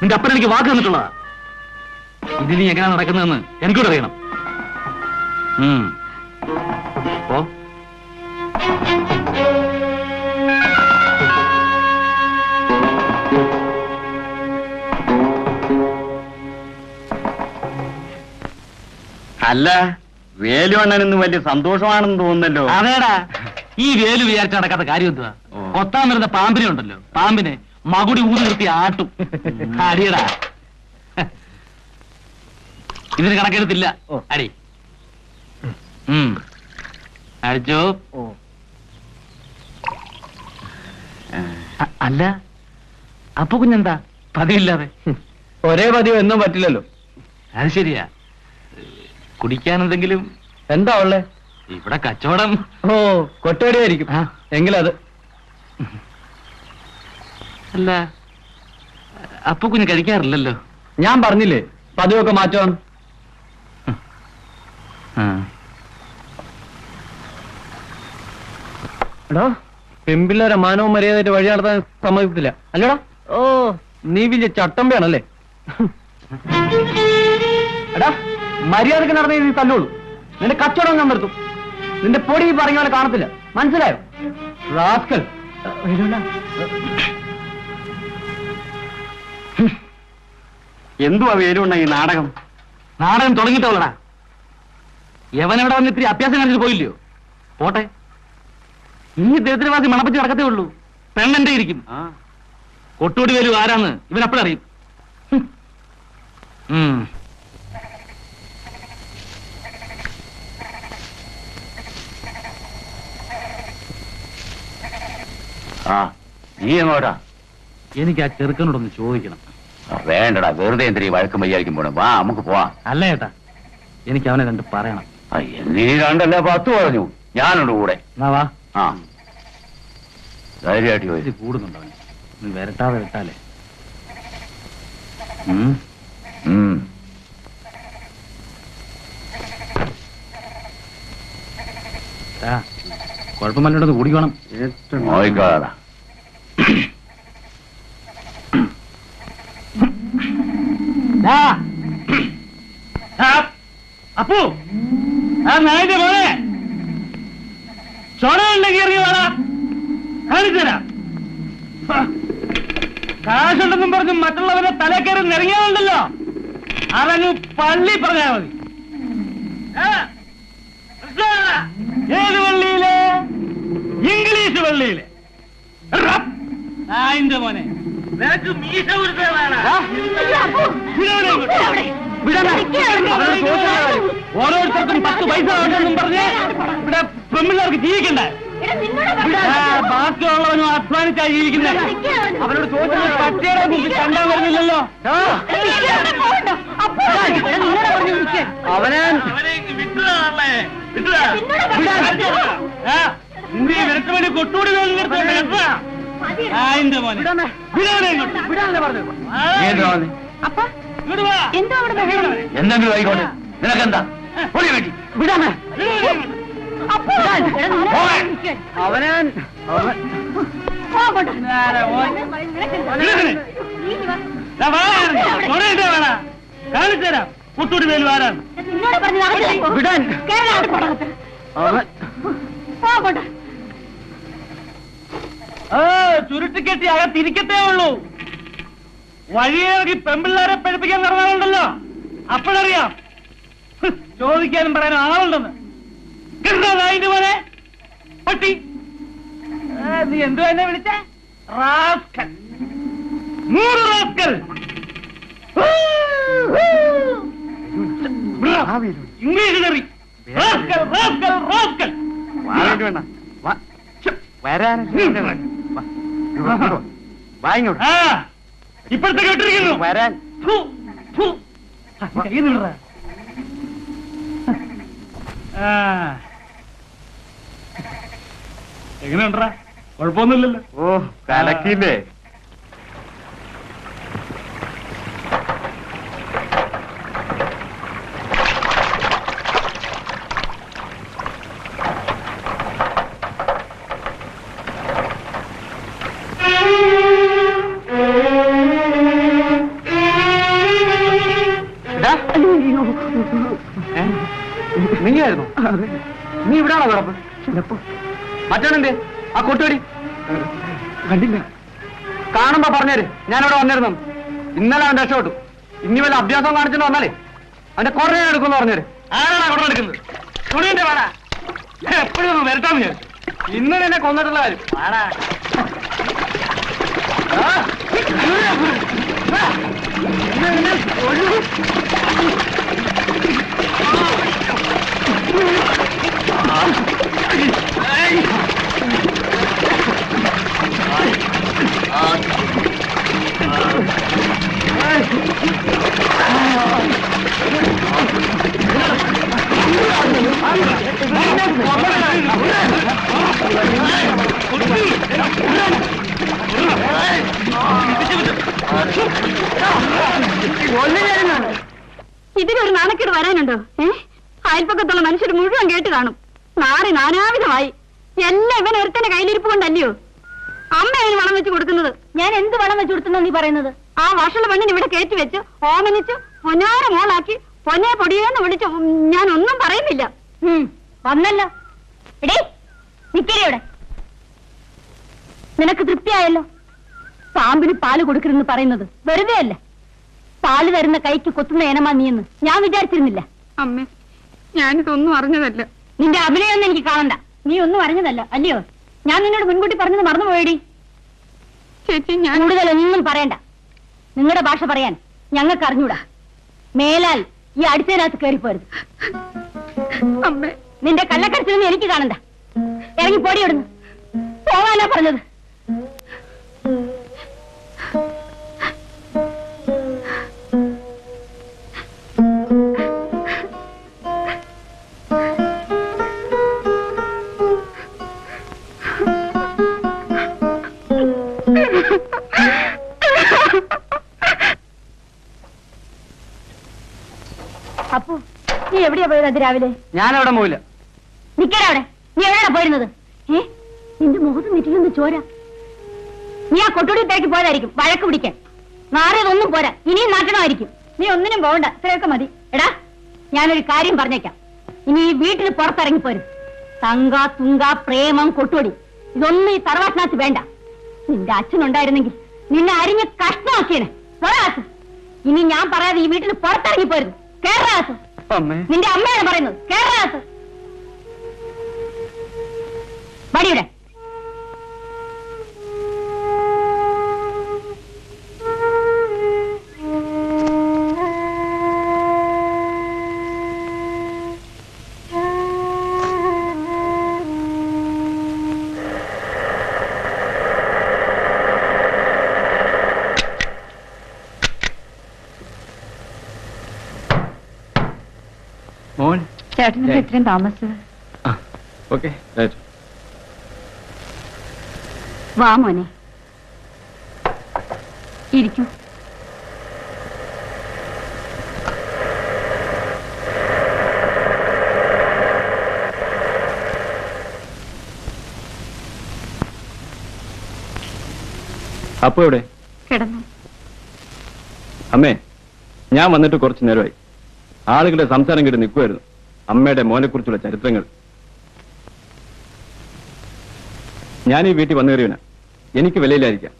നിന്റെ അപ്പൻ എനിക്ക് വാക്ക് തന്നിട്ടുള്ളതാ. ഇത് നീ എങ്ങനെയാ നടക്കുന്നതെന്ന് എനിക്കൂടെ അറിയണം. ഓ അല്ല, വേലുവണ്ണനെന്ന് വലിയ സന്തോഷമാണെന്ന് തോന്നുന്നല്ലോ. അതേടാ, ഈ വേലു വിചാരിച്ച നടക്കാത്ത കാര്യം എന്തുവാ? കൊത്താൻ വരുന്ന പാമ്പിനെ ഉണ്ടല്ലോ, പാമ്പിനെ മകുടി ഊതി നിർത്തി ആട്ടും. അടിയടാ, ഇതിന് കണക്കെടുത്തില്ല. അടി അടിച്ചോ. അല്ല, അപ്പൊ കുഞ്ഞെന്താ പതിവില്ലാതെ? ഒരേ പതിവ് എന്നും പറ്റില്ലല്ലോ. അത് ശരിയാ. കുടിക്കാൻ എന്തെങ്കിലും? എന്താ ഉള്ളേ? ഇവിടെ കച്ചവടം. ഓ, കൊട്ടേടിയായിരിക്കും. എങ്കിലത്. അല്ല, അപ്പൊ കുഞ്ഞ് കഴിക്കാറില്ലല്ലോ. ഞാൻ പറഞ്ഞില്ലേ പതിവൊക്കെ മാറ്റം. എടോ, പെമ്പിള്ളേരെ മാനവും മര്യാദയായിട്ട് വഴി നടത്താൻ സമ്മതിക്കത്തില്ല അല്ലടാ? ഓ, നീ വലിയ ചട്ടമ്പയാണല്ലേ? എടാ, മര്യാദക്ക് നടന്നേ നീ തല്ലുള്ളൂ. നിന്റെ കച്ചവടം ഞാൻ നിർത്തും. നിന്റെ പൊടി ഈ പറഞ്ഞ പോലെ കാണത്തില്ല, മനസ്സിലായോ? റാസ്കൽ. എന്തുവാ വേലുണ്ട ഈ നാടകം? നാടകം തുടങ്ങിയിട്ടോളടാ. യവനെവിടെ വന്ന് ഇത്തിരി അഭ്യാസം കാണിച്ചിട്ട് പോയില്ലയോ? പോട്ടെ, ഈ ദരിദ്രവാസി മണപ്പറ്റി നടക്കത്തേ ഉള്ളൂ. പെണ്ണെന്റെ ഇരിക്കും. കൊട്ടൂടി വേലു ആരാന്ന് ഇവൻ അപ്പോഴറിയും. നീ എങ്ങോട്ടാ? എനിക്ക് ആ ചെറുക്കനോടൊന്ന് ചോദിക്കണം. വേണ്ടടാ, വെറുതെ എന്തിനാ വഴക്കും വയ്യായിരിക്കും പോണം. വാ, നമുക്ക് പോവാം. അല്ല ചേട്ടാ, എനിക്ക് അവനെ കണ്ട് പറയണം. നീ 2 അല്ല 10 പറഞ്ഞു. ഞാനുണ്ട് കൂടെ. എന്നാ വാ. ആ, ധൈര്യമായിട്ട് പോയി. കൂടുന്നുണ്ടോ അവന്? നീ വരട്ടാതെ വിട്ടാലേ. കുഴപ്പമല്ലോടത് കൂടിക്കണം. നോയിക്കാടാ. അപ്പു, ആ നായന്റെ മോനെ ചുണയുണ്ടെങ്കിൽ ഇറങ്ങി വേണ കാണിച്ചരാ. കാശുണ്ടെന്നും പറഞ്ഞ് മറ്റുള്ളവരെ തലക്കയറി നിറങ്ങിയാലുണ്ടല്ലോ, അതങ്ങ് പള്ളി പറഞ്ഞാൽ മതി. ഏത് പള്ളിയിലെ? ഇംഗ്ലീഷ് പള്ളിയിലെ. നായിന്റെ മോനെ, നിനക്ക് മീശ ഓരോരുത്തർക്കും 10 പൈസ ഉണ്ടെന്നും പറഞ്ഞ് ഇവിടെ പെമ്പിള്ളേർക്ക് ജീവിക്കണ്ടേ? ബാക്കിയുള്ളവനും അധ്വാനിച്ചാ ജീവിക്കുന്നത്. അവരോട് ചോദിച്ചാൽ പട്ടിയുടെ മുമ്പിൽ കണ്ടാൻ വരുന്നില്ലല്ലോ. അവനെ വിട്ടതാണല്ലേ? നിനക്ക് വേണ്ടി കൊട്ടൂടി ആയിന്റെ മോനെ എന്തെങ്കിലും ആയിക്കോട്ടെ, നിനക്കെന്താ? വിടാമേ. അവനെ കാണിച്ചുതരാം കൊട്ടൂടി വേലു ആരാണ്. വിടാൻ. ചുരുട്ടിക്കെട്ടി അകത്തിരിക്കത്തേ ഉള്ളൂ. വഴിയിറങ്ങി പെമ്പിള്ളേരെ പഠിപ്പിക്കാൻ നടന്നാലുണ്ടല്ലോ, അപ്പോഴറിയാം ചോദിക്കാനും പറയാനും ആളുണ്ടെന്ന്. അതിന്റെ പോലെ പട്ടി, നീ എന്തോ എന്നെ വിളിച്ചേ? Rascal, 100 rascal. ഇംഗ്ലീഷ് കറി. Rascal, rascal, rascal. ഇപ്പോഴത്തെ കേട്ടിരിക്കുന്നു. വരാൻ. എങ്ങനെയുണ്ടാ? കുഴപ്പമൊന്നുമില്ലല്ലോ. ഓ, കലക്കില്ലേ? നീയായിരുന്നു? നീ ഇവിടാണോ കിടപ്പ്? മറ്റോനെന്തേ? ആ കൊട്ടുപടി കണ്ടില്ല. കാണുമ്പോ പറഞ്ഞേര്, ഞാനിവിടെ വന്നിരുന്നു. ഇന്നലെ അവൻ രക്ഷപ്പെട്ടു. ഇനി വല്ല അഭ്യാസം കാണിച്ചിട്ട് വന്നാലേ അവന്റെ കുറേ എടുക്കുമെന്ന് പറഞ്ഞേര്. ആരാണ് അവിടെ എടുക്കുന്നത്? തുണിന്റെ വേണ എപ്പോഴും വരട്ടാന്ന് വിചാരിച്ചു. ഇന്നലെ എന്നെ കൊന്നിട്ടുള്ള കാര്യം. ഇതിലൊരു നാണക്കേട് വരാനുണ്ടോ? അയൽപ്പക്കത്തുള്ള മനുഷ്യർ മുഴുവൻ കേട്ട് കാണും. നാറി നാനാവിധമായി. എല്ലാം ഇവൻ ഒരുത്തന്റെ കയ്യിലിരിപ്പ് കൊണ്ടല്ലയോ അമ്മ അതിന് വളം വെച്ച് കൊടുക്കുന്നത്. ഞാൻ എന്ത് വളം വെച്ച് കൊടുക്കുന്ന നീ പറയുന്നത്? ആ വഷള പെണ്ണിന് ഇവിടെ കയറ്റി വെച്ച് ഓമനിച്ച് പൊന്നാര മോളാക്കി പൊന്നെ പൊടിയെന്ന് വിളിച്ചു. ഞാൻ ഒന്നും പറയുന്നില്ല. വന്നല്ലോ, എടേ നിക്കടെ. നിനക്ക് തൃപ്തിയായല്ലോ. പാമ്പിന് പാല് കൊടുക്കരുതെന്ന് പറയുന്നത് വെറുതെ അല്ല. പാല് തരുന്ന കൈക്ക് കൊത്തുന്ന ഏനമാ നീയെന്ന് ഞാൻ വിചാരിച്ചിരുന്നില്ല. അമ്മേ, ഞാനിതൊന്നും അറിഞ്ഞതല്ല. നിന്റെ അഭിനയൊന്നും എനിക്ക് കാണണ്ട. നീ ഒന്നും അറിഞ്ഞതല്ല അല്ലയോ? ഞാൻ നിന്നോട് മുൻകൂട്ടി പറഞ്ഞത് മറന്നുപോയടി. ചേച്ചി, ഞാൻ കൂടുതലൊന്നും പറയണ്ട. നിങ്ങളുടെ ഭാഷ പറയാൻ ഞങ്ങൾക്ക് അറിഞ്ഞൂടാ. മേലാൽ ഈ അടുത്തതിനകത്ത് കയറിപ്പോരുത്. അമ്മേ, നിന്റെ കള്ളക്കരച്ചിലൊന്നും എനിക്ക് കാണണ്ട. ഇറങ്ങി പൊടിയിടുന്നു. പോവാനാ പറഞ്ഞത്. അപ്പോ നീ എവിടെയാ പോയത് അതിരാവിലെ? ഞാൻ അവിടെ പോയില്ല. നിക്കടാ അവിടെ. നീ എവിടെയാ പോയിരുന്നത്? നിന്റെ മുഖത്ത് നെറ്റിലൊന്ന് ചോര. നീ ആ കൊട്ടൂടി തിരക്കി പോയതായിരിക്കും വഴക്ക് പിടിക്കാൻ. നാറിയതൊന്നും പോരാ, ഇനിയും നാട്ടണമായിരിക്കും. നീ ഒന്നിനും പോകണ്ട, ഇത്രയൊക്കെ മതി. എടാ, ഞാനൊരു കാര്യം പറഞ്ഞേക്കാം. ഇനി ഈ വീട്ടിൽ പുറത്തിറങ്ങിപ്പോരും. തങ്ക തുങ്ക പ്രേമം കൊട്ടുപടി ഇതൊന്നും ഈ തറവാട്ടിനകത്ത് വേണ്ട. നിന്റെ അച്ഛനുണ്ടായിരുന്നെങ്കിൽ നിന്നെ അരിഞ്ഞ് കഷ്ണമാക്കിയേനെ. വരാസ്, ഇനി ഞാൻ പറയാതെ ഈ വീട്ടിൽ പുറത്തിറങ്ങിപ്പോരുന്നു. കേറാസ്. നിന്റെ അമ്മയാണ് പറയുന്നത്. കേറാസ്. വടിയുടെ മോൻ ചേട്ടന് ഇത്രയും താമസിച്ചത്? Okay right. വാ മോനെ, ഇരിക്കൂ. അപ്പോ എവിടെ? കിടന്നു. അമ്മേ, ഞാൻ വന്നിട്ട് കുറച്ചു നേരമായി. ആളുകളുടെ സംസാരം കേട്ട് നിൽക്കുമായിരുന്നു. അമ്മയുടെ മോനെ കുറിച്ചുള്ള ചരിത്രങ്ങൾ. ഞാൻ ഈ വീട്ടിൽ വന്നു കയറിയവനാ. എനിക്ക് വിലയിലായിരിക്കാം.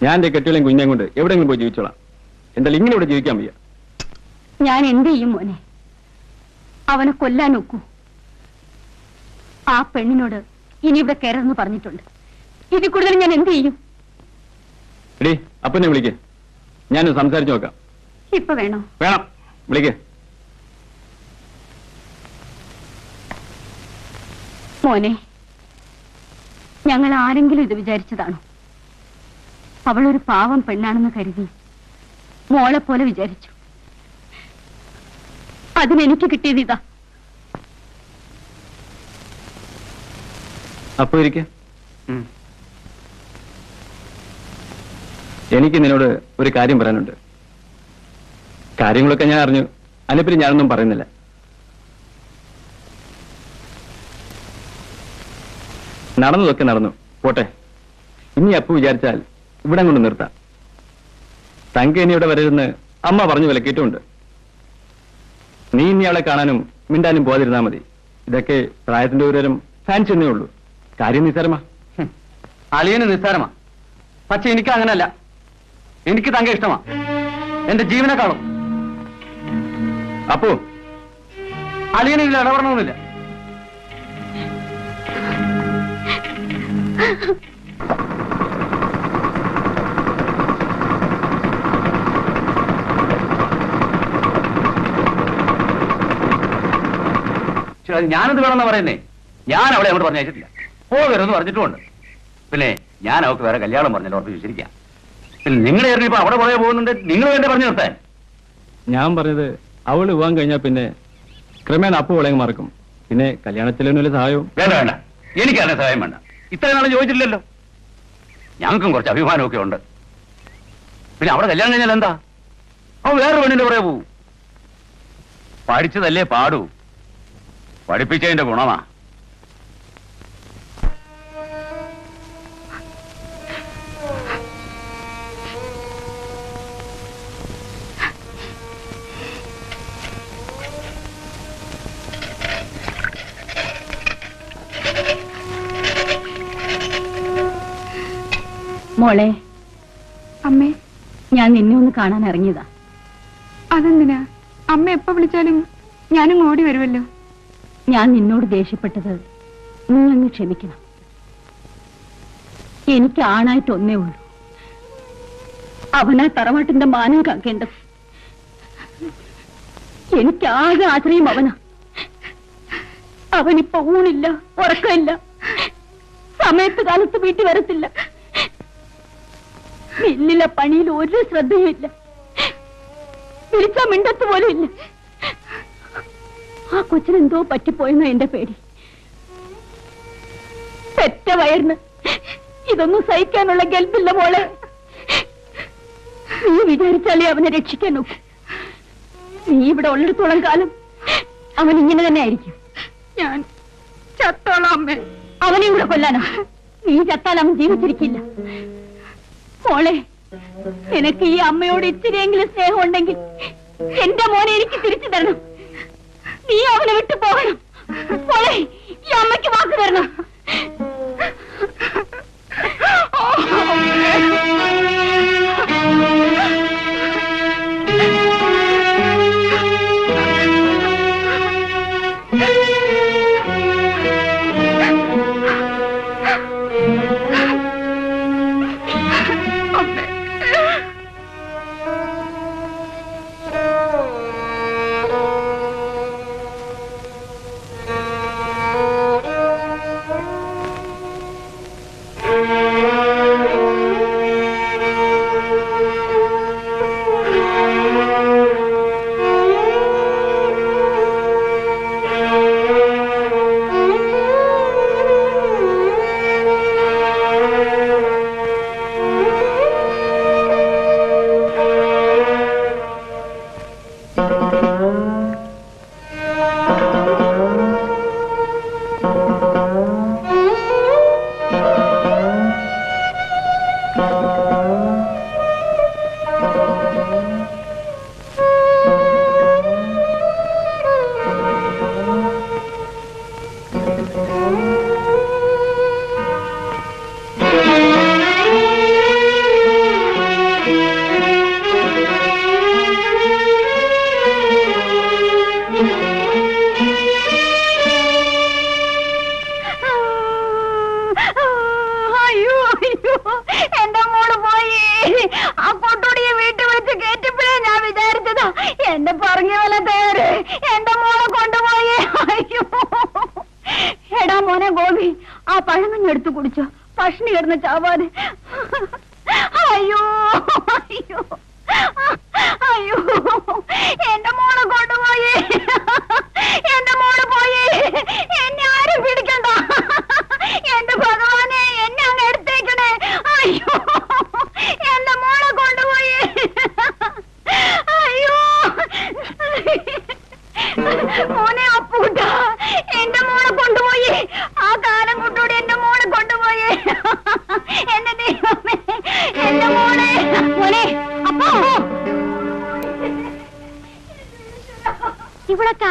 ഞാൻ എന്റെ കെട്ടികളെയും കുഞ്ഞാൻ കൊണ്ട് എവിടെയെങ്കിലും പോയി ജീവിച്ചോളാം. എന്തായാലും ഇങ്ങനെ ഇവിടെ ജീവിക്കാൻ വയ്യ. ഞാൻ എന്ത് ചെയ്യും മോനെ? അവനെ കൊല്ലാൻ നോക്കൂ. ആ പെണ്ണിനോട് ഇനി ഇവിടെ കയറുമെന്ന് പറഞ്ഞിട്ടുണ്ട്. ഇതിൽ കൂടുതൽ ഞാൻ എന്ത് ചെയ്യും? എടീ, അപ്പനെ വിളിക്കേ, ഞാനൊന്ന് സംസാരിച്ചു നോക്കാം. ഇപ്പൊ വേണോ? വേണം, വിളിക്കേ. മോനെ, ഞങ്ങൾ ആരെങ്കിലും ഇത് വിചാരിച്ചതാണോ? അവളൊരു പാവം പെണ്ണാണെന്ന് കരുതി മോളെ പോലെ വിചാരിച്ചു. അതിനെനിക്ക് കിട്ടിയത് ഇതാ. അപ്പൊ ഇരിക്കെ. എനിക്ക് നിന്നോട് ഒരു കാര്യം പറയാനുണ്ട്. കാര്യങ്ങളൊക്കെ ഞാൻ അറിഞ്ഞു. അതിനെപ്പറ്റി ഞാനൊന്നും പറയുന്നില്ല. നടന്നതൊക്കെ നടന്നു പോട്ടെ. ഇനി അപ്പു വിചാരിച്ചാൽ ഇവിടെ കൊണ്ട് നിർത്താം. തങ്ക ഇനി ഇവിടെ വരരുന്ന് അമ്മ പറഞ്ഞു വിലക്കിയിട്ടുമുണ്ട്. നീ ഇനി അവളെ കാണാനും മിണ്ടാനും പോകാതിരുന്നാ മതി. ഇതൊക്കെ പ്രായത്തിന്റെ ഒരു ഫാൻസ് എന്നേ ഉള്ളൂ. കാര്യം നിസ്സാരമാ. അളിയന് നിസ്സാരമാ. പക്ഷെ എനിക്ക് അങ്ങനല്ല. എനിക്ക് തങ്ക ഇഷ്ടമാ, എന്റെ ജീവനെക്കാളും. അപ്പോ അളിയന് ഇതിൽ ഇടപെടണമെന്നില്ല. ഞാനത് വേണമെന്നാ പറയുന്നേ. ഞാൻ അവളെ അങ്ങോട്ട് പറഞ്ഞയച്ചിട്ടില്ല. പോകരുതെന്ന് പറഞ്ഞിട്ടുമുണ്ട്. പിന്നെ ഞാൻ അവൾക്ക് വേറെ കല്യാണം പറഞ്ഞല്ലോ, ഉറപ്പ് വിശ്വസിക്കാം. പിന്നെ നിങ്ങളുടെ ഇപ്പൊ അവിടെ പുറകെ പോകുന്നുണ്ട്. നിങ്ങൾ വേണ്ടി പറഞ്ഞു നിർത്താൻ. ഞാൻ പറഞ്ഞത് അവള് പോകാൻ കഴിഞ്ഞാൽ പിന്നെ ക്രമേണ അപ്പു വിളങ്ങി മറക്കും. പിന്നെ കല്യാണത്തിലും വല്ല സഹായവും വേണ്ട വേണ്ട, എനിക്കതിനെ സഹായം വേണ്ട. ഇത്രയും നാളെ ചോദിച്ചില്ലല്ലോ. ഞങ്ങൾക്കും കുറച്ച് അഭിമാനമൊക്കെ ഉണ്ട്. പിന്നെ അവിടെ കല്യാണം കഴിഞ്ഞാൽ എന്താ? അവൻ വേറെ പെണ്ണിന്റെ പുറകെ പോവും. പഠിച്ചതല്ലേ പാടൂ. പഠിപ്പിച്ചതിന്റെ ഗുണമാ. മോളെ, അമ്മേ, ഞാൻ നിന്നെ ഒന്ന് കാണാൻ ഇറങ്ങിയതാ. അതെന്തിനാ? അമ്മ എപ്പോ വിളിച്ചാലും ഞാനും ഓടി വരുമല്ലോ. ഞാൻ നിന്നോട് ദേഷ്യപ്പെട്ടത് നീ അങ്ങ് ക്ഷമിക്കണം. എനിക്ക് ആണായിട്ട് ഒന്നേ ഉള്ളൂ. അവനാ തറവാട്ടിന്റെ മാനം കാക്കേണ്ടത്. എനിക്ക് ആകെ ആശ്രയം അവനാ. അവനിപ്പോ ഊണില്ല, ഉറക്കമില്ല, സമയത്ത് കാലത്ത് വീട്ടിൽ വരത്തില്ല, മില്ലിലെ പണിയിൽ ഒരു ശ്രദ്ധയും ഇല്ല, വിളിച്ചാ മിണ്ടത്ത് പോലും ഇല്ല. ആ കൊച്ചിനെന്തോ പറ്റിപ്പോയെന്ന എന്റെ പേടി. പെറ്റ വയറിന് ഇതൊന്നും സഹിക്കാനുള്ള ഗൽപ്പില്ല മോളെ. നീ വിചാരിച്ചാലേ അവനെ രക്ഷിക്കാൻ നോക്കും. നീ ഇവിടെ ഉള്ളിടത്തോളം കാലം അവൻ ഇങ്ങനെ തന്നെ ആയിരിക്കും. ഞാൻ ചത്തോളാം അമ്മേ. അവനെ കൂടെ കൊല്ലാനോ? നീ ചത്താൽ അവൻ ജീവിച്ചിരിക്കില്ല. മോളെ, നിനക്ക് ഈ അമ്മയോട് ഇച്ചിരിയെങ്കിലും സ്നേഹം ഉണ്ടെങ്കിൽ എന്റെ മോനെ എനിക്ക് തിരിച്ചു തരണം. നീ അവനെ വിട്ടു പോകണം. മോളെ, ഈ അമ്മയ്ക്ക് വാക്ക് തരണം.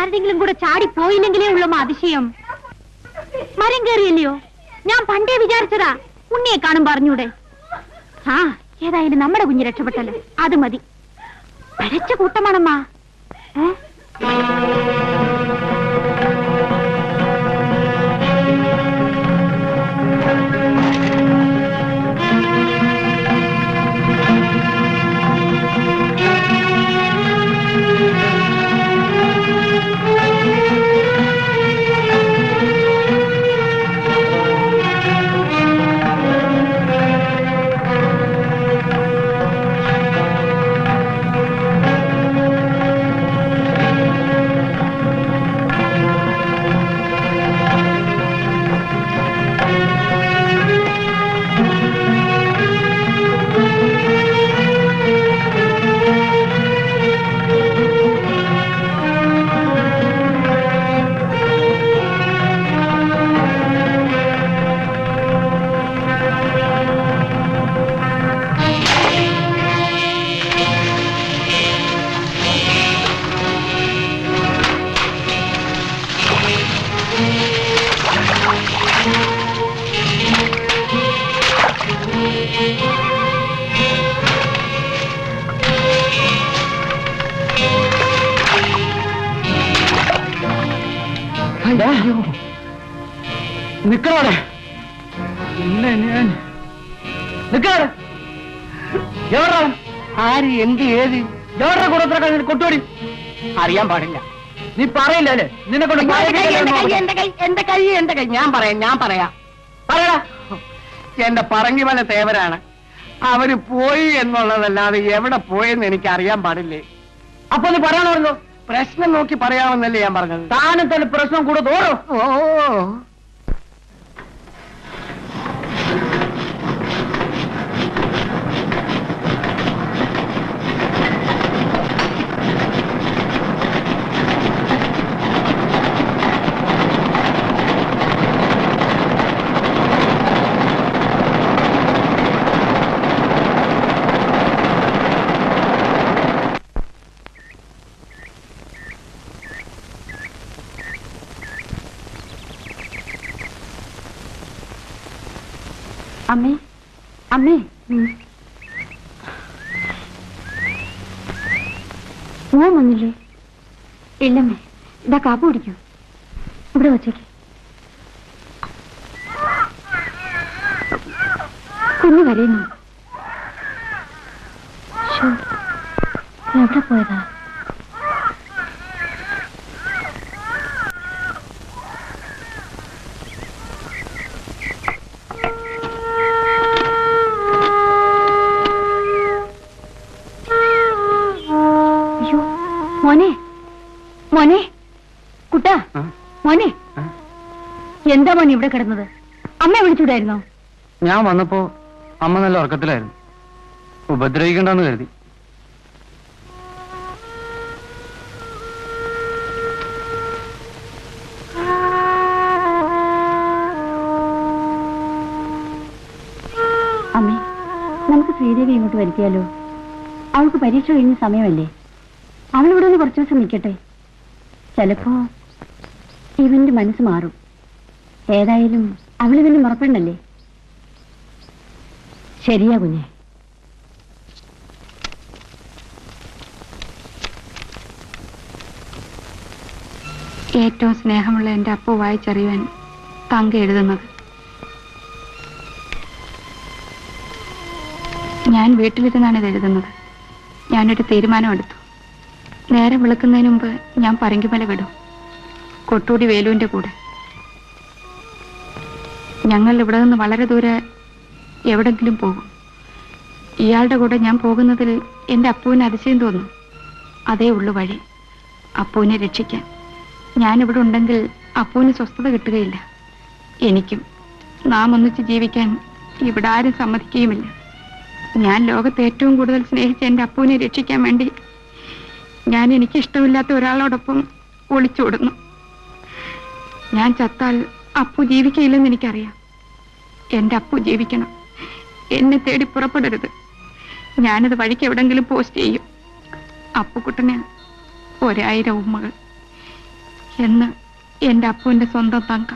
ആരെങ്കിലും കൂടെ ചാടി പോയില്ലെങ്കിലേ ഉള്ളൂ അതിശയം. മരം കയറിയല്ലയോ? ഞാൻ പണ്ടേ വിചാരിച്ചതാ ഉണ്ണിയെ കാണും പറഞ്ഞൂടെ. ആ, ഏതായാലും നമ്മുടെ കുഞ്ഞ് രക്ഷപ്പെട്ടല്ലോ, അത് മതി. പഴച്ച കൂട്ടമാണമ്മ. അയ്യോ, നിക്കണോടെ ഇല്ല, ഞാൻ നിക്കണോടെ. എവിടെ ആര് എന്ത് ഏത് എവിടെ കൂടത്തിനൊക്കെ കൊട്ടുപടി അറിയാൻ പാടില്ല. നീ പറയില്ല അല്ലേ? നിന്നെ കൊണ്ട് എന്റെ കൈ ഞാൻ പറയാം പറയടാ. എന്റെ പറങ്ങി വല തേവരാണ്. അവര് പോയി എന്നുള്ളതല്ലാതെ എവിടെ പോയെന്ന് എനിക്ക് അറിയാൻ പാടില്ലേ. അപ്പൊ നീ പറയാണല്ലോ, പ്രശ്നം നോക്കി പറയാമെന്നല്ലേ ഞാൻ പറഞ്ഞത്. താനും തന്നെ പ്രശ്നം കൂടെ തോറോ. ഓ, അമ്മേ, അമ്മേ, മോൻ വന്നില്ലേ? ഇല്ലമ്മേ, ഇതാ കാപ്പ് കുടിക്കൂ. ഇവിടെ വച്ചേക്ക്. കുഞ്ഞു കരയുന്നു. എവിടെ പോയതാ? മോനെ, മോനെ, കുട്ടാ, മോനെ, എന്താ മോനെ ഇവിടെ കിടന്നത്? അമ്മയെ വിളിച്ചൂടായിരുന്നോ? ഞാൻ വന്നപ്പോ അമ്മ നല്ല ഉറക്കത്തിലായിരുന്നു. ഉപദ്രവിക്കണ്ടെന്ന് കരുതി. അമ്മേ, നമുക്ക് ശ്രീദേവി ഇങ്ങോട്ട് വരുത്തിയാലോ? അവൾക്ക് പരീക്ഷ കഴിഞ്ഞ സമയമല്ലേ? അവളിവിടെ ഒന്ന് കുറച്ചു ദിവസം നിൽക്കട്ടെ. ചിലപ്പോ ഇവന്റെ മനസ്സ് മാറും. ഏതായാലും അവളിവന്റെ മറപ്പെണ്ണല്ലേ? ശരിയാ കുഞ്ഞെ. ഏറ്റവും സ്നേഹമുള്ള എന്റെ അപ്പു വായിച്ചറിയുവാൻ തങ്ക എഴുതുന്നത്. ഞാൻ വീട്ടിലിരുന്നാണ് ഇത് എഴുതുന്നത്. ഞാനൊരു തീരുമാനമെടുത്തു. നേരം വിളിക്കുന്നതിന് മുമ്പ് ഞാൻ പറങ്കിമല വിടും, കൊട്ടൂടി വേലുവിന്റെ കൂടെ. ഞങ്ങൾ ഇവിടെ നിന്ന് വളരെ ദൂരെ എവിടെങ്കിലും പോകും. ഇയാളുടെ കൂടെ ഞാൻ പോകുന്നതിൽ എന്റെ അപ്പുവിന് അതിശയം തോന്നും. അതേ ഉള്ളു വഴി അപ്പുവിനെ രക്ഷിക്കാൻ. ഞാനിവിടെ ഉണ്ടെങ്കിൽ അപ്പുവിന് സ്വസ്ഥത കിട്ടുകയില്ല. എനിക്കും നാം ഒന്നിച്ച് ജീവിക്കാൻ ഇവിടെ ആരും സമ്മതിക്കുകയുമില്ല. ഞാൻ ലോകത്ത് ഏറ്റവും കൂടുതൽ സ്നേഹിച്ച എന്റെ അപ്പുവിനെ രക്ഷിക്കാൻ വേണ്ടി ഞാൻ എനിക്കിഷ്ടമില്ലാത്ത ഒരാളോടൊപ്പം ഒളിച്ചോടുന്നു. ഞാൻ ചത്താൽ അപ്പു ജീവിക്കയില്ലെന്ന് എനിക്കറിയാം. എന്റെ അപ്പു ജീവിക്കണം. എന്നെ തേടി പുറപ്പെടരുത്. ഞാനത് വഴിക്ക് എവിടെങ്കിലും പോസ്റ്റ് ചെയ്യും. അപ്പുക്കുട്ടന് 1000 ഉമ്മകൾ എന്ന് എന്റെ അപ്പുവിന്റെ സ്വന്തം തങ്ക.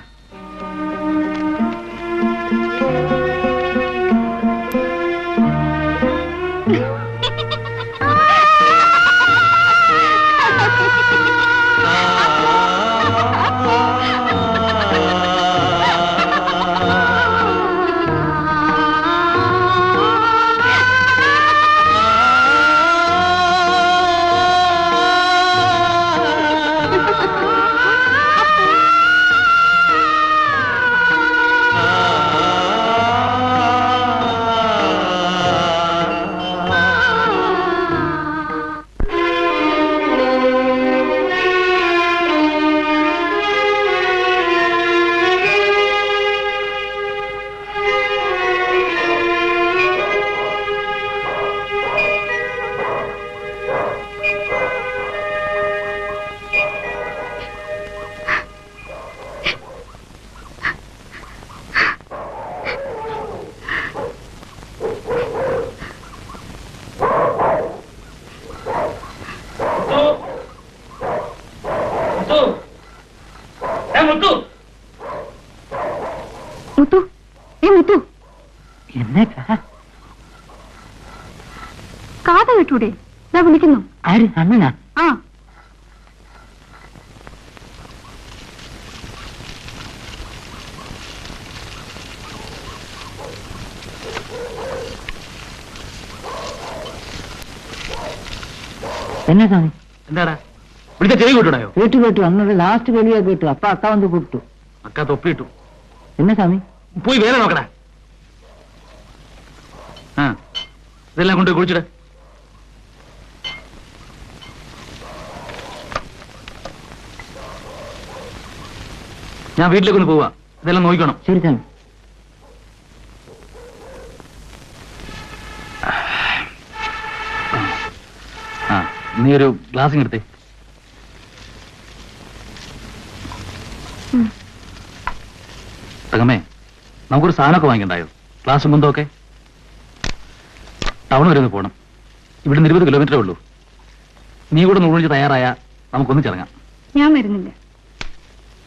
കാത കേട്ടൂടെ? ഇതാ വിളിക്കുന്നു. ആര്? അണ്ണനാ? ആ, എന്നാ സ്വാമി? എന്താടാ വിളിച്ച ചെവി കൂട്ടണയോ? കേട്ടു അന്നത്തെ ലാസ്റ്റ് കളിയാ കേട്ടു. അപ്പ അക്ക വന്ന് കൂട്ടു. അക്ക തൊപ്പിയിട്ടു. എന്നാ സ്വാമി? പോയി വേറെ നോക്കടാ. ആ ഇതെല്ലാം കൊണ്ട് കുളിച്ചിട. ഞാൻ വീട്ടിലേക്കൊന്ന് പോവാ. ഇതെല്ലാം നോക്കണം. ശരി സ്വാമി. ആ നീ ഒരു ഗ്ലാസ് എടുത്തേ. തകമേ നമുക്കൊരു സാധനമൊക്കെ വാങ്ങിക്കണ്ടായോ? ക്ലാസ് ബന്ധമൊക്കെ ടൗൺ വരെ ഒന്ന് പോകണം. ഇവിടെ 20 കിലോമീറ്ററേ ഉള്ളൂ. നീ കൂടെ നൂറിഞ്ച് തയ്യാറായ നമുക്കൊന്നും ചിറങ്ങാം. ഞാൻ വരുന്നില്ല.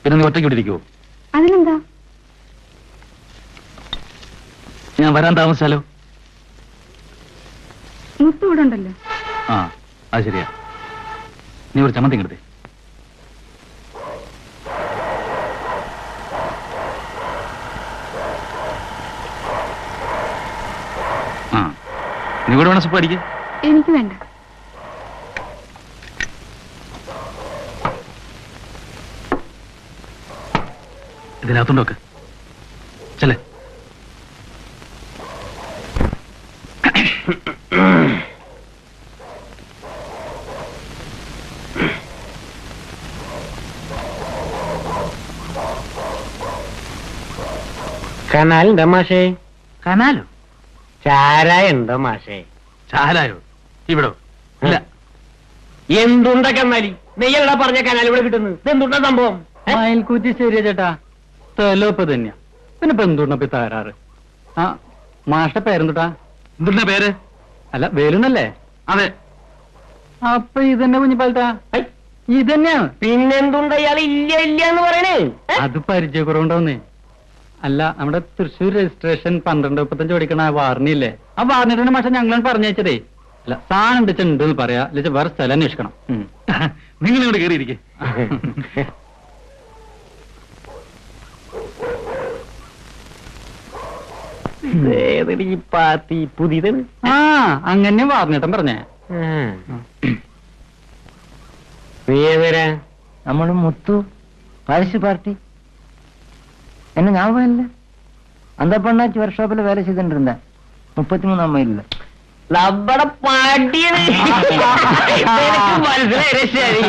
പിന്നെ നീ ഒറ്റയ്ക്ക് ഇവിടെ ഇരിക്കുവോ? അതിനെന്താ? ഞാൻ വരാൻ താമസിച്ചാലോ? മുത്തു ഇവിടെ ഉണ്ടല്ലോ. ആ അത് ശരിയാ. നീ ഒരു ചമ്മന്തി എടുത്തേ. ആ നീ കൂടെ വേണം സുപ്പ് അടിക്ക്. എനിക്ക് വേണ്ട. ഇതിനകത്തുണ്ടോക്ക് ചെല്ലേ. കനാലുണ്ടോ മാഷേ? കനാലോ? ചാരായ ഉണ്ടോ മാഷേ? ചാലായോ? ഇവിടോ? ഇല്ല. എന്തുണ്ട കന്നാലി? നെയ്യല്ലടാ പറഞ്ഞ കനാൽ ഇവിടെ കിട്ടുന്നത്. ഇതെന്തുണ്ടാ സംഭവം? മയിൽക്കൂറ്റി ശരിയാ ചേട്ടാ. സ്ഥലം തന്നെയാ. പിന്നെ ഇപ്പൊ എന്തുണ്ടപ്പ തകരാറ്? ആ മാഷ്ട പേരെന്തുട്ടാ? എന്തുണ്ടാ പേര്? അല്ല വേലുന്നല്ലേ? അതെ. അപ്പൊ ഇതന്നെ കുഞ്ഞിപ്പാലത്താ? ഇതന്നെയാണ്. പിന്നെന്തുണ്ട ഇയാൾ ഇല്ല ഇല്ല എന്ന് പറയണേ? അത് പരിചയക്കുറവുണ്ടോന്നേ. അല്ല നമ്മുടെ തൃശ്ശൂർ രജിസ്ട്രേഷൻ 1235 ഓടിക്കണ വാർണിയില്ലേ? ആ വാർണിയുടെ മാഷ ഞങ്ങളാണ് പറഞ്ഞയച്ചതേ. അല്ല സാധനം ഉണ്ടെന്ന് പറയാ. അല്ലെ വേറെ സ്ഥലം അന്വേഷിക്കണം. നിങ്ങൾ ഇവിടെ കയറിയിരിക്കെ. പാർട്ടി പുതിയത്. ആ അങ്ങനെ വാർണിട്ടൻ പറഞ്ഞേ. നീ ഏതരാ? നമ്മള് മുത്തു പാരിഷ് പാർട്ടി. என்ன ஞாபகம் இல்ல? அந்த பொண்ணாச்சு ஒர்க் ஷாப்ல வேலை செய்துட்டு இருந்தேன். 33 மைல்ல. നമ്മുടെ പാട്ടിയത് മനസ്സിലായി. ശരി.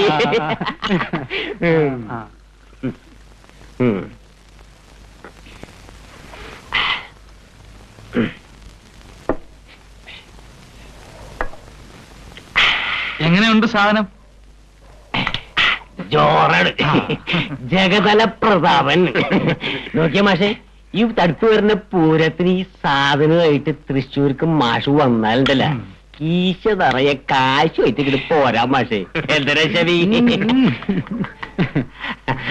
എങ്ങനെയുണ്ട് സാധനം? ജോറാണ്. ജഗതല പ്രതാപൻ. നോക്കിയ മാഷെ, ഈ തടുത്തു വരുന്ന പൂരത്തിന് ഈ സാധനമായിട്ട് തൃശ്ശൂർക്ക് മാഷ് വന്നാലുണ്ടല്ല കീശ നിറയെ കാശുമായിട്ട് ഇങ്ങോട്ട് പോരാ മാഷെ. എന്താ ശരി?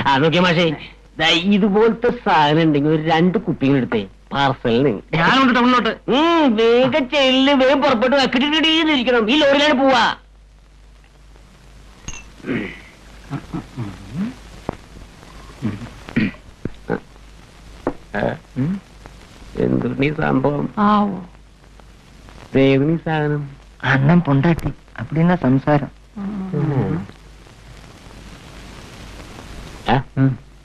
ആ നോക്കിയ മാഷെ, ഇതുപോലത്തെ സാധനം ഉണ്ടെങ്കിൽ ഒരു 2 കുപ്പികൾ എടുത്തേ പാർസലിന്. ഞാനുണ്ട് ടൗണിലോട്ട്. വേഗം ചെല്ല്, വേഗം പുറപ്പെട്ടു കിട്ടിയിരിക്കണം. ഈ ലോറിയിലാണ് പോവാ. എന്തുണീ സംഭവം? വേഗം സാധനം അണ്ണൻ പൊണ്ടാട്ടി அப்படின்னா സംസാരം.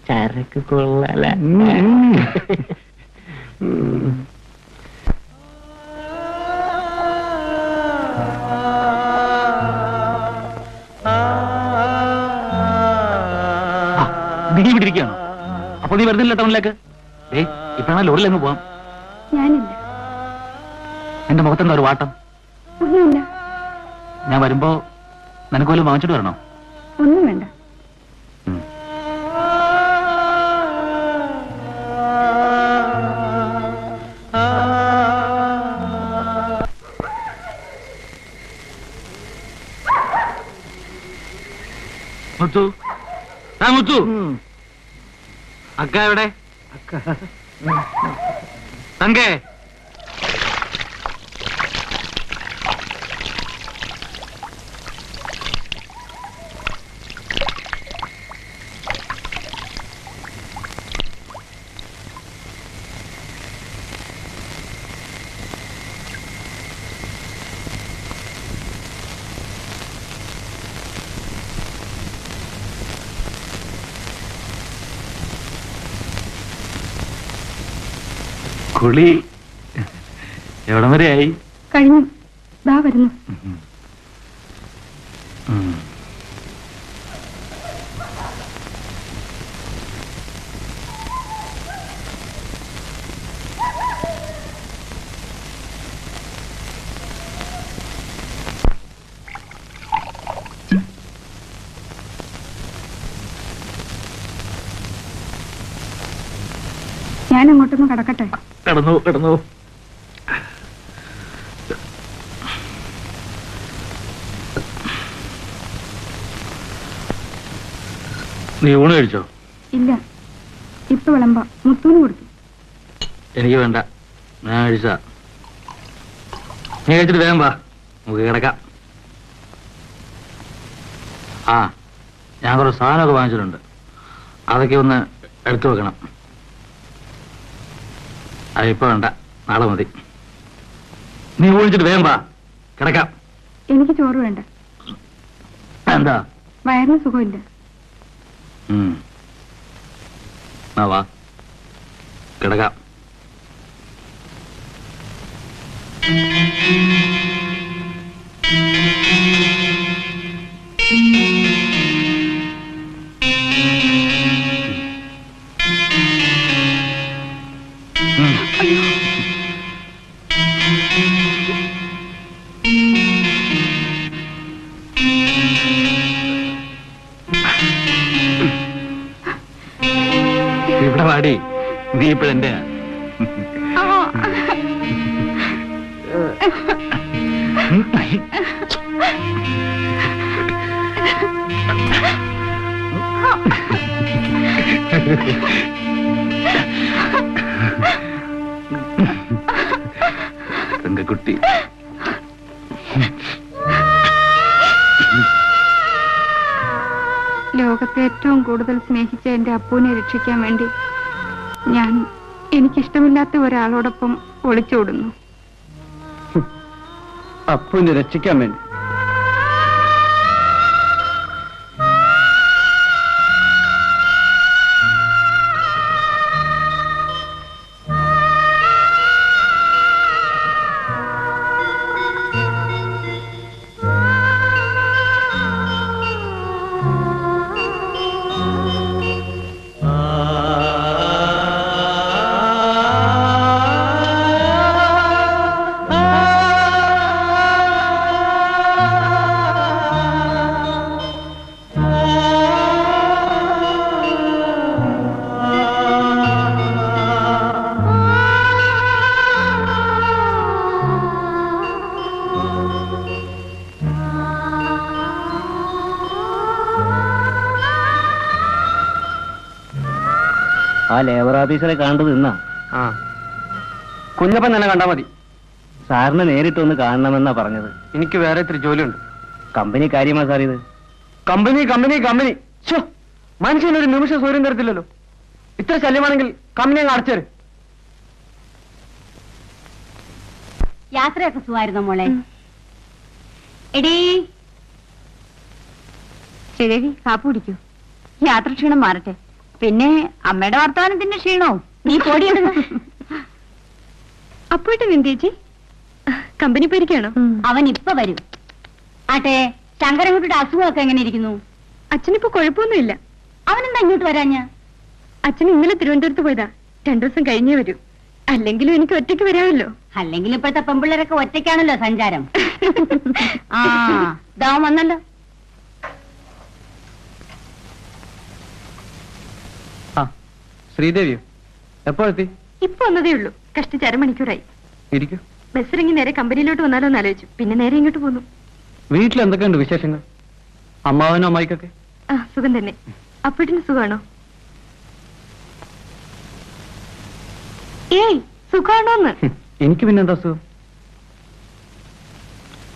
ചരക്ക് കൊള്ളാല. നീ ഇവിടെ ഇരിക്കുകയാണോ? അപ്പൊ നീ വരുന്നില്ല ടൗണിലേക്ക്? ഇപ്പഴാണ് ലോറിയിലങ്ങ് പോവാം. ഞാനില്ല. എന്റെ മുഖത്തെന്താ ഒരു വാട്ടം? ഒന്നുമില്ല. ഞാൻ വരുമ്പോ നിനക്ക് വല്ലതും വാങ്ങിച്ചിട്ട് വരണോ? ഒന്നും വേണ്ട. മുത്തു, മുത്തു, അക്ക എവിടെ? തങ്കേ, കുളി എവിടം വരെയായി? കഴിഞ്ഞു, ദാ വരുന്നു. ഞാൻ അങ്ങോട്ടൊന്ന് കടക്കട്ടെ? കിടന്നു കിടന്നു. നീ ഊണ് കഴിച്ചോ? ഇല്ല, ഇപ്പൊ വിളമ്പാ. മുത്തൂന് കൊടുത്തു. എനിക്ക് വേണ്ട, ഞാൻ കഴിച്ചാ. നീ കഴിച്ചിട്ട് വേഗം വാ, നമുക്ക് കിടക്കാം. ആ, ഞാൻ കുറച്ച് സാധനമൊക്കെ വാങ്ങിച്ചിട്ടുണ്ട്, അതൊക്കെ ഒന്ന് എടുത്തു വെക്കണം. അതിപ്പോ വേണ്ട, നാളെ മതി. നീ ഊണിച്ചിട്ട് വേഗം വാ, കിടക്കാം. എനിക്ക് ചോറ് വേണ്ട. എന്താ? വയറിന് സുഖമില്ല. വാ, കിടക്കാം. ഇവിടെ പാടി, നീ ഇപ്പോഴെന്റെ തങ്കക്കുട്ടി. ലോകത്തെ ഏറ്റവും കൂടുതൽ സ്നേഹിച്ച എന്റെ അപ്പൂനെ രക്ഷിക്കാൻ വേണ്ടി ഞാൻ എനിക്കിഷ്ടമില്ലാത്ത ഒരാളോടൊപ്പം ഒളിച്ചോടുന്നു. അപ്പൂനെ രക്ഷിക്കാൻ വേണ്ടി? ആ ലേബർ ഓഫീസറെ കണ്ടത് ഇന്നാ? ആ, കുഞ്ഞപ്പൻ തന്നെ കണ്ടാ മതി. സാറിനെ നേരിട്ടൊന്ന് കാണണമെന്നാ പറഞ്ഞത്. എനിക്ക് വേറെ ഇത്തിരി ജോലിയുണ്ട്. കമ്പനി കാര്യമാ സാർ ഇത്? കമ്പനി കമ്പനി കമ്പനി മനുഷ്യനൊരു നിമിഷം സൗകര്യം തരത്തില്ലല്ലോ. ഇത്ര ശല്യമാണെങ്കിൽ കമ്പനി അങ്ങ് അടച്ചേര്. യാത്രയൊക്കെ സുഖമായിരുന്നു മോളെ? എടീ ശരി, കാപ്പി കുടിക്കൂ. യാത്ര ക്ഷീണം മാറട്ടെ. പിന്നെ അമ്മയുടെ വർത്തമാനത്തിന്റെ ക്ഷീണവും. നീ പൊടിയിടുക. അപ്പോയിട്ട് നിന്തേച്ചി കമ്പനി പോയിരിക്കാണോ? അവൻ ഇപ്പൊ വരും. ആട്ടെ, ശങ്കരൻകുട്ടിയുടെ അസുഖമൊക്കെ എങ്ങനെ ഇരിക്കുന്നു? അച്ഛനിപ്പോ കുഴപ്പമൊന്നുമില്ല. അവനെന്താ ഇങ്ങോട്ട് വരാഞ്ഞ? അച്ഛൻ ഇന്നലെ തിരുവനന്തപുരത്ത് പോയതാ. 2 ദിവസം കഴിഞ്ഞേ വരൂ. അല്ലെങ്കിലും എനിക്ക് ഒറ്റയ്ക്ക് വരാമല്ലോ. അല്ലെങ്കിൽ ഇപ്പോഴത്തെ പെമ്പിള്ളേരൊക്കെ ഒറ്റയ്ക്കാണല്ലോ സഞ്ചാരം. ആ, ദാ വന്നല്ലോ. ശ്രീദേവിയോ? എപ്പോഴെത്തി? ഇപ്പൊ വന്നതേ ഉള്ളൂ. കഷ്ടിച്ച് 1/2 മണിക്കൂറായി. ഇരിക്കൂ. ബസ് ഇറങ്ങി നേരെ കമ്പനിയിലോട്ട് വന്നാലോ എന്ന് ആലോചിച്ചു. പിന്നെ നേരെ ഇങ്ങോട്ട് പോന്നു. വീട്ടിൽ എന്തൊക്കെയുണ്ട് വിശേഷങ്ങൾ? അമ്മാവനും അമ്മായിക്കൊക്കെ? ആ, സുഖം തന്നെ. അപ്പോട്ടിന് സുഖാണോ? ഏയ്, സുഖാണോന്ന്? എനിക്ക് പിന്നെ എന്താ സുഖം?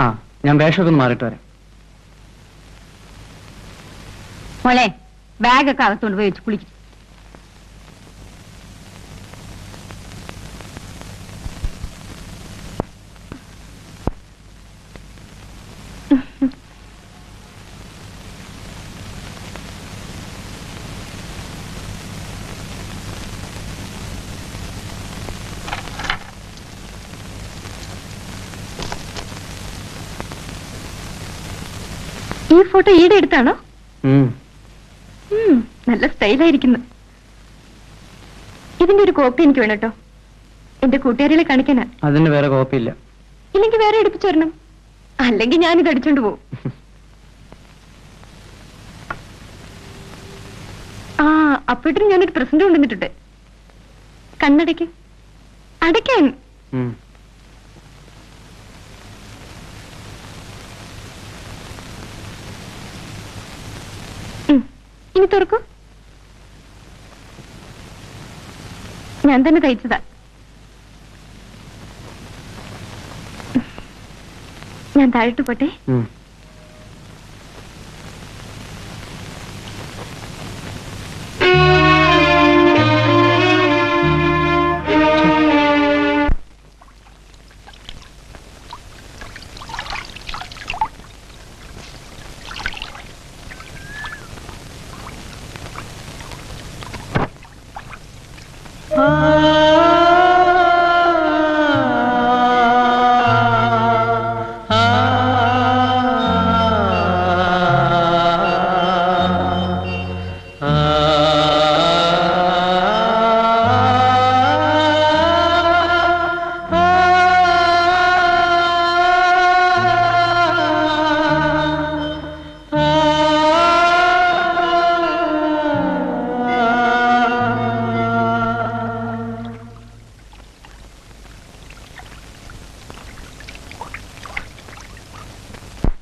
ആ, ഞാൻ വേഷമൊക്കെ ഒന്ന് മാറിയിട്ട് വരാം. മോളെ, ബാഗൊക്കെ അകത്തോണ്ട് പോയി വെച്ച് കുളിക്കും. ഈ ഫോട്ടോ ഈടെ എടുത്താണോ? നല്ല സ്റ്റൈലായിരിക്കുന്നു. ഇതിന്റെ ഒരു കോപ്പി എനിക്ക് വേണം കേട്ടോ, എന്റെ കൂട്ടുകാരികളെ കാണിക്കാനാ. അതിന് വേറെ കോപ്പി ഇല്ല. ഇല്ലെങ്കിൽ വേറെ എടുപ്പിച്ചു തരണം, അല്ലെങ്കിൽ ഞാനിത് അടിച്ചോണ്ട് പോവും. ആ അപ്പോഴും ഞാനൊരു പ്രസന്റ് കൊണ്ടുവന്നിട്ടുണ്ട്. കണ്ണടയ്ക്ക്, അടയ്ക്കാൻ. ഇനി തുറക്കൂ. ഞാൻ തന്നെ തയ്ച്ചതാ. ഞാൻ താഴോട്ട് പോട്ടെ.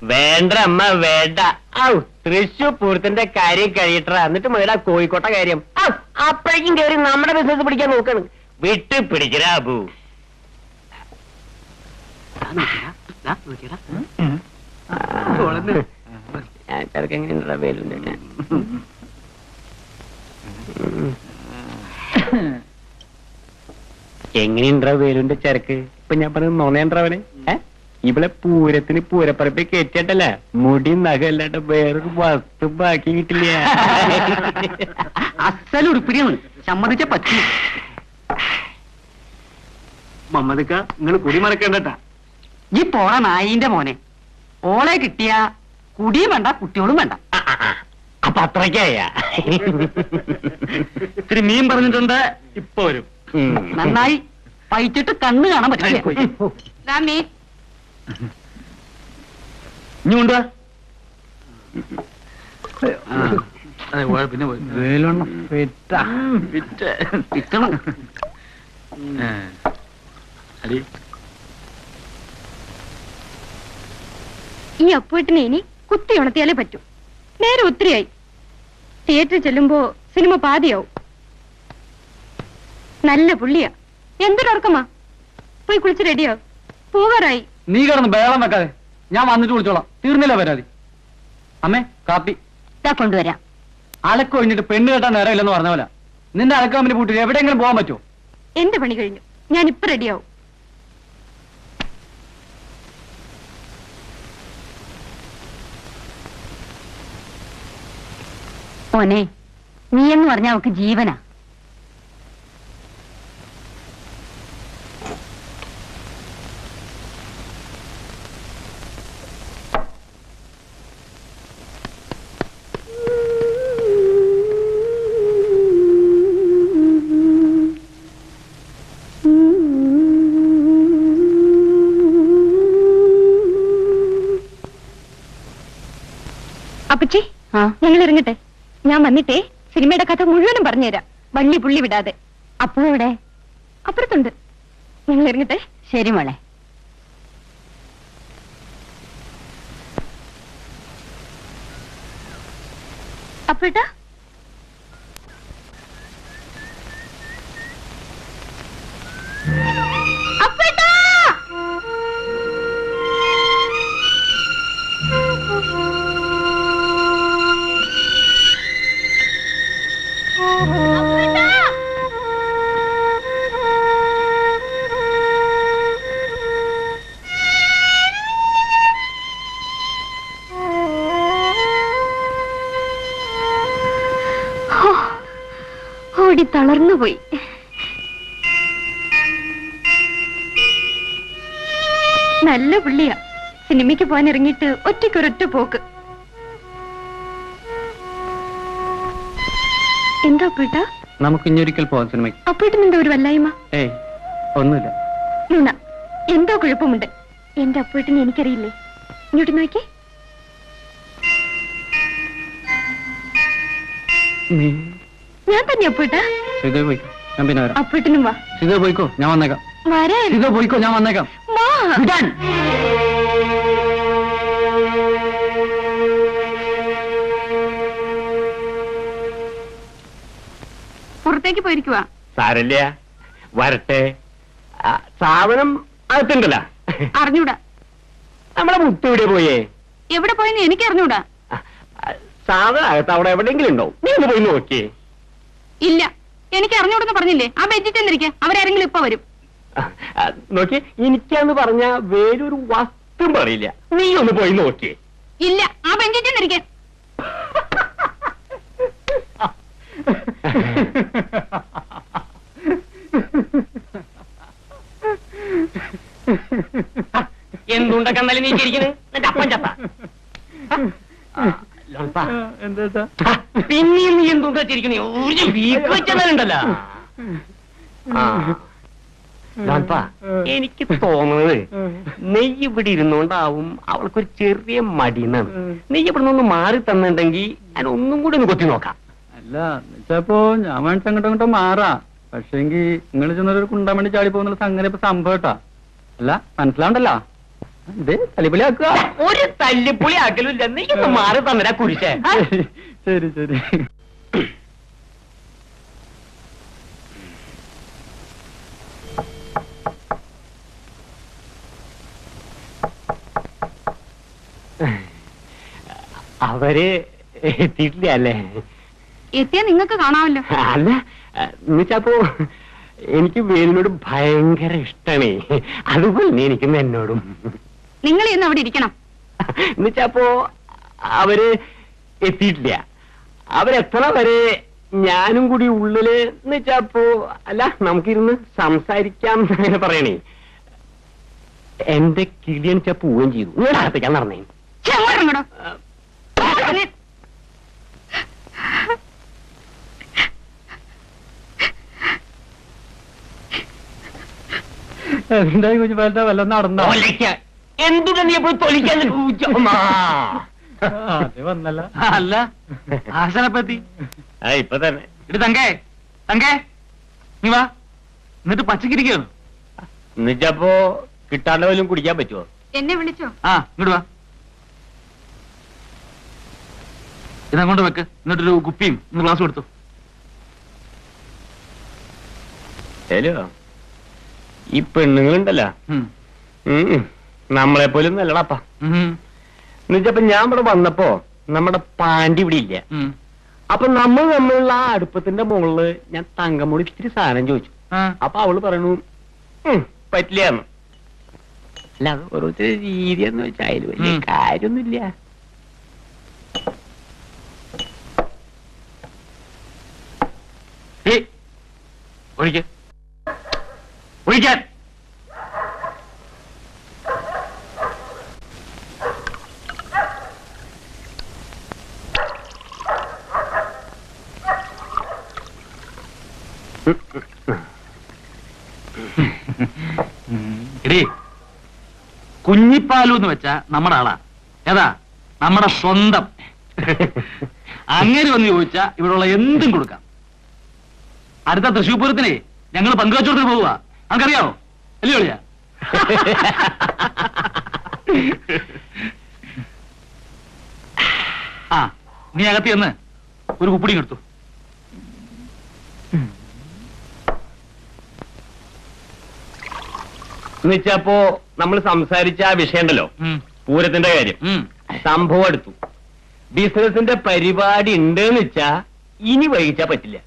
വേണ്ട അമ്മ വേണ്ട. തൃശൂർ പൂരത്തിന്റെ കാര്യം കഴിയട്ട, എന്നിട്ട് മേടാ കോഴിക്കോട്ടെ കാര്യം. അപ്പോഴേക്കും കയറി നമ്മുടെ ബിസിനസ് പിടിക്കാൻ നോക്കണം. വിട്ട് പിടിക്കരാ അബു. എങ്ങനെയുണ്ടാ വേലുണ്ട്? എങ്ങനെയുണ്ടാ വേലുന്റെ ചരക്ക്? ഇപ്പൊ ഞാൻ പറഞ്ഞത് നോണേണ്ടവനെ. ഇവിടെ പൂരത്തിന് പൂരപ്പറപ്പിൽ കയറ്റിട്ടല്ല, മുടി നഖല്ലാണ്ട് വേറൊരു വസ്തു ബാക്കി കിട്ടില്ല. അസലുടുപ്പിടിയാണ്, സമ്മതിച്ച പറ്റി. മമ്മദക്ക നിങ്ങൾ കുടി മറക്കണ്ടട്ടാ. ഈ പോണ നായിന്റെ മോനെ, ഓളെ കിട്ടിയ കുടിയും വേണ്ട കുട്ടിയോളും വേണ്ട. അപ്പൊ അത്രയ്ക്കായ ഇത്തിരി മീൻ പറഞ്ഞിട്ടുണ്ട്, ഇപ്പൊ വരും. നന്നായി പയിച്ചിട്ട് കണ്ണ് കാണാൻ പറ്റില്ല. ഇനി കൊണ്ടുവാ. പിന്നെ ഈ അപ്പൂട്ടിനെ ഇനി കുത്തി ഉണർത്തിയാലേ പറ്റൂ. നേരെ ഒത്തിരിയായി. തിയേറ്ററിൽ ചെല്ലുമ്പോ സിനിമ പാതിയാവും. നല്ല പുള്ളിയാ, എന്തൊരുറക്കമാ. പോയി കുളിച്ച് റെഡിയാ, പോകാറായി. നീ കിടന്ന് ബേളം വെക്കാതെ, ഞാൻ വന്നിട്ട് വിളിച്ചോളാം. തീർന്നില്ല പരാതി. അമ്മേ കാപ്പി കൊണ്ടുവരാം. അലക്ക് കഴിഞ്ഞിട്ട് പെണ്ണ് കെട്ടാൻ നേരമില്ലെന്ന് പറഞ്ഞ പോലെ നിന്റെ അലക്കാമ്പിന് പൂട്ടി എവിടെയെങ്കിലും പോകാൻ പറ്റുമോ? എന്റെ പണി കഴിഞ്ഞു, ഞാൻ ഇപ്പൊ റെഡിയാവും. മോനെ, നീ എന്ന് പറഞ്ഞാൽ അവക്ക് ജീവനാ. അപ്പച്ചി, ഞങ്ങൾ ഇറങ്ങട്ടെ. ഞാൻ വന്നിട്ടേ സിനിമയുടെ കഥ മുഴുവനും പറഞ്ഞുതരാം, വള്ളി പുള്ളി വിടാതെ. അപ്പോഴെവിടെ? അപ്പുറത്തുണ്ട്. ഞങ്ങൾ ഇറങ്ങട്ടെ. ശരി മോളെ. അപ്പേട്ടാ, അപ്പേട്ടാ, ഓടി തളർന്നുപോയി. നല്ല പുള്ളിയാ. സിനിമയ്ക്ക് പോകാൻ ഇറങ്ങിയിട്ട് ഒറ്റയ്ക്കൊരൊറ്റ പോക്ക്. എന്താ അപ്പേട്ട? നമുക്ക് ഇനിയൊരിക്കൽ പോവാം സിനിമയ്ക്ക്. അപ്പേട്ടൻ എന്താ ഒരു വല്ലായ്മ? ഏയ് ഒന്നുമില്ല. നുണ, എന്തോ കുഴപ്പമുണ്ട്. എന്റെ അപ്പേട്ടനെ എനിക്കറിയില്ലേ? ഇങ്ങോട്ട് നോക്കി. ഞാൻ തന്നെ അപ്പേട്ട. സീത പോയിക്കോ, ഞാൻ പിന്നെ വരാം. അപ്പേട്ടനും വാ. സീത പോയിക്കോ, ഞാൻ വന്നേക്കാം. വരാൻ. സീത പോയിക്കോ, ഞാൻ വന്നേക്കാം. പുറത്തേക്ക് പോയിരിക്കുവാ. സാരല്ല, വരട്ടെ. സാധനം അകത്തുണ്ടല്ല. അറിഞ്ഞൂടാ. നമ്മളെ മുത്ത് എവിടെ പോയേ? എവിടെ പോയെന്ന് എനിക്ക് അറിഞ്ഞൂടാ. സാധനം അകത്ത് അവിടെ എവിടെയെങ്കിലും ഉണ്ടോ? നീ ഒന്ന് പോയി നോക്കിയേ. ഇല്ല, എനിക്ക് അറിഞ്ഞൂടെന്ന് പറഞ്ഞില്ലേ? ആ ബെഞ്ചിൽ ചെന്നിരിക്കെ, അവരാരെങ്കിലും ഇപ്പൊ വരും. നോക്കി, എനിക്കാന്ന് പറഞ്ഞ വേറൊരു വസ്തും പറയില്ല. നീ ഒന്ന് പോയി നോക്കിയേ. ഇല്ല, ആ ബെഞ്ചിൽ ചെന്നിരിക്കെ. എന്തുണ്ടൊക്കെ എന്നാലും നീ ചിരിക്കുന്നത്? എന്റെ അപ്പൻ ചത്ത. പിന്നെയും നീ എന്തുണ്ടാ ചിരിക്കുന്നത്? ഒരു വീക്ക് വെച്ചെന്നാലുണ്ടല്ലോ. എനിക്ക് തോന്നുന്നത് നെയ്യ് ഇവിടെ ഇരുന്നോണ്ടാവും അവൾക്കൊരു ചെറിയ മടിയെന്നാണ്. നെയ്യ് ഇവിടെ നിന്ന് മാറി തന്നിട്ടുണ്ടെങ്കിൽ ഞാൻ ഒന്നും കൂടി ഒന്ന് കൊത്തി നോക്കാം. അല്ല എന്നുവെച്ചപ്പോ ഞാൻ വേണ്ട അങ്ങോട്ടും ഇങ്ങോട്ടും മാറാ. പക്ഷേങ്കി നിങ്ങൾ ചെന്നൊരു കുണ്ടാമണി ചാടി പോകുന്ന സംഗതി ഇപ്പൊ സംഭവം കേട്ടാ. അല്ല മനസ്സിലാവണ്ടല്ലോ. ഇത് തല്ലിപ്പൊളി ആക്കുക. ഒരു തല്ലിപ്പൊളി ആക്കലും ഇല്ല. നീ ഒന്ന് മാറി തന്നരാ കുരിശേ. ശരി ശരി. അവര് എത്തിയിട്ടില്ല അല്ലേ? എത്തിയാ നിങ്ങൾക്ക് കാണാമല്ലോ. അല്ല എന്നുവെച്ചപ്പോ എനിക്ക് വേലിനോട് ഭയങ്കര ഇഷ്ടണേ. അതുപോലെ എനിക്കും എന്നോടും. നിങ്ങൾ ഇന്ന് അവിടെ ഇരിക്കണം. എന്നുവെച്ചപ്പോ അവര് എത്തിയിട്ടില്ല. അവരെത്തണ വരെ ഞാനും കൂടി ഉള്ളില് എന്നുവെച്ചപ്പോ അല്ല നമുക്കിരുന്ന് സംസാരിക്കാം അങ്ങനെ പറയണേ. എന്റെ കിളിയണിച്ച പോവുകയും ചെയ്തു. ഞാൻ അകത്തേക്കാൻ നടന്നേ. എന്തായി കുഞ്ഞുപാലത്തെ വല്ലതും നടന്നോ? എന്തുകൊണ്ട് നീ എപ്പോഴും തൊലിക്കാൻ അത് വന്നല്ല. അല്ല ആശാനെപ്പറ്റി ഇപ്പൊ തന്നെ. ഇത് തങ്കേ തങ്കേ നീ വാ. എന്നിട്ട് പച്ചക്കിരിക്കുന്നു. എന്നുവെച്ചപ്പോ കിട്ടാണ്ട് പോലും കുടിക്കാൻ പറ്റുമോ? എന്നെ വിളിച്ചോ? ആ ഇങ്ങോട്ട് വാ. ഇതങ്ങോട്ട് വെക്ക്. എന്നിട്ടൊരു കുപ്പിയും ഒന്ന് ഗ്ലാസ് കൊടുത്തു. ഹലോ, ഈ പെണ്ണുങ്ങളുണ്ടല്ലോ നമ്മളെ പോലും നല്ലടാപ്പ. എന്നുവെച്ചപ്പോ ഞാൻ ഇവിടെ വന്നപ്പോ നമ്മുടെ പാണ്ടി ഇവിടെ ഇല്ല. അപ്പൊ നമ്മളുള്ള ആ അടുപ്പത്തിന്റെ മുകളില് ഞാൻ തങ്കമ്മോട് ഇത്തിരി സാധനം ചോദിച്ചു. അപ്പൊ അവള് പറയണു പറ്റില്ലാന്ന്. അല്ല അത് ഓരോരുത്തർ രീതി എന്ന് വെച്ചാൽ അതിൽ വലിയ കാര്യമൊന്നുമില്ല. ഒഴിക്കാൻ ഒഴിക്കാൻ. എടീ, കുഞ്ഞിപ്പാലു എന്ന് വെച്ചാ നമ്മുടെ ആളാ. ഏതാ? നമ്മുടെ സ്വന്തം. അങ്ങനെ വന്ന് ചോദിച്ചാ ഇവിടെയുള്ള എന്തും കൊടുക്കാം. അടുത്ത തൃശ്ശൂർ പൂരത്തിനെ ഞങ്ങൾ പങ്കുവച്ചോടത്തിന് പോവുക. നമുക്കറിയാവോ? അല്ലേ ഒളിയാ? ആ നീ അകത്ത് ചെന്ന് ഒരു കുപ്പിടി എടുത്തു. എന്നുവെച്ചപ്പോ നമ്മൾ സംസാരിച്ച ആ വിഷയമുണ്ടല്ലോ, പൂരത്തിന്റെ കാര്യം, സംഭവം എടുത്തു. ബിസിനസിന്റെ പരിപാടി ഉണ്ടെന്ന് വെച്ചാ ഇനി വൈകിച്ചാ പറ്റില്ല.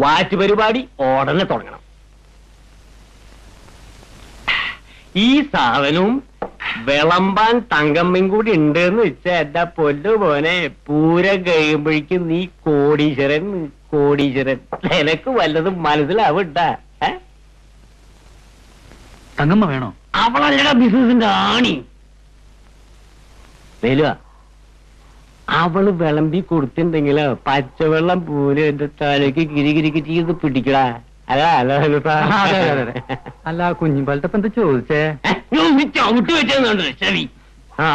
വാറ്റ് പരിപാടി ഉടനെ തുടങ്ങണം. ഈ സാധനവും വിളമ്പാൻ തങ്കമ്മയും കൂടി ഉണ്ടെന്ന് വെച്ചാ എന്റെ പൊല്ലു പോനെ പൂരം കഴിയുമ്പോഴേക്കും നീ കോടീശ്വരൻ. കോടീശ്വരൻ നിനക്ക് വല്ലതും മനസ്സിലാവണ്ടാ? തങ്കമ്മ വേണോ? അവളല്ലടാ ബിസിനസിന്റെ ആണി. വേലുവാ, അവള് വിളമ്പി കൊടുത്തിട്ടുണ്ടെങ്കിലോ പച്ചവെള്ളം പോലെ എന്റെ തലയ്ക്ക് കിരികിരിക്ക് ചെയ്ത് പിടിക്കടാ. അതാ അല്ല കുഞ്ഞിപ്പാലത്തെ ഇപ്പൊ എന്താ ചോദിച്ചേ? ചവിട്ട് വെച്ചെന്നുണ്ട് ചെവി. ആ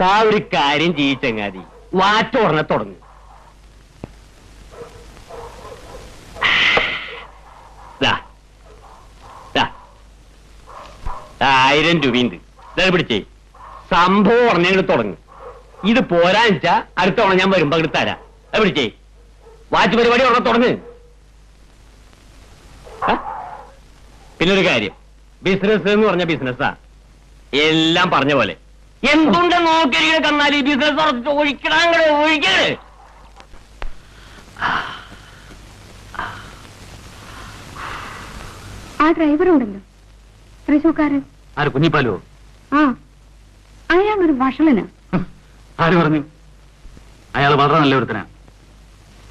താ ഒരു കാര്യം ചെയ്യിച്ചങ്ങാതി, വാറ്റോടനെ തുടങ്ങും. 1000 രൂപയുണ്ട്, ഇതാ പിടിച്ചേ. സംഭവം ഉടനെ തുടങ്ങും. ഇത് പോരാച്ചാ അടുത്ത തവണ ഞാൻ വരുമ്പോ അങ്ങോട്ട് തരാം. അത് പിടിച്ചേ, വാച്ച് പരിപാടി ഉടനെ തുടങ്ങ്. പിന്നൊരു കാര്യം, ബിസിനസ് എന്ന് പറഞ്ഞ ബിസിനസ്സാ, എല്ലാം പറഞ്ഞ പോലെ എന്തുകൊണ്ട് നോക്കിയിരിക്കണ കന്നാലി ബിസിനസ് ഒഴിക്കണേ ഒഴിക്കണേ. ആ ഡ്രൈവർ ഉണ്ടല്ലോ, തൃശൂക്കാരൻ. ആര്, കുഞ്ഞിപ്പാലോ? ആ, അയാളൊരു വഷളനാ. ആര് പറഞ്ഞു? അയാൾ വളരെ നല്ല ഒരുത്തനാ.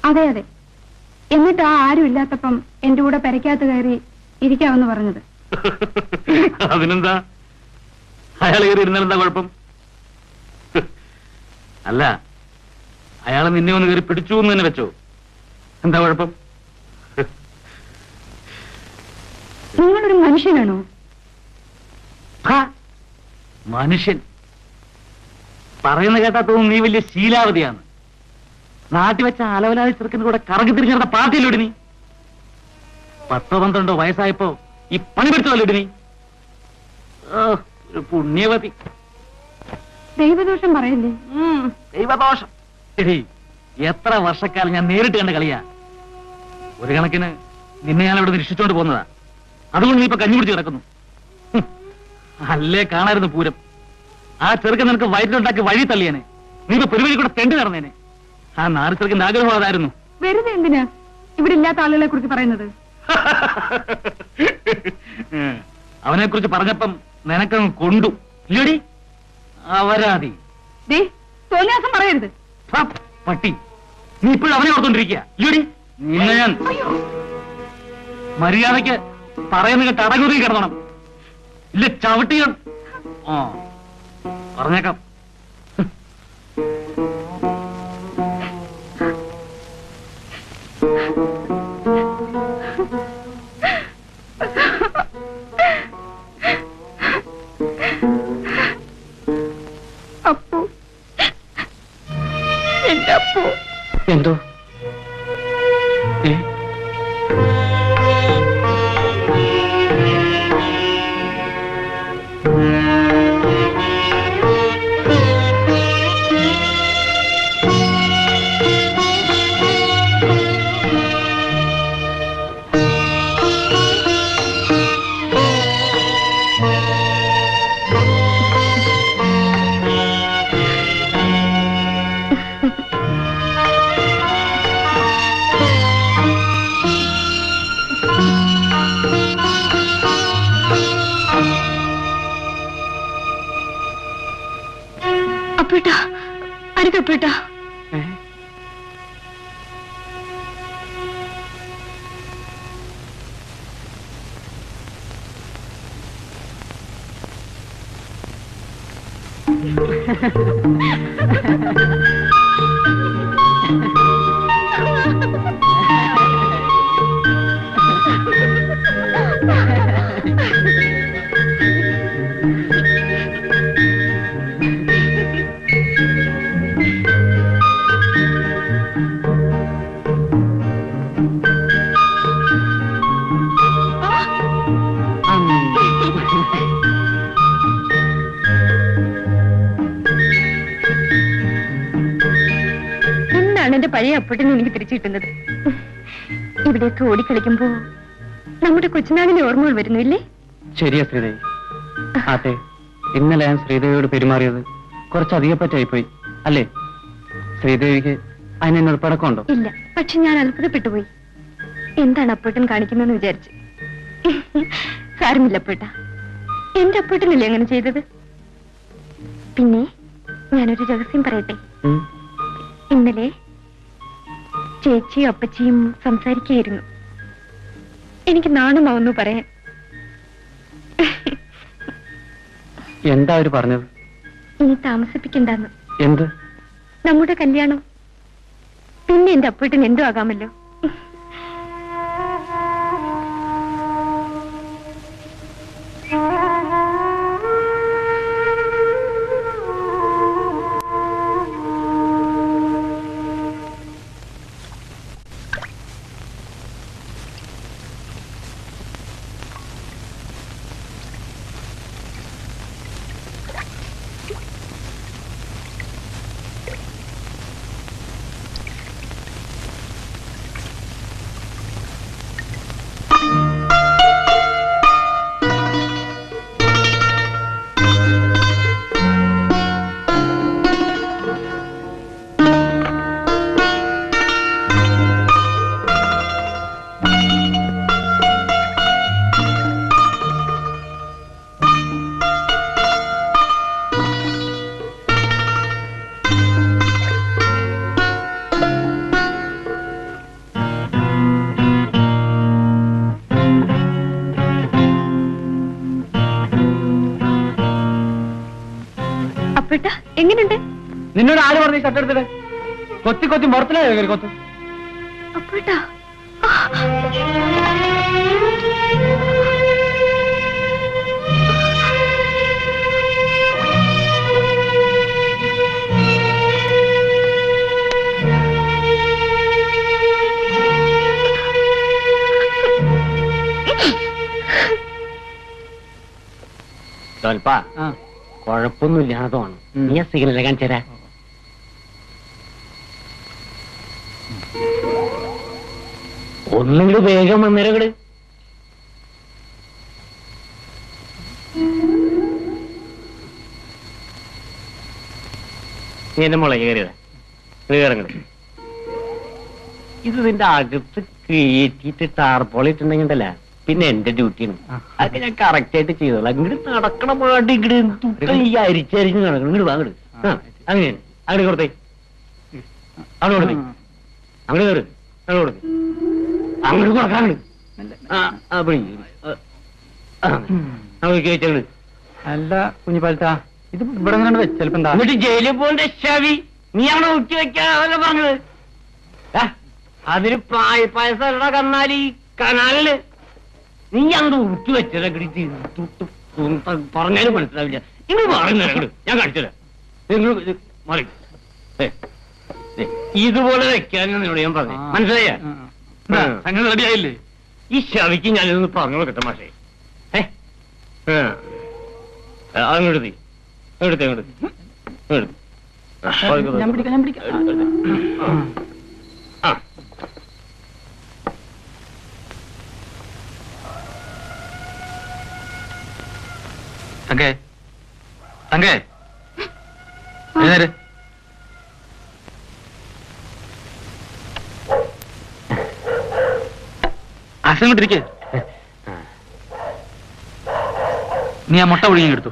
അതെ അതെ, എന്നിട്ട് ആ ആരും ഇല്ലാത്തപ്പം എന്റെ കൂടെ പെരയ്ക്കകത്ത് കയറി ഇരിക്കാമെന്ന് പറഞ്ഞത്. അതിനെന്താ, അയാൾ കയറി ഇരുന്നാലെന്താ കുഴപ്പം? അല്ല, അയാൾ നിന്നെ ഒന്ന് കയറി പിടിച്ചു എന്ന് തന്നെ വെച്ചോ, എന്താ കുഴപ്പം? നിങ്ങളൊരു മനുഷ്യനാണോ? മനുഷ്യൻ പറയുന്ന കേട്ടാ തോന്നുന്നു നീ വലിയ ശീലാവതിയാണ്. നാട്ടിൽ വെച്ച അലവലാതി ചെറുക്കിന് കൂടെ കറങ്ങി തിരിഞ്ഞ പാർട്ടിയല്ലോടി നീ. 10-12 വയസ്സായപ്പോ ഈ പണി പിടിച്ചതല്ലോടി നീ. ഒരു പുണ്യവതി. ദൈവദോഷം പറയല്ലേ? ദൈവദോഷം. എടീ, എത്ര വർഷക്കാലം ഞാൻ നേരിട്ട് കണ്ട കളിയാ. ഒരു കണക്കിന് നിന്നെ ഞാൻ ഇവിടെ രക്ഷിച്ചോണ്ട് പോകുന്നതാ. അതുകൊണ്ട് നീ ഇപ്പൊ കഞ്ഞി പിടിച്ച് കിടക്കുന്നു. അല്ലേ കാണായിരുന്നു പൂരം. ആ ചെറുക്കൻ നിനക്ക് വയറ്റിലുണ്ടാക്കി വഴി തള്ളിയേനെ. നീ ഇപ്പൊ പെരുവഴി കൂടെ തെണ്ടി നടന്നേനെ. ആ നാല് ചെറുക്കന്റെ ആഗ്രഹം അതായിരുന്നു. വെറുതെ എന്തിനാ ഇവിടെ ഇല്ലാത്ത ആളുകളെ കുറിച്ച് പറയുന്നത്? അവനെ കുറിച്ച് പറഞ്ഞപ്പം നിനക്കങ്ങ് കൊണ്ടു ഇല്ലടി അവരാതി. തോന്നിയാസം പറയരുത്. പട്ടി, നീ ഇപ്പോഴും അവനെ ഓർത്തോണ്ടിരിക്കുക ഇല്ലടി. നിന്നെ ഞാൻ മര്യാദയ്ക്ക് പറയുന്ന കേട്ട് അടങ്ങുറി കിടന്നണം. ഇല്ല ചവിട്ടികൾ. പറഞ്ഞേക്കാം. അപ്പു, എന്റെ അപ്പു. എന്തോ അപ്പേട്ടാ, അരുതപ്പേട്ടാ. എന്റെ പഴയ അപ്പൂട്ടനെ എനിക്ക് തിരിച്ചു കിട്ടുന്നത്. ഇവിടെയൊക്കെ ഓടിക്കളിക്കുമ്പോ നമ്മുടെ കൊച്ചുനാളിലെ ഓർമ്മകൾ വരുന്നു ഇല്ലേ? ശരിയാ ശ്രീദേവി. അതെ, ഇന്നലെ ഞാൻ ശ്രീദേവിയോട് പെരുമാറിയത് കുറച്ചധികം പറ്റായിപ്പോയി അല്ലേ? ശ്രീദേവിക്ക് അതിനൊരു പടക്കമുണ്ടോ? ഇല്ല, പക്ഷെ ഞാൻ അത്ഭുതപ്പെട്ടു പോയി. എന്താണ് അപ്പൂട്ടൻ കാണിക്കുന്നതെന്ന് വിചാരിച്ചു. സാരമില്ല അപ്പൂട്ട, എന്റെ അപ്പൂട്ടനല്ലേ അങ്ങനെ ചെയ്തത്. പിന്നെ ഞാനൊരു രഹസ്യം പറയട്ടെ. ഇന്നലെ ചേച്ചിയും അപ്പച്ചിയും സംസാരിക്കുകയായിരുന്നു. എനിക്ക് നാണമാവുന്നു പറയാൻ. എന്താ അവര് പറഞ്ഞത്? ഇനി താമസിപ്പിക്കണ്ടെന്ന്. എന്ത്? നമ്മുടെ കല്യാണം പിന്നെ എന്റെ അപ്പൂട്ടന് എന്തോ ആകാമല്ലോ. എങ്ങനെയുണ്ട്? നിന്നോട് ആര് പറഞ്ഞു ഷട്ടെടുത്തിട്ട്? കൊത്തി കൊത്തി മുറത്തിലായോ കൊത്ത്? അപ്പേട്ടാ കുഴപ്പമൊന്നുമില്ലാതാണ്. നീ സിഗ്നൽ കാണിച്ചരാ. ഒന്നുകൂടി വേഗം വന്നേരങ്ങട്. നീ എന്റെ മുളക് കയറിയതാ. കയറങ്ങട്. ഇത് നിന്റെ അകത്ത് കയറ്റിട്ട് ടാർപോളിട്ടുണ്ടെങ്കിൽ ഉണ്ടല്ല, പിന്നെ എന്റെ ഡ്യൂട്ടിയാണ്. അതൊക്കെ ഞാൻ കറക്റ്റ് ആയിട്ട് ചെയ്തോളാം. ഇങ്ങോട്ട് നടക്കണ പാട്ട് ഇങ്ങോട്ട് ഈ അരിച്ചരിഞ്ഞ് നടക്കണം. ഇങ്ങോട്ട് വാങ്ങട്. അങ്ങനെയാണ്. അങ്ങോട്ട് കൊടുത്തേ. അങ്ങോട്ട് കൊടുത്തേ. അങ്ങോട്ട് കയറ്. അങ്ങോട്ട് കൊടുത്തേ. അങ്ങോട്ട് കൊടുക്കാങ്ങട്. അല്ല കുഞ്ഞിപ്പാലത്താ, ഇത് ഇവിടെ നിന്ന് വെച്ചെടുപ്പം എന്നിട്ട് ജയിലിൽ പോകേണ്ട ശവി നീ അവിടെ ഊറ്റി വെക്കാനല്ല പറഞ്ഞത്. അതിന് പായസം കന്നാലി കനാലില് നീ അങ്ങോട്ട് ഊറ്റി വെച്ചത് പറഞ്ഞാലും മനസ്സിലാവില്ല. നിങ്ങൾ പറയുന്നത് ഞാൻ കാണിച്ചത് മാറി ഇതുപോലെ വെക്കാനാണ് നിന്നോട് ഞാൻ പറഞ്ഞു. മനസ്സിലായ അങ്ങനെ റെഡിയായില്ലേ? ഈ ശവിക്ക് ഞാനിതൊന്ന് പറഞ്ഞു കിട്ടും മാഷേ. അങ്ങോട്ട് നീ എടുത്ത് അങ്ങോട്ട് തങ്കേ തങ്കേ എഴുന്നേര്. ആശങ്കട്ടിരിക്കേ. നീ ആ മുട്ട ഒഴുകിയെടുത്തു.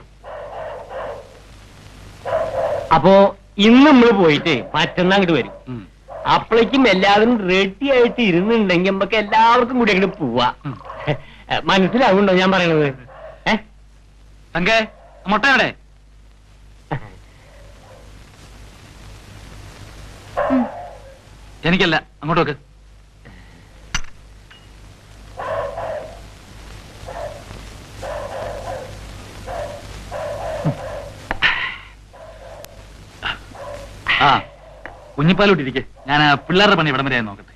അപ്പോ ഇന്ന് നമ്മൾ പോയിട്ട് മറ്റന്നാൾ അങ്ങോട്ട് വരും. അപ്പോഴേക്കും എല്ലാവരും റെഡി ആയിട്ട് ഇരുന്നുണ്ടെങ്കിൽ നമുക്ക് എല്ലാവർക്കും കൂടി അങ്ങോട്ട് പോവാ. മനസ്സിലാവുണ്ടോ ഞാൻ പറയണത്? തങ്കേ മുട്ട എവിടെ? എനിക്കല്ല, അങ്ങോട്ട് വെക്ക്. ആ കുഞ്ഞിപ്പാലോട്ടിരിക്കെ. ഞാൻ പിള്ളേരുടെ പണി ഇവിടം വരെ നോക്കട്ടെ.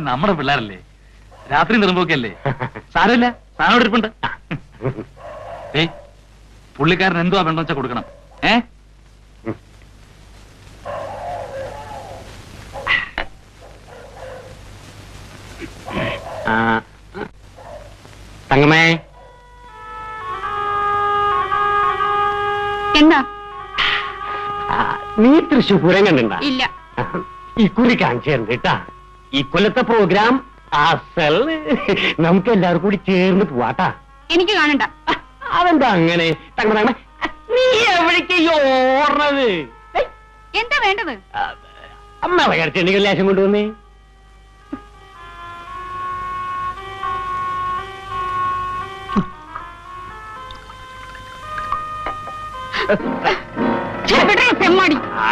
നമ്മുടെ പിള്ളേരല്ലേ, രാത്രി നിറമ്പോക്കല്ലേ. സാരമില്ല, സാധനം ഇരിപ്പുണ്ട്. ഏയ് പുള്ളിക്കാരൻ എന്തുവാ വേണ്ടെന്ന് വെച്ചാൽ കൊടുക്കണം. തങ്കമ്മേ എന്താ? നീ തൃശ്ശൂർ പൂരം കണ്ടിട്ടുണ്ടോ? ഇല്ല. ഇക്കുറി കാണിച്ചു തരുന്നുണ്ട് കേട്ടാ. ഇക്കൊല്ലത്തെ പ്രോഗ്രാം അസൽ. നമുക്ക് എല്ലാവർക്കും കൂടി ചേർന്ന് പോവാട്ടാ. എനിക്ക് കാണണ്ട. അതെന്താ അങ്ങനെ? തങ്കമ്മ നീ എവിടേക്ക് ഓർണത്? എന്താ വേണ്ടത്? അമ്മ കരച്ചുണ്ടെങ്കിൽ ലേശം കൊണ്ടുവന്നേ.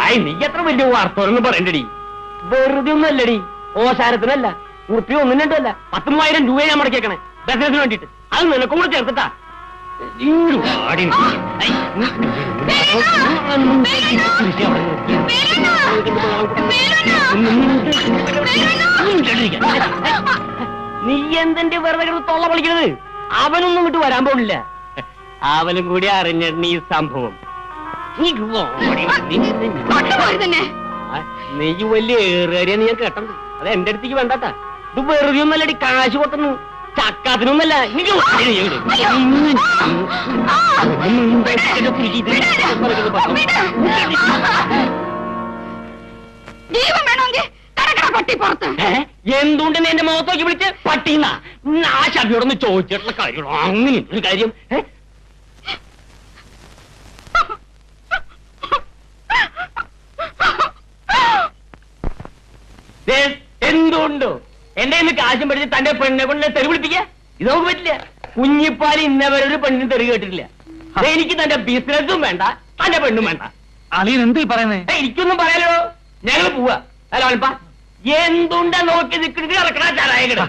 ആയി നീ എത്ര വലിയ വാർത്തകളൊന്നും പറയണ്ടടി. വെറുതെ ഒന്നല്ലടി, ഓശാരത്തിനല്ല, ഉറുപ്പിക ഒന്നും രണ്ടല്ല, 10,000 രൂപ ഞാൻ മുടക്കിയേക്കണേ ബിസിനസിന് വേണ്ടിട്ട്. അത് നിനക്കും കൂടെ ചേർത്തിട്ടാ. നീ എന്തിന്റെ വെറുതെ തൊള്ള പൊളിക്കുന്നത്? അവനൊന്നും ഇങ്ങോട്ട് വരാൻ പോണില്ല. അവനും കൂടി അറിഞ്ഞിട്ടുണ്ട് ഈ സംഭവം. നീ വലിയ ഏറിയ ഞാൻ കേട്ടത്. അത് എന്റെ അടുത്തേക്ക് വേണ്ടാട്ടാ. ഇത് വെറുതെ ഒന്നല്ലടി, കാശ് കൊട്ടുന്നു, ചക്കാത്തിനൊന്നല്ല. എന്തുകൊണ്ട് എന്റെ മുഖത്തോക്കി വിളിച്ച് പട്ടീന്ന ആ ശബിയോടൊന്ന് ചോദിച്ചിട്ടുള്ള കാര്യങ്ങളോ? അങ്ങനെ ഒരു കാര്യം എന്തുകൊണ്ടോ എന്റെ ഇന്ന് കാശും പഠിച്ച് തന്റെ പെണ്ണെ കൊണ്ട് തെറി വിളിപ്പിക്കുക? ഇത് നമുക്ക് പറ്റില്ല. കുഞ്ഞിപ്പാൽ ഇന്നവരൊരു പെണ്ണിന് തെറി കേട്ടിട്ടില്ല. എനിക്ക് തന്റെ ബിസിനസ്സും വേണ്ട, തന്റെ പെണ്ണും വേണ്ട. അളിയൻ എന്ത് പറയുന്നേ? എനിക്കൊന്നും പറയാലോ, ഞങ്ങൾ പോവാ. അല്ല അൽപ്പ എന്തുണ്ടാ നോക്കി നിൽക്കുന്നത്? ഇറക്കണ ചാരായകട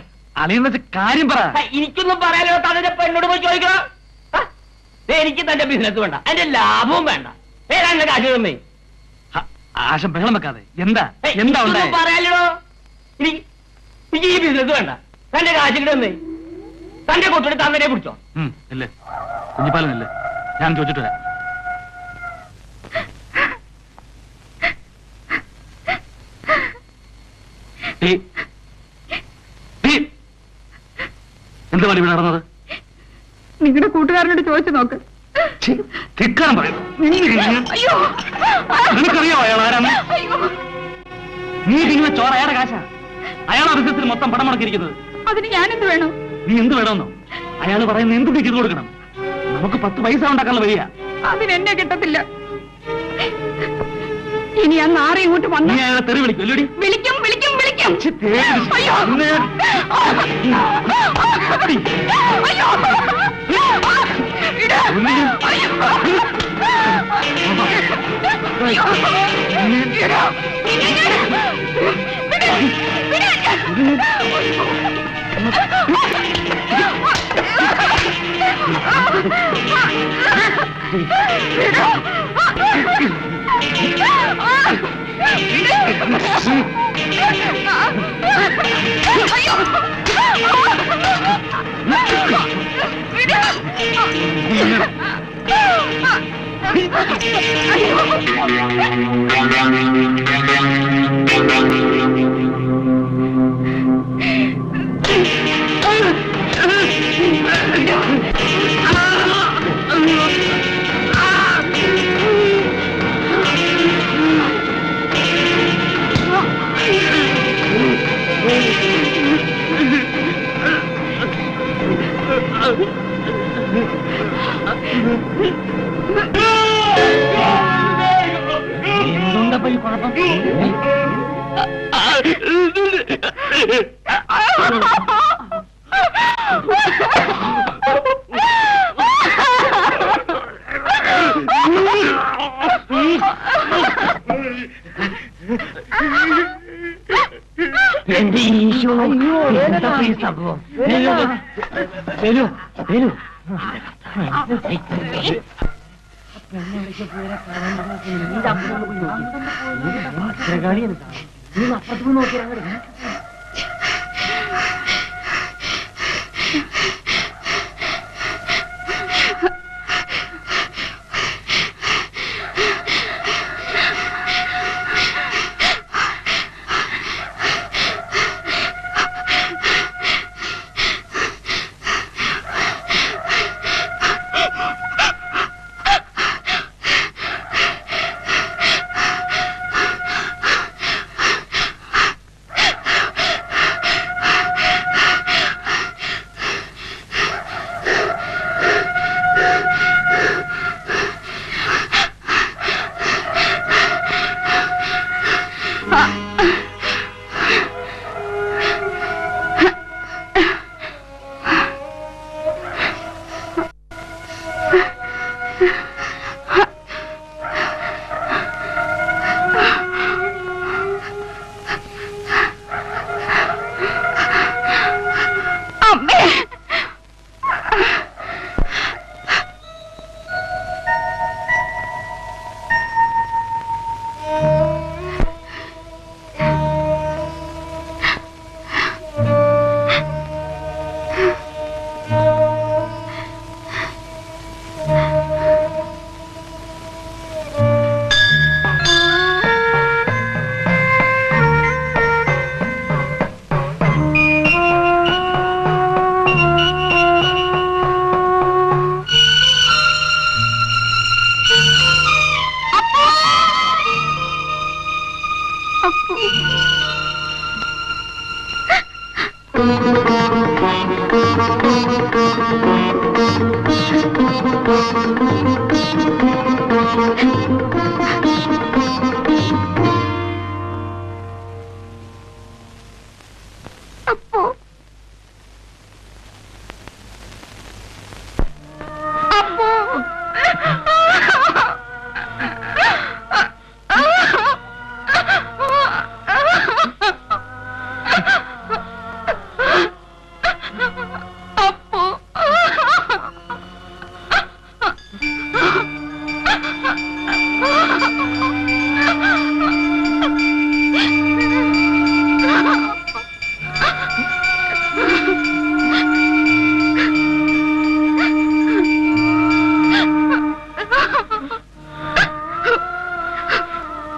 അളിയൻ വെച്ച് കാര്യം പറ. എനിക്കൊന്നും പറയാലോ, തന്റെ പെണ്ണോട് പോയി ചോദിക്കണം. എനിക്ക് തന്റെ ബിസിനസ് വേണ്ട, അതിന്റെ ലാഭവും വേണ്ട. ഏതാണ്ട് കാശ് തന്നേ. ആശം ബഹളം വെക്കാതെ. എന്താ എന്താ പറയാലോ? എനിക്ക് ഈ ബിസിനസ് വേണ്ട, തന്റെ കാശ് കിട്ടുന്നേ. തന്റെ കൊത്തോട് തന്നെ പിടിച്ചോ. അല്ലേ കുഞ്ഞിപ്പാലനല്ലേ? ഞാൻ ചോദിച്ചിട്ട് വരാം. എന്താ പണി ഇവിടെ നടന്നത്? നിങ്ങളുടെ കൂട്ടുകാരനോട് ചോദിച്ചു നോക്ക്. ധിക്കാരം പറയുന്നു. നിനക്കറിയോ അയാൾ ആരാണ്? നീ തിന്നുന്ന ചോറ അയാളുടെ കാശാ. അയാൾ ബിസിനസ്സിൽ മൊത്തം പണം മുടക്കിയിരിക്കുന്നത്. അതിന് ഞാനെന്ത് വേണം? നീ എന്ത് വേണമെന്നോ? അയാൾ പറയുന്ന എന്ത് ചെയ്തു കൊടുക്കണം? നമുക്ക് 10 പൈസ ഉണ്ടാക്കാനുള്ള വഴിയാ. അതിനെന്നെ കിട്ടത്തില്ല. ഇനി ആ നാറി ഇങ്ങോട്ട് വന്നു. നീ അയാളെ തെറി വിളിക്കും അല്ലേടി? വിളിക്കും വിളിക്കും വിളിക്കും. എന്തുണ്ടപ്പോ ഈ കുഴപ്പം? എന്റെ ഈശോ, എന്താ ഈ സംഭവം? വരൂ വരൂ.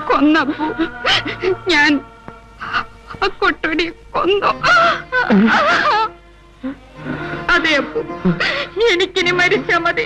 കൊന്നപ്പോ ഞാൻ ആ കൊട്ടടി കൊന്നു. അതെ അപ്പു, എനിക്കിനി മരിച്ചാ മതി.